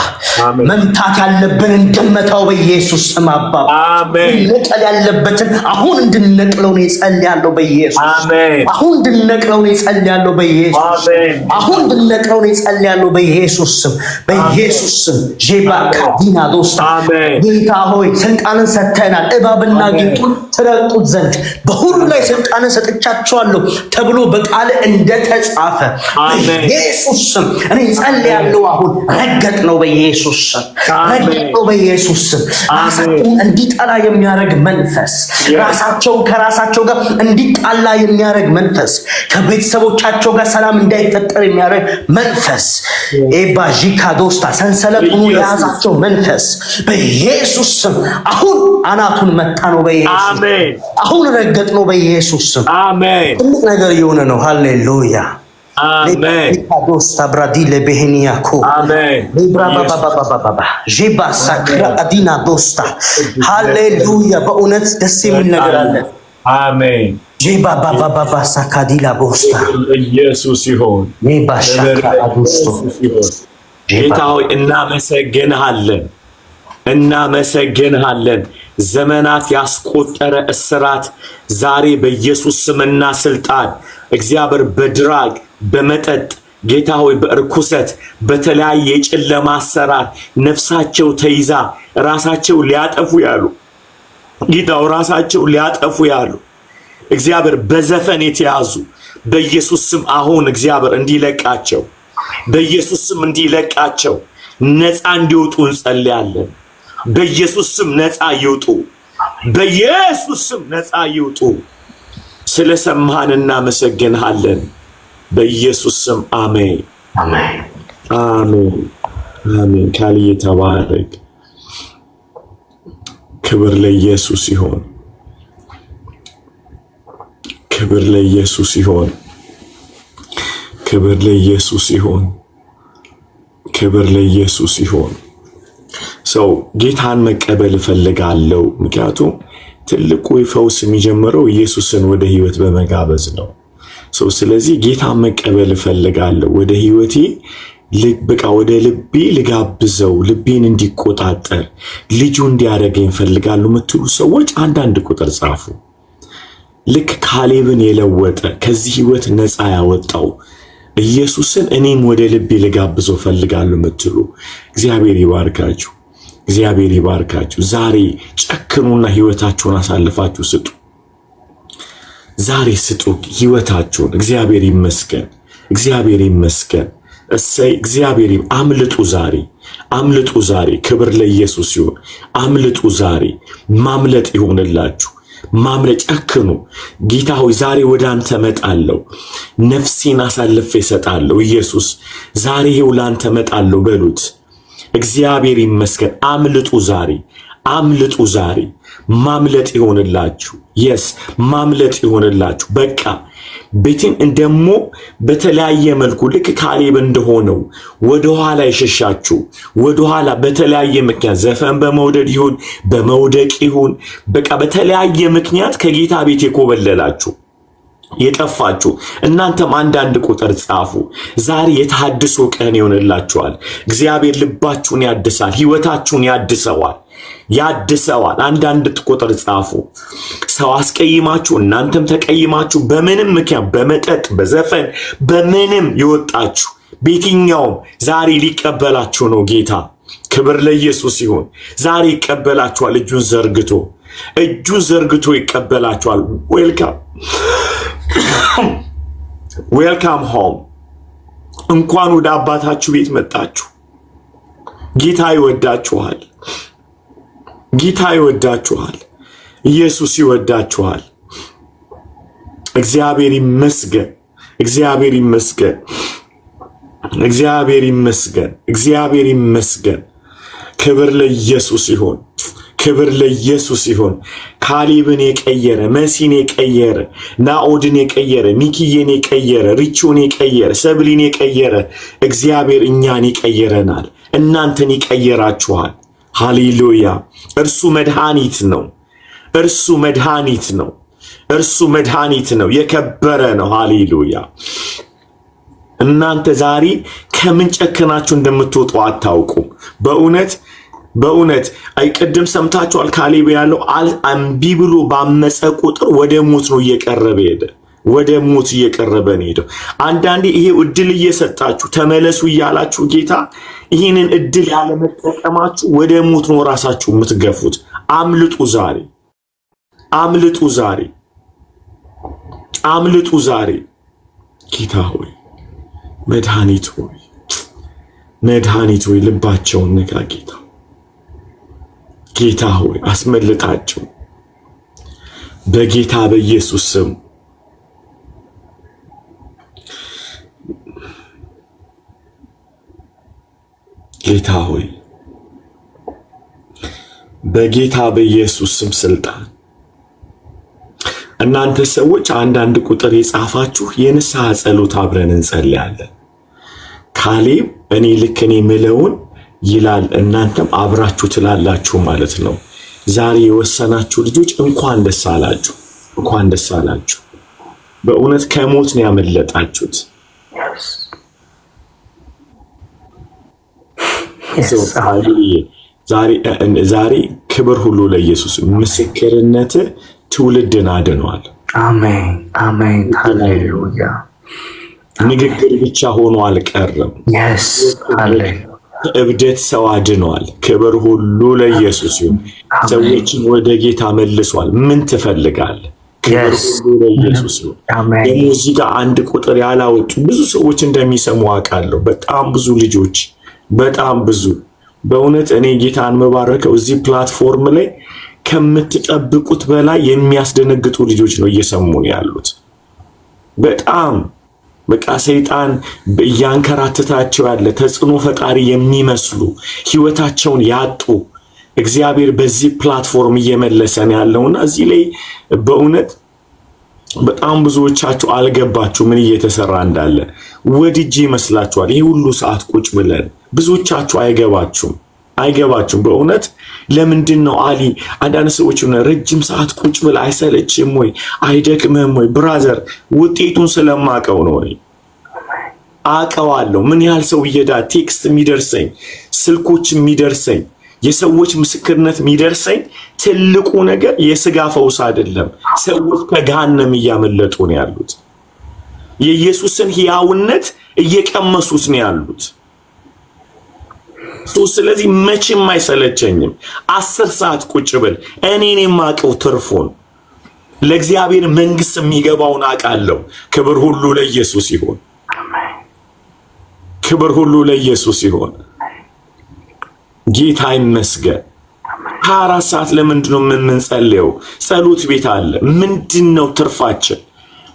መምታት ያለብን እንድመታው በኢየሱስ ስም አባባ። ነቀል ያለበትን አሁን እንድንነቅለው ነው ጸልያለሁ በኢየሱስ። አሁን እንድንነቅለው ነው ጸልያለሁ በኢየሱስ። አሁን እንድንነቅለው ነው ጸልያለሁ በኢየሱስ ስም። በኢየሱስ ስም ጄባ ካዲና ዶስታ ጌታ ሆይ ስልጣንን ሰጥተናል፣ እባብና ጊንጡን ትረግጡት ዘንድ በሁሉ ላይ ስልጣንን ሰጥቻቸዋለሁ ተብሎ በቃል እንደተጻፈ በኢየሱስ ስም እኔ ጸልያለሁ። አሁን ረገጥ ነው በኢየሱስ ስም፣ ረገጥ ነው በኢየሱስ ስም። ራሳቸውን እንዲጠላ የሚያደርግ መንፈስ፣ ራሳቸው ከራሳቸው ጋር እንዲጣላ የሚያደርግ መንፈስ፣ ከቤተሰቦቻቸው ጋር ሰላም እንዳይፈጠር የሚያደርግ መንፈስ ኤባጂካዶስታ ሰንሰለት ሆኖ የያዛቸው መንፈስ በኢየሱስ ስም አሁን አናቱን መታ ነው በኢየሱስ። አሜን። አሁን ረገጥ ነው በኢየሱስ ስም። አሜን። ትልቅ ነገር የሆነ ነው። ሃሌሉያ አሜን። ዶስታ ብራዲለ በሄኒያኮ አሜን። ሊብራባባባባባ ጂባ ሳክራ አዲና ዶስታ ሃሌሉያ። በእውነት ደስ የሚል ነገር አለ። አሜን። ጂባ ባባባባ ሳካዲላ ቦስታ ኢየሱስ ይሁን። ሊባ ሳክራ አዱስቶ ጌታ ሆይ እናመሰግንሃለን። ዘመናት ያስቆጠረ እስራት ዛሬ በኢየሱስ ስምና ስልጣን እግዚአብሔር በድራግ በመጠጥ ጌታ ሆይ በርኩሰት በተለያየ የጨለማ አሰራር ነፍሳቸው ተይዛ ራሳቸው ሊያጠፉ ያሉ ጌታው ራሳቸው ሊያጠፉ ያሉ እግዚአብሔር በዘፈን የተያዙ በኢየሱስ ስም አሁን እግዚአብሔር እንዲለቃቸው በኢየሱስ ስም እንዲለቃቸው ነፃ እንዲወጡ እንጸልያለን። በኢየሱስ ስም ነፃ ይውጡ። በኢየሱስ ስም ነፃ ይውጡ። ስለሰማህን እናመሰግንሃለን። በኢየሱስ ስም አሜን አሜን አሜን አሜን። ካልዬ ተባረክ። ክብር ለኢየሱስ ይሁን። ክብር ለኢየሱስ ይሁን። ክብር ለኢየሱስ ይሁን። ክብር ለኢየሱስ ይሁን። ሰው ጌታን መቀበል እፈልጋለሁ። ምክንያቱም ትልቁ ፈውስ የሚጀምረው ኢየሱስን ወደ ህይወት በመጋበዝ ነው። ሰው ስለዚህ ጌታን መቀበል እፈልጋለሁ። ወደ ህይወቴ በቃ ወደ ልቤ ልጋብዘው፣ ልቤን እንዲቆጣጠር ልጁ እንዲያደርገኝ እፈልጋለሁ የምትሉ ሰዎች አንዳንድ ቁጥር ጻፉ። ልክ ካሌብን የለወጠ ከዚህ ህይወት ነፃ ያወጣው ኢየሱስን እኔም ወደ ልቤ ልጋብዘው እፈልጋለሁ የምትሉ እግዚአብሔር ይባርካችሁ። እግዚአብሔር ይባርካችሁ። ዛሬ ጨክኑና ህይወታችሁን አሳልፋችሁ ስጡ። ዛሬ ስጡ ህይወታችሁን። እግዚአብሔር ይመስገን። እግዚአብሔር ይመስገን። እሰይ እግዚአብሔር አምልጡ። ዛሬ አምልጡ። ዛሬ ክብር ለኢየሱስ ይሁን። አምልጡ። ዛሬ ማምለጥ ይሁንላችሁ። ማምለጥ ጨክኑ። ጌታ ሆይ ዛሬ ወደ አንተ መጣለሁ፣ ነፍሴን አሳልፌ እሰጣለሁ። ኢየሱስ ዛሬ ይኸው ላንተ መጣለሁ በሉት። እግዚአብሔር ይመስገን። አምልጡ። ዛሬ አምልጡ። ዛሬ ማምለጥ ይሆንላችሁ። የስ ማምለጥ ይሆንላችሁ። በቃ ቤትን እንደሞ በተለያየ መልኩ ልክ ካሌብ እንደሆነው ወደኋላ የሸሻችሁ ወደኋላ በተለያየ ምክንያት ዘፈን በመውደድ ይሁን በመውደቅ ይሁን በቃ በተለያየ ምክንያት ከጌታ ቤት የኮበለላችሁ የጠፋችሁ እናንተም አንዳንድ ቁጥር ጻፉ። ዛሬ የተሐድሶ ቀን ይሆንላችኋል። እግዚአብሔር ልባችሁን ያድሳል፣ ህይወታችሁን ያድሰዋል ያድሰዋል። አንዳንድ ቁጥር ጻፉ። ሰው አስቀይማችሁ እናንተም ተቀይማችሁ በምንም ምክንያት በመጠጥ በዘፈን በምንም ይወጣችሁ በየትኛውም ዛሬ ሊቀበላችሁ ነው ጌታ። ክብር ለኢየሱስ ይሁን። ዛሬ ይቀበላችኋል። እጁን ዘርግቶ ይቀበላችኋል። ዌልካም ሆም። እንኳን ወደ አባታችሁ ቤት መጣችሁ። ጌታ ይወዳችኋል። ጌታ ይወዳችኋል። ኢየሱስ ይወዳችኋል። እግዚአብሔር ይመስገን። እግዚአብሔር ይመስገን። እግዚአብሔር ይመስገን። እግዚአብሔር ይመስገን። ክብር ለኢየሱስ ይሁን። ክብር ለኢየሱስ ይሁን። ካሌብን የቀየረ፣ መሲን የቀየረ፣ ናኦድን የቀየረ፣ ሚኪዬን የቀየረ፣ ሪቾን የቀየረ፣ ሰብሊን የቀየረ እግዚአብሔር እኛን ይቀየረናል። እናንተን ይቀየራችኋል። ሃሌሉያ። እርሱ መድኃኒት ነው። እርሱ መድኃኒት ነው። እርሱ መድኃኒት ነው። የከበረ ነው። ሃሌሉያ። እናንተ ዛሬ ከምን ጨክናችሁ እንደምትወጡ አታውቁም። በእውነት ቅድም ሰምታችኋል። ካሌብ ያለው እምቢ ብሎ ባመፀ ቁጥር ወደ ሞት ነው እየቀረበ ሄደ። ወደ ሞት እየቀረበ ነው ሄደው። አንዳንዴ ይሄ እድል እየሰጣችሁ ተመለሱ እያላችሁ ጌታ ይህንን እድል ያለመጠቀማችሁ ወደ ሞት ነው ራሳችሁ የምትገፉት። አምልጡ ዛሬ፣ አምልጡ ዛሬ፣ አምልጡ ዛሬ። ጌታ ሆይ መድኃኒት ሆይ መድኃኒት ሆይ ልባቸውን ንካ ጌታ። ጌታ ሆይ አስመልጣቸው በጌታ በኢየሱስ ስም። ጌታ ሆይ በጌታ በኢየሱስ ስም ስልጣን። እናንተ ሰዎች አንዳንድ ቁጥር የጻፋችሁ የንስሐ ጸሎት አብረን እንጸልያለን። ካሌብ እኔ ልክ እኔ ምለውን ይላል፣ እናንተም አብራችሁ ትላላችሁ ማለት ነው። ዛሬ የወሰናችሁ ልጆች እንኳን ደስ አላችሁ፣ እንኳን ደስ አላችሁ። በእውነት ከሞት ነው ያመለጣችሁት። ዛሬ ክብር ሁሉ ለኢየሱስ። ምስክርነት ትውልድን አድኗል። አሜን አሜን። ሃሌሉያ ንግግር ብቻ ሆኖ አልቀረም። እብደት ሰው አድኗል። ክብር ሁሉ ለኢየሱስ ይሁን። ሰዎችን ወደ ጌታ መልሷል። ምን ትፈልጋለህ? ክብር ሁሉ ለኢየሱስ ይሁን። ደግሞ እዚህ ጋር አንድ ቁጥር ያላወጡ ብዙ ሰዎች እንደሚሰሙ አውቃለሁ። በጣም ብዙ ልጆች፣ በጣም ብዙ። በእውነት እኔ ጌታን መባረከው እዚህ ፕላትፎርም ላይ ከምትጠብቁት በላይ የሚያስደነግጡ ልጆች ነው እየሰሙ ያሉት። በጣም በቃ ሰይጣን እያንከራተታቸው ያለ ተጽዕኖ ፈጣሪ የሚመስሉ ህይወታቸውን ያጡ እግዚአብሔር በዚህ ፕላትፎርም እየመለሰን ያለውና እዚህ ላይ በእውነት በጣም ብዙዎቻችሁ አልገባችሁ ምን እየተሰራ እንዳለ። ወድጄ ይመስላችኋል ይሄ ሁሉ ሰዓት ቁጭ ብለን? ብዙዎቻችሁ አይገባችሁም። በእውነት ለምንድን ነው አሊ አንዳንድ ሰዎች ረጅም ሰዓት ቁጭ ብለ አይሰለችም ወይ አይደክምህም ወይ? ብራዘር ውጤቱን ስለማቀው ነው። እኔ አቀዋለሁ ምን ያህል ሰው ቴክስት የሚደርሰኝ ስልኮች የሚደርሰኝ የሰዎች ምስክርነት የሚደርሰኝ ትልቁ ነገር የስጋ ፈውስ አይደለም። ሰዎች ከገሃነም እያመለጡ ነው ያሉት። የኢየሱስን ሕያውነት እየቀመሱት ነው ያሉት። ስለዚህ መቼም አይሰለቸኝም። 10 ሰዓት ቁጭ ብል እኔን የማቀው ትርፉን ለእግዚአብሔር መንግስት የሚገባውን አውቃለሁ። ክብር ሁሉ ለኢየሱስ ይሁን። ክብር ሁሉ ለኢየሱስ ይሁን። ጌታ ይመስገን። 24 ሰዓት ለምንድነው የምንጸልየው? ጸሎት ቤት አለ። ምንድነው ትርፋችን?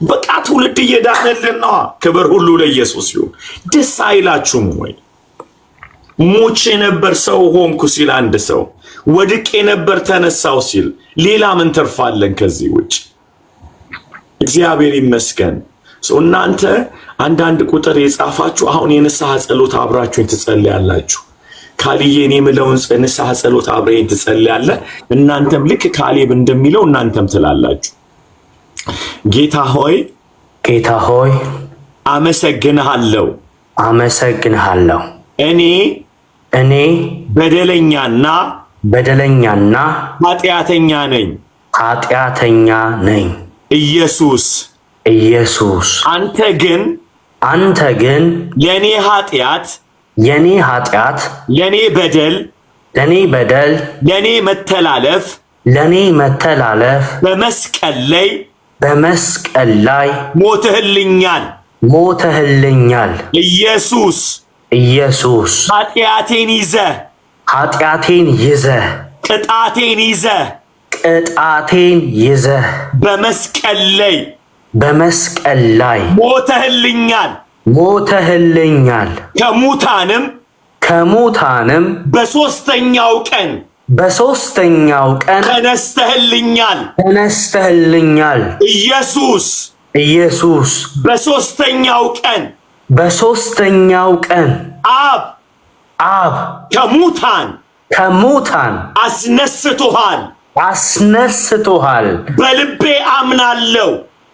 በቃ ትውልድ እየዳነልን ነው። ክብር ሁሉ ለኢየሱስ ይሁን። ደስ አይላችሁም ወይ? ሞቼ ነበር ሰው ሆንኩ ሲል አንድ ሰው፣ ወድቄ ነበር ተነሳው ሲል ሌላ ምን ትርፋለን ከዚህ ውጭ? እግዚአብሔር ይመስገን። እናንተ አንዳንድ ቁጥር የጻፋችሁ አሁን የንስሐ ጸሎት አብራችሁኝ ትጸልያላችሁ። ካልዬ እኔ የምለውን ንስሐ ጸሎት አብረኝ ትጸልያለህ። እናንተም ልክ ካሌብ እንደሚለው እናንተም ትላላችሁ። ጌታ ሆይ አመሰግንሃለሁ እኔ በደለኛና ኃጢአተኛ ነኝ። ኢየሱስ አንተ ግን የኔ ኃጢአት የኔ በደል የኔ መተላለፍ በመስቀል ላይ ሞተህልኛል። ኢየሱስ ኃጢአቴን ይዘህ ቅጣቴን ይዘህ በመስቀል ላይ ሞተህልኛል። ከሙታንም በሶስተኛው ቀን ተነስተህልኛል። ኢየሱስ በሶስተኛው ቀን አብ ከሙታን አስነስቶሃል።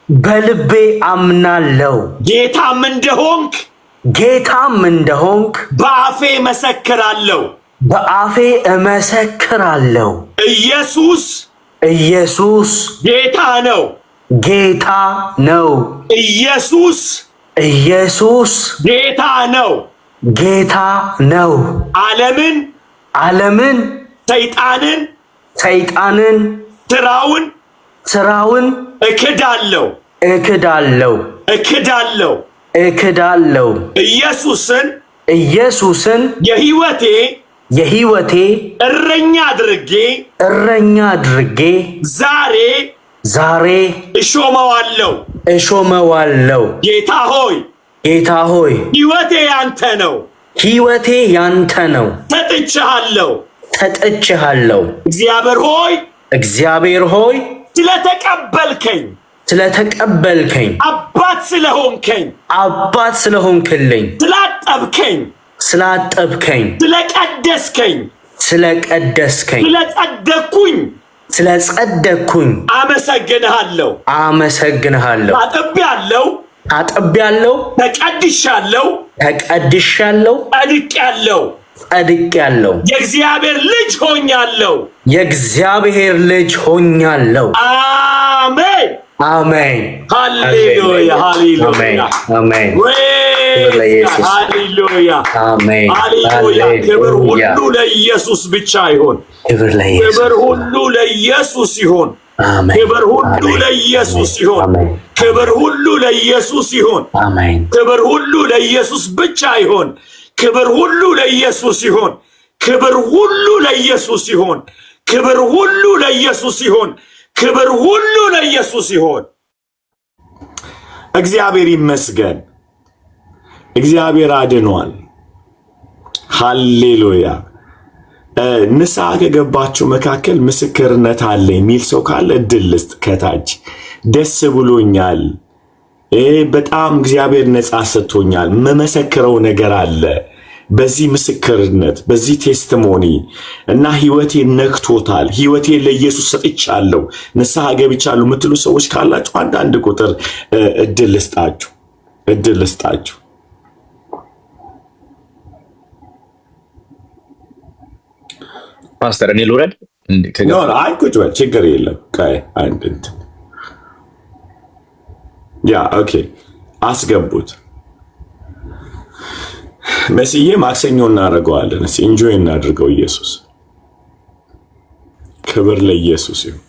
በልቤ አምናለሁ ጌታም እንደሆንክ በአፌ እመሰክራለሁ። ኢየሱስ ጌታ ነው። ኢየሱስ ጌታ ነው። ዓለምን ሰይጣንን ስራውን እክዳለሁ። ኢየሱስን የሕይወቴ እረኛ አድርጌ ዛሬ እሾመዋለሁ። ጌታ ሆይ ሕይወቴ ያንተ ነው። ሰጥቼሃለሁ። እግዚአብሔር ሆይ ስለተቀበልከኝ አባት ስለሆንክልኝ ስላጠብከኝ ስለቀደስከኝ ስለጸደቅኩኝ አመሰግንሃለሁ። ታጥቤያለሁ፣ ተቀድሻለሁ፣ ጸድቄያለሁ። የእግዚአብሔር ልጅ ሆኛለሁ። አሜን። አሜን ሃሌሉያ ሃሌሉያ አሜን ሃሌሉያ አሜን ሃሌሉያ። ክብር ሁሉ ለኢየሱስ ብቻ ይሁን። ክብር ሁሉ ለኢየሱስ ይሁን። ክብር ሁሉ ለኢየሱስ ይሁን። ክብር ሁሉ ለኢየሱስ ይሁን። ክብር ሁሉ ለኢየሱስ ብቻ ይሁን። ክብር ሁሉ ለኢየሱስ ይሁን። ክብር ሁሉ ለኢየሱስ ይሁን። ክብር ሁሉ ለኢየሱስ ይሁን። ክብር ሁሉ ለኢየሱስ ይሁን። እግዚአብሔር ይመስገን። እግዚአብሔር አድኗል። ሃሌሉያ። ንስሐ ከገባችሁ መካከል ምስክርነት አለ የሚል ሰው ካለ እድል ልስጥ። ከታች ደስ ብሎኛል፣ በጣም እግዚአብሔር ነፃ ሰጥቶኛል፣ መመሰክረው ነገር አለ በዚህ ምስክርነት በዚህ ቴስቲሞኒ እና ህይወቴ ነክቶታል፣ ህይወቴ ለኢየሱስ ሰጥቻለሁ፣ ንስሐ ገብቻለሁ የምትሉ ሰዎች ካላችሁ አንዳንድ ቁጥር እድል ልስጣችሁ። ፓስተር እኔ ልውረድ? አይ ቁጭ በል ችግር የለም። አንድ እንትን ኦኬ አስገቡት። መስዬ ማክሰኞ እናደርገዋለን። ኢንጆይ እናድርገው። ኢየሱስ ክብር ለኢየሱስ ይሁን።